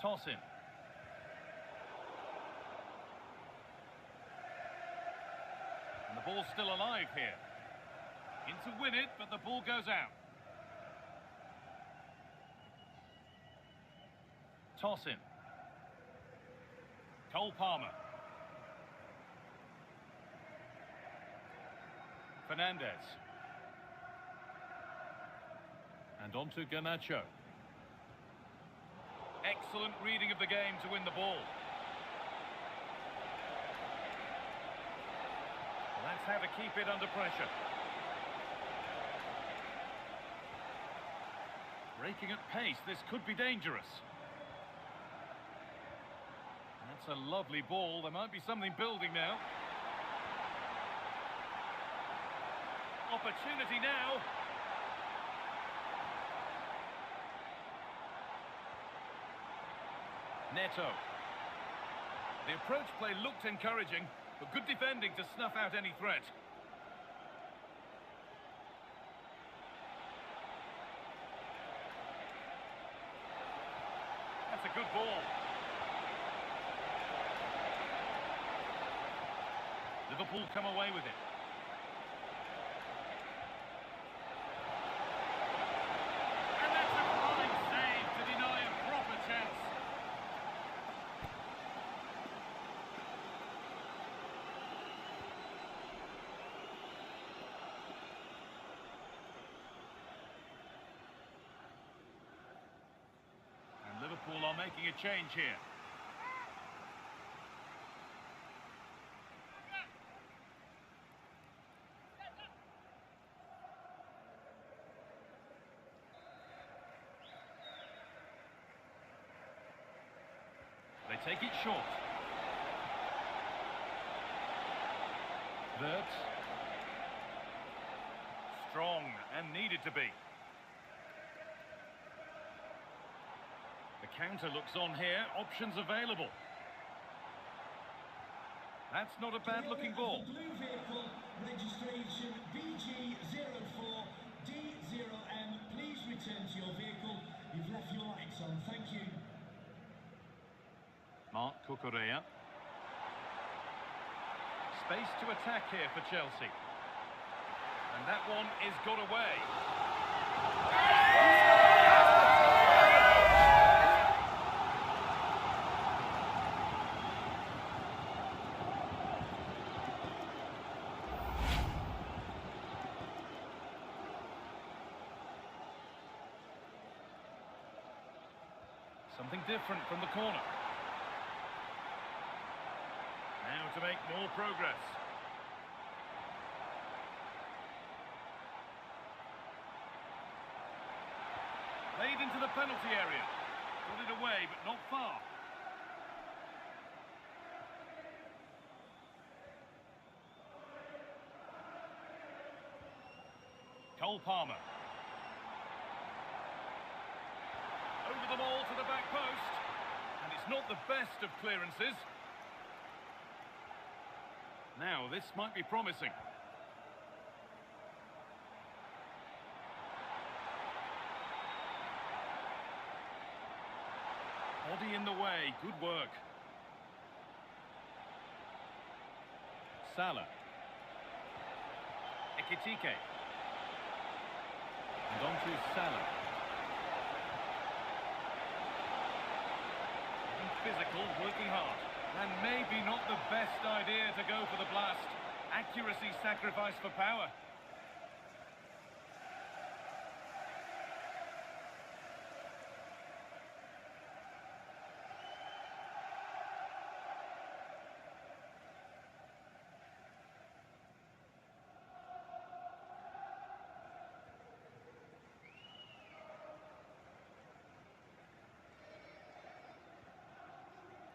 Toss him. And the ball's still alive here. In to win it, but the ball goes out. Toss him. Cole Palmer. Fernandez. And on to Garnacho. Excellent reading of the game to win the ball. Well, that's how to keep it under pressure. Breaking at pace, this could be dangerous. That's a lovely ball. There might be something building now. Opportunity now. Neto. The approach play looked encouraging, but good defending to snuff out any threat. That's a good ball. Liverpool come away with it. And that's a fine save to deny a proper chance. And Liverpool are making a change here. They take it short. Wirtz. Strong and needed to be. The counter looks on here. Options available. That's not a bad looking ball. The blue vehicle, registration BG04 D0M. Please return to your vehicle. You've left your lights on. Thank you. Marc Cucurella. Space to attack here for Chelsea. And that one is got away. Something different from the corner. Now to make more progress. Played into the penalty area. Got it away, but not far. Cole Palmer. Over the ball to the back post. And it's not the best of clearances. Now, this might be promising. Body in the way, good work. Salah. Ekitike. And on to Salah. Being physical, working hard. And maybe not the best idea to go for the blast. Accuracy sacrificed for power.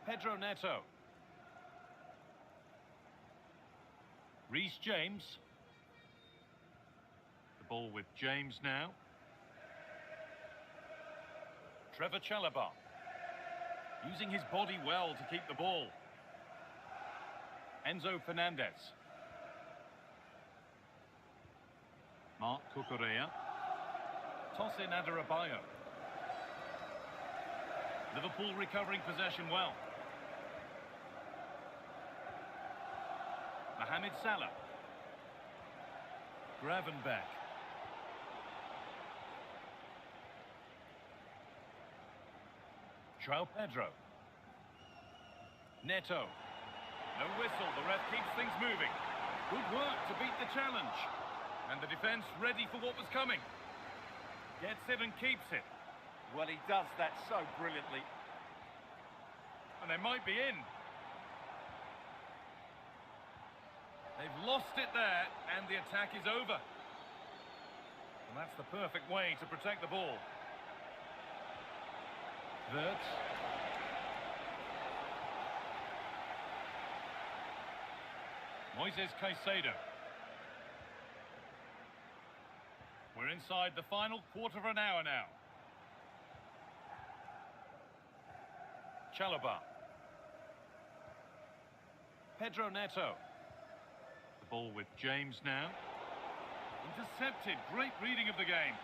Pedro Neto. Reece James. The ball with James now. Trevor Chalobah. Using his body well to keep the ball. Enzo Fernandez. Mark Cucurella. Tosin Adarabioyo. Liverpool recovering possession well. Mohamed Salah. Gravenberch. João Pedro. Neto. No whistle, the ref keeps things moving. Good work to beat the challenge. And the defence ready for what was coming. Gets it and keeps it. Well, he does that so brilliantly. And they might be in. They've lost it there, and the attack is over. And that's the perfect way to protect the ball. Wirtz. Moises Caicedo. We're inside the final quarter of an hour now. Chalobah. Pedro Neto. The ball with James now. Intercepted. Great reading of the game.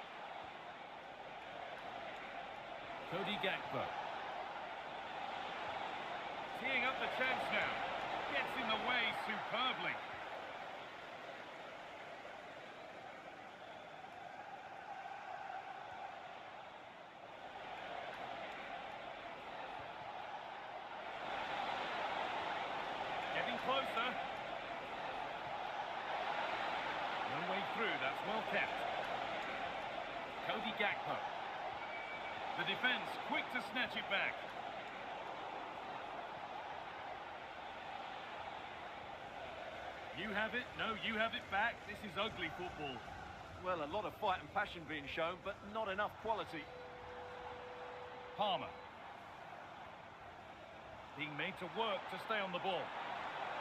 Cody Gakpo. Teeing up the chance now. Gets in the way superbly. Getting closer. No way through, that's well kept. Cody Gakpo. The defence quick to snatch it back. You have it, no, you have it back. This is ugly football. Well, a lot of fight and passion being shown, but not enough quality. Palmer. Being made to work to stay on the ball.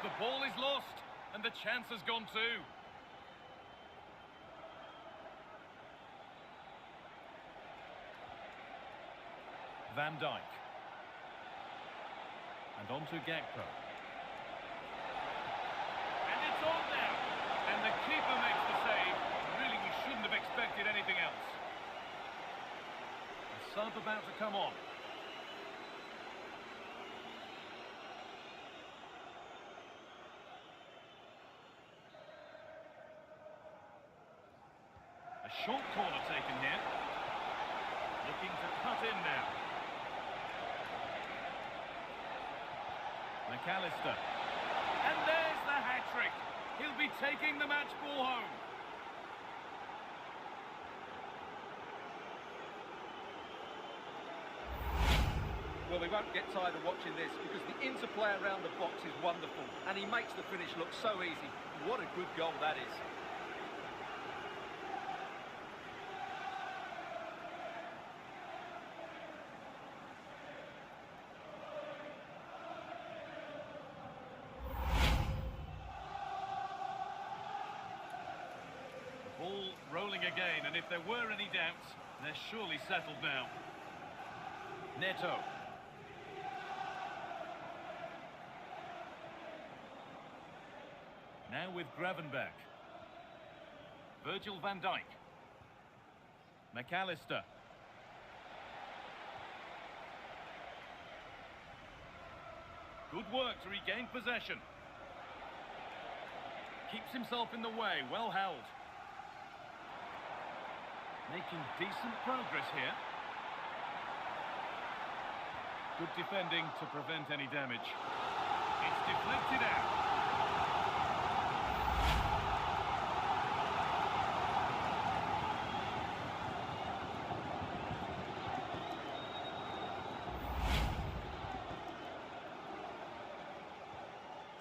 The ball is lost, and the chance has gone too. Van Dijk. And on to Gakpo. And it's on now. And the keeper makes the save. Really, we shouldn't have expected anything else. A sub about to come on. A short corner taken here. Looking to cut in now. McAllister. And there's the hat-trick. He'll be taking the match ball home. Well, we won't get tired of watching this because the interplay around the box is wonderful and he makes the finish look so easy. What a good goal that is. Ball rolling rolling again, and if there were any doubts, they're surely settled now. Neto. Now with Gravenberch. Virgil van Dijk. McAllister. Good work to regain possession. Keeps himself in the way, well held. Making decent progress here. Good defending to prevent any damage. It's deflected out.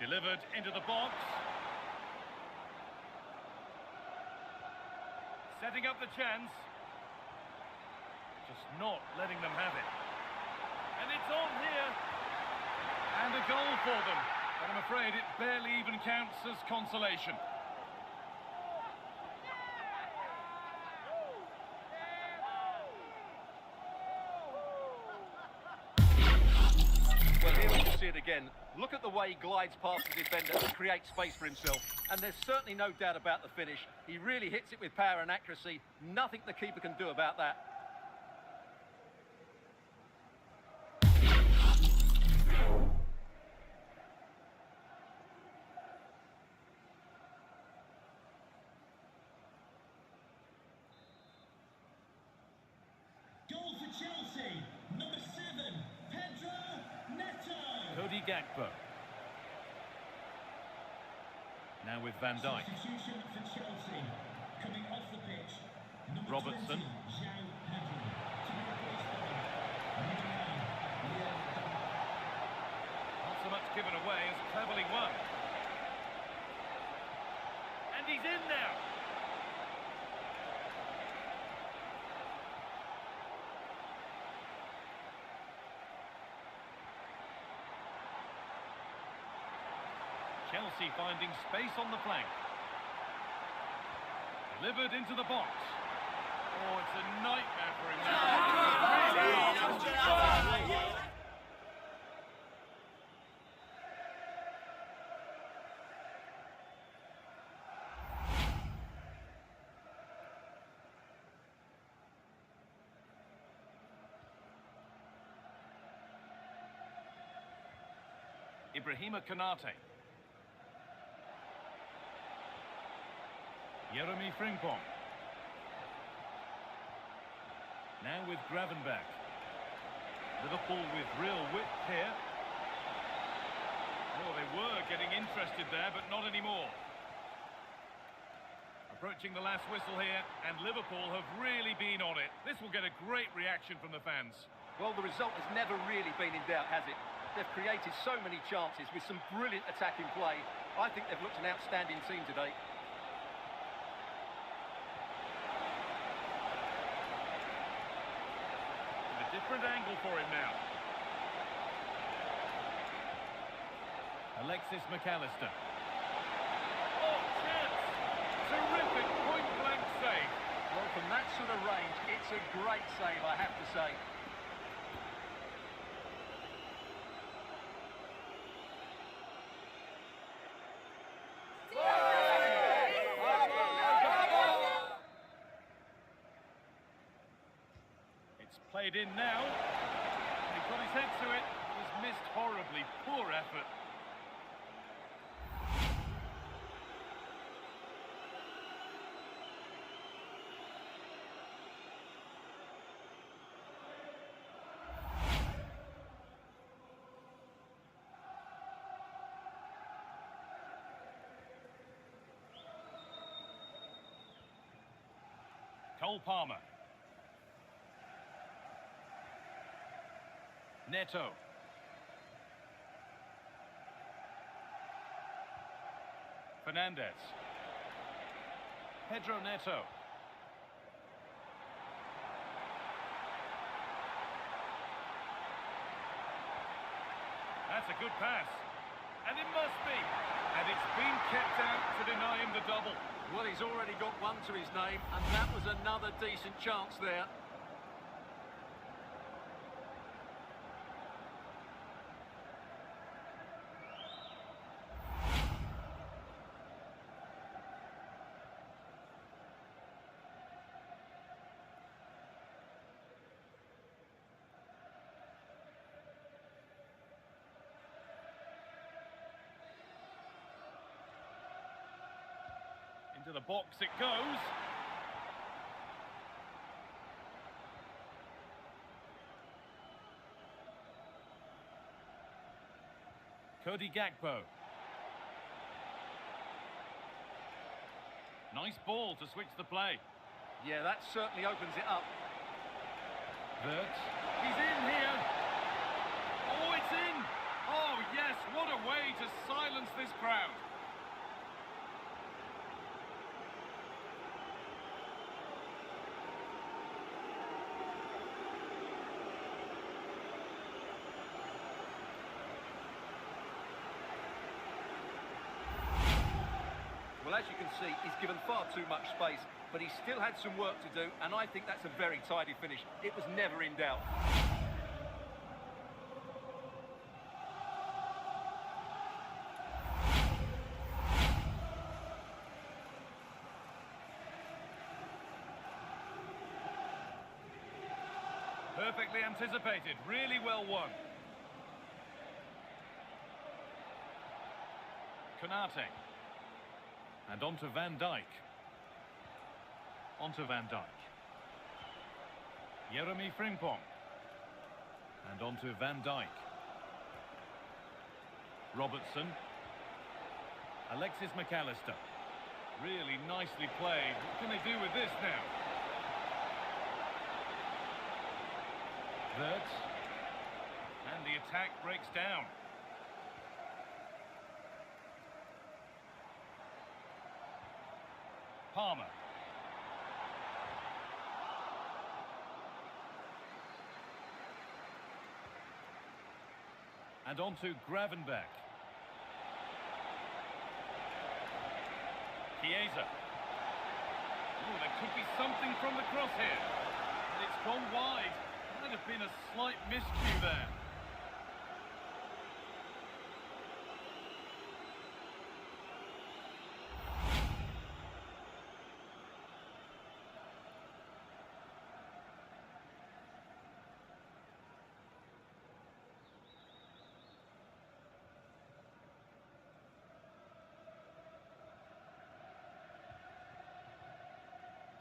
Delivered into the box. Setting up the chance. Just not letting them have it. And it's on here. And a goal for them. But I'm afraid it barely even counts as consolation. Well, here we can see it again. Look at the way he glides past the defender and creates space for himself. And there's certainly no doubt about the finish. He really hits it with power and accuracy. Nothing the keeper can do about that. Goal for Chelsea, number 7, Pedro Neto. Cody Gakpo. Now with Van Dijk. Substitution for Chelsea, coming off the pitch, number Robertson. 20, João Pedro, to be replaced by number 9, Leo. Not so much given away as cleverly won. And he's in now. Chelsea finding space on the flank. Delivered into the box. Oh, it's a nightmare for him now. Ibrahima Konate. Jeremy Frimpong. Now with Gravenberch. Liverpool with real width here. Oh, they were getting interested there, but not anymore. Approaching the last whistle here, and Liverpool have really been on it. This will get a great reaction from the fans. Well, the result has never really been in doubt, has it? They've created so many chances with some brilliant attacking play. I think they've looked an outstanding team today. Different angle for him now. Alexis McAllister. Oh, chance! Terrific point-blank save. Well, from that sort of range, it's a great save, I have to say. Played in now. He got his head to it. It was missed horribly. Poor effort. Cole Palmer. Neto. Fernandez. Pedro Neto. That's a good pass. And it must be. And it's been kept out to deny him the double. Well, he's already got one to his name, and that was another decent chance there. Into the box it goes. Cody Gakpo. Nice ball to switch the play. Yeah, that certainly opens it up. Wirtz. He's in here. Oh, it's in. Oh, yes, what a way to silence this crowd. Well, as you can see, he's given far too much space, but he still had some work to do, and I think that's a very tidy finish. It was never in doubt. Perfectly anticipated, really well won. Konate. And on to Van Dijk. On to Van Dijk. Jeremy Frimpong. And on to Van Dijk. Robertson. Alexis McAllister. Really nicely played. What can they do with this now? Wirtz. And the attack breaks down. Palmer. And on to Gravenberch. Chiesa. Oh, there could be something from the cross here. And it's gone wide. Might have been a slight miscue there.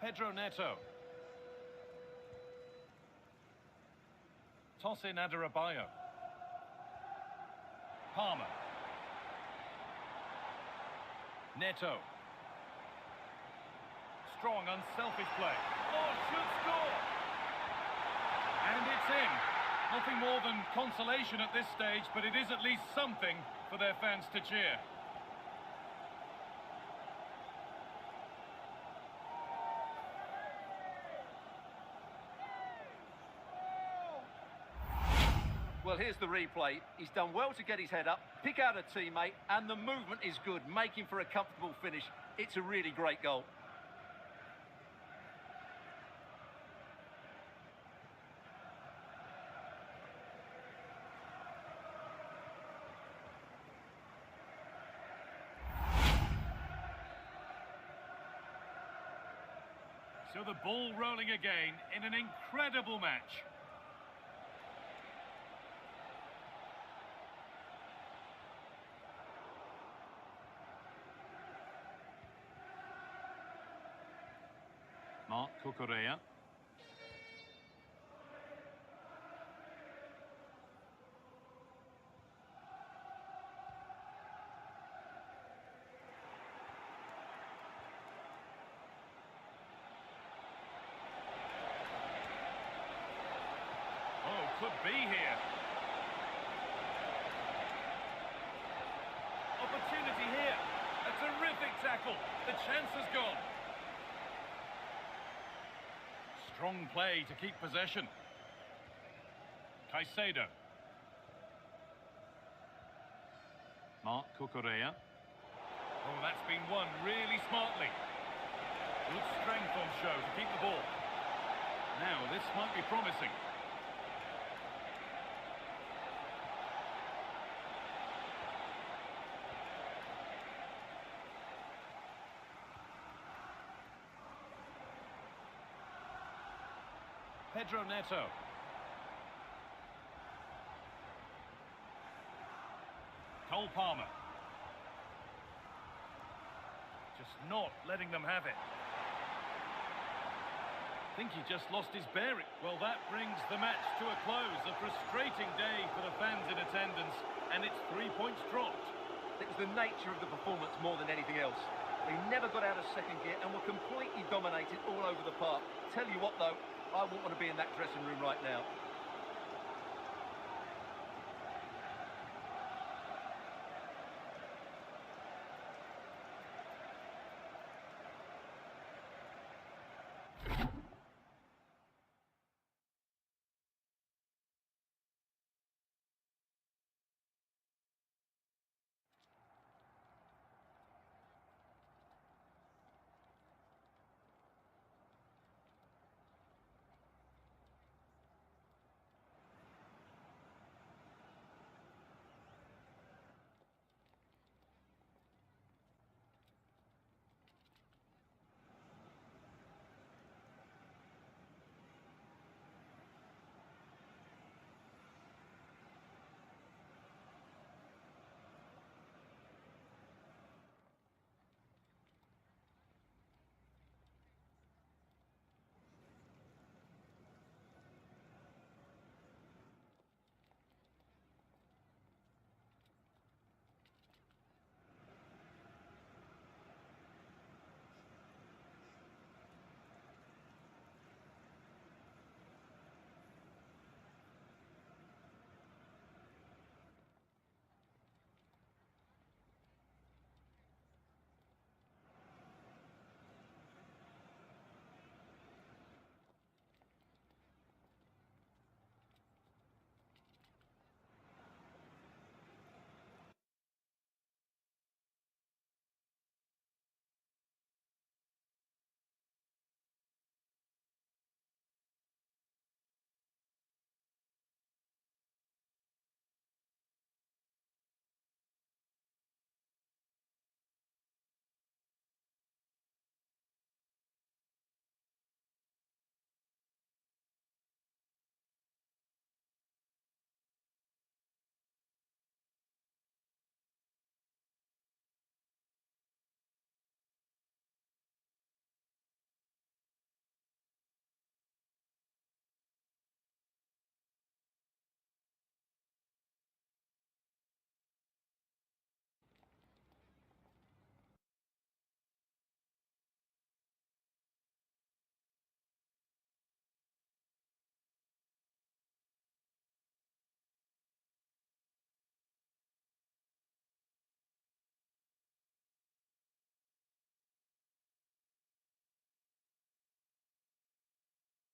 Pedro Neto. Toss in Adarabioyo. Palmer. Neto. Strong, unselfish play. Oh, should score! And it's in. Nothing more than consolation at this stage, but it is at least something for their fans to cheer. Well, here's the replay. He's done well to get his head up, pick out a teammate, and the movement is good, making for a comfortable finish. It's a really great goal. So the ball rolling again in an incredible match. Marc Cucurella. Oh, could be here. Opportunity here. A terrific tackle. The chance has gone. Strong play to keep possession. Caicedo. Marc Cucurella. Oh, that's been won really smartly. Good strength on show to keep the ball. Now, this might be promising. Pedro Neto. Cole Palmer. Just not letting them have it. I think he just lost his bearing. Well, that brings the match to a close. A frustrating day for the fans in attendance, and it's 3 points dropped. It was the nature of the performance more than anything else. They never got out of second gear and were completely dominated all over the park. Tell you what, though, I wouldn't want to be in that dressing room right now.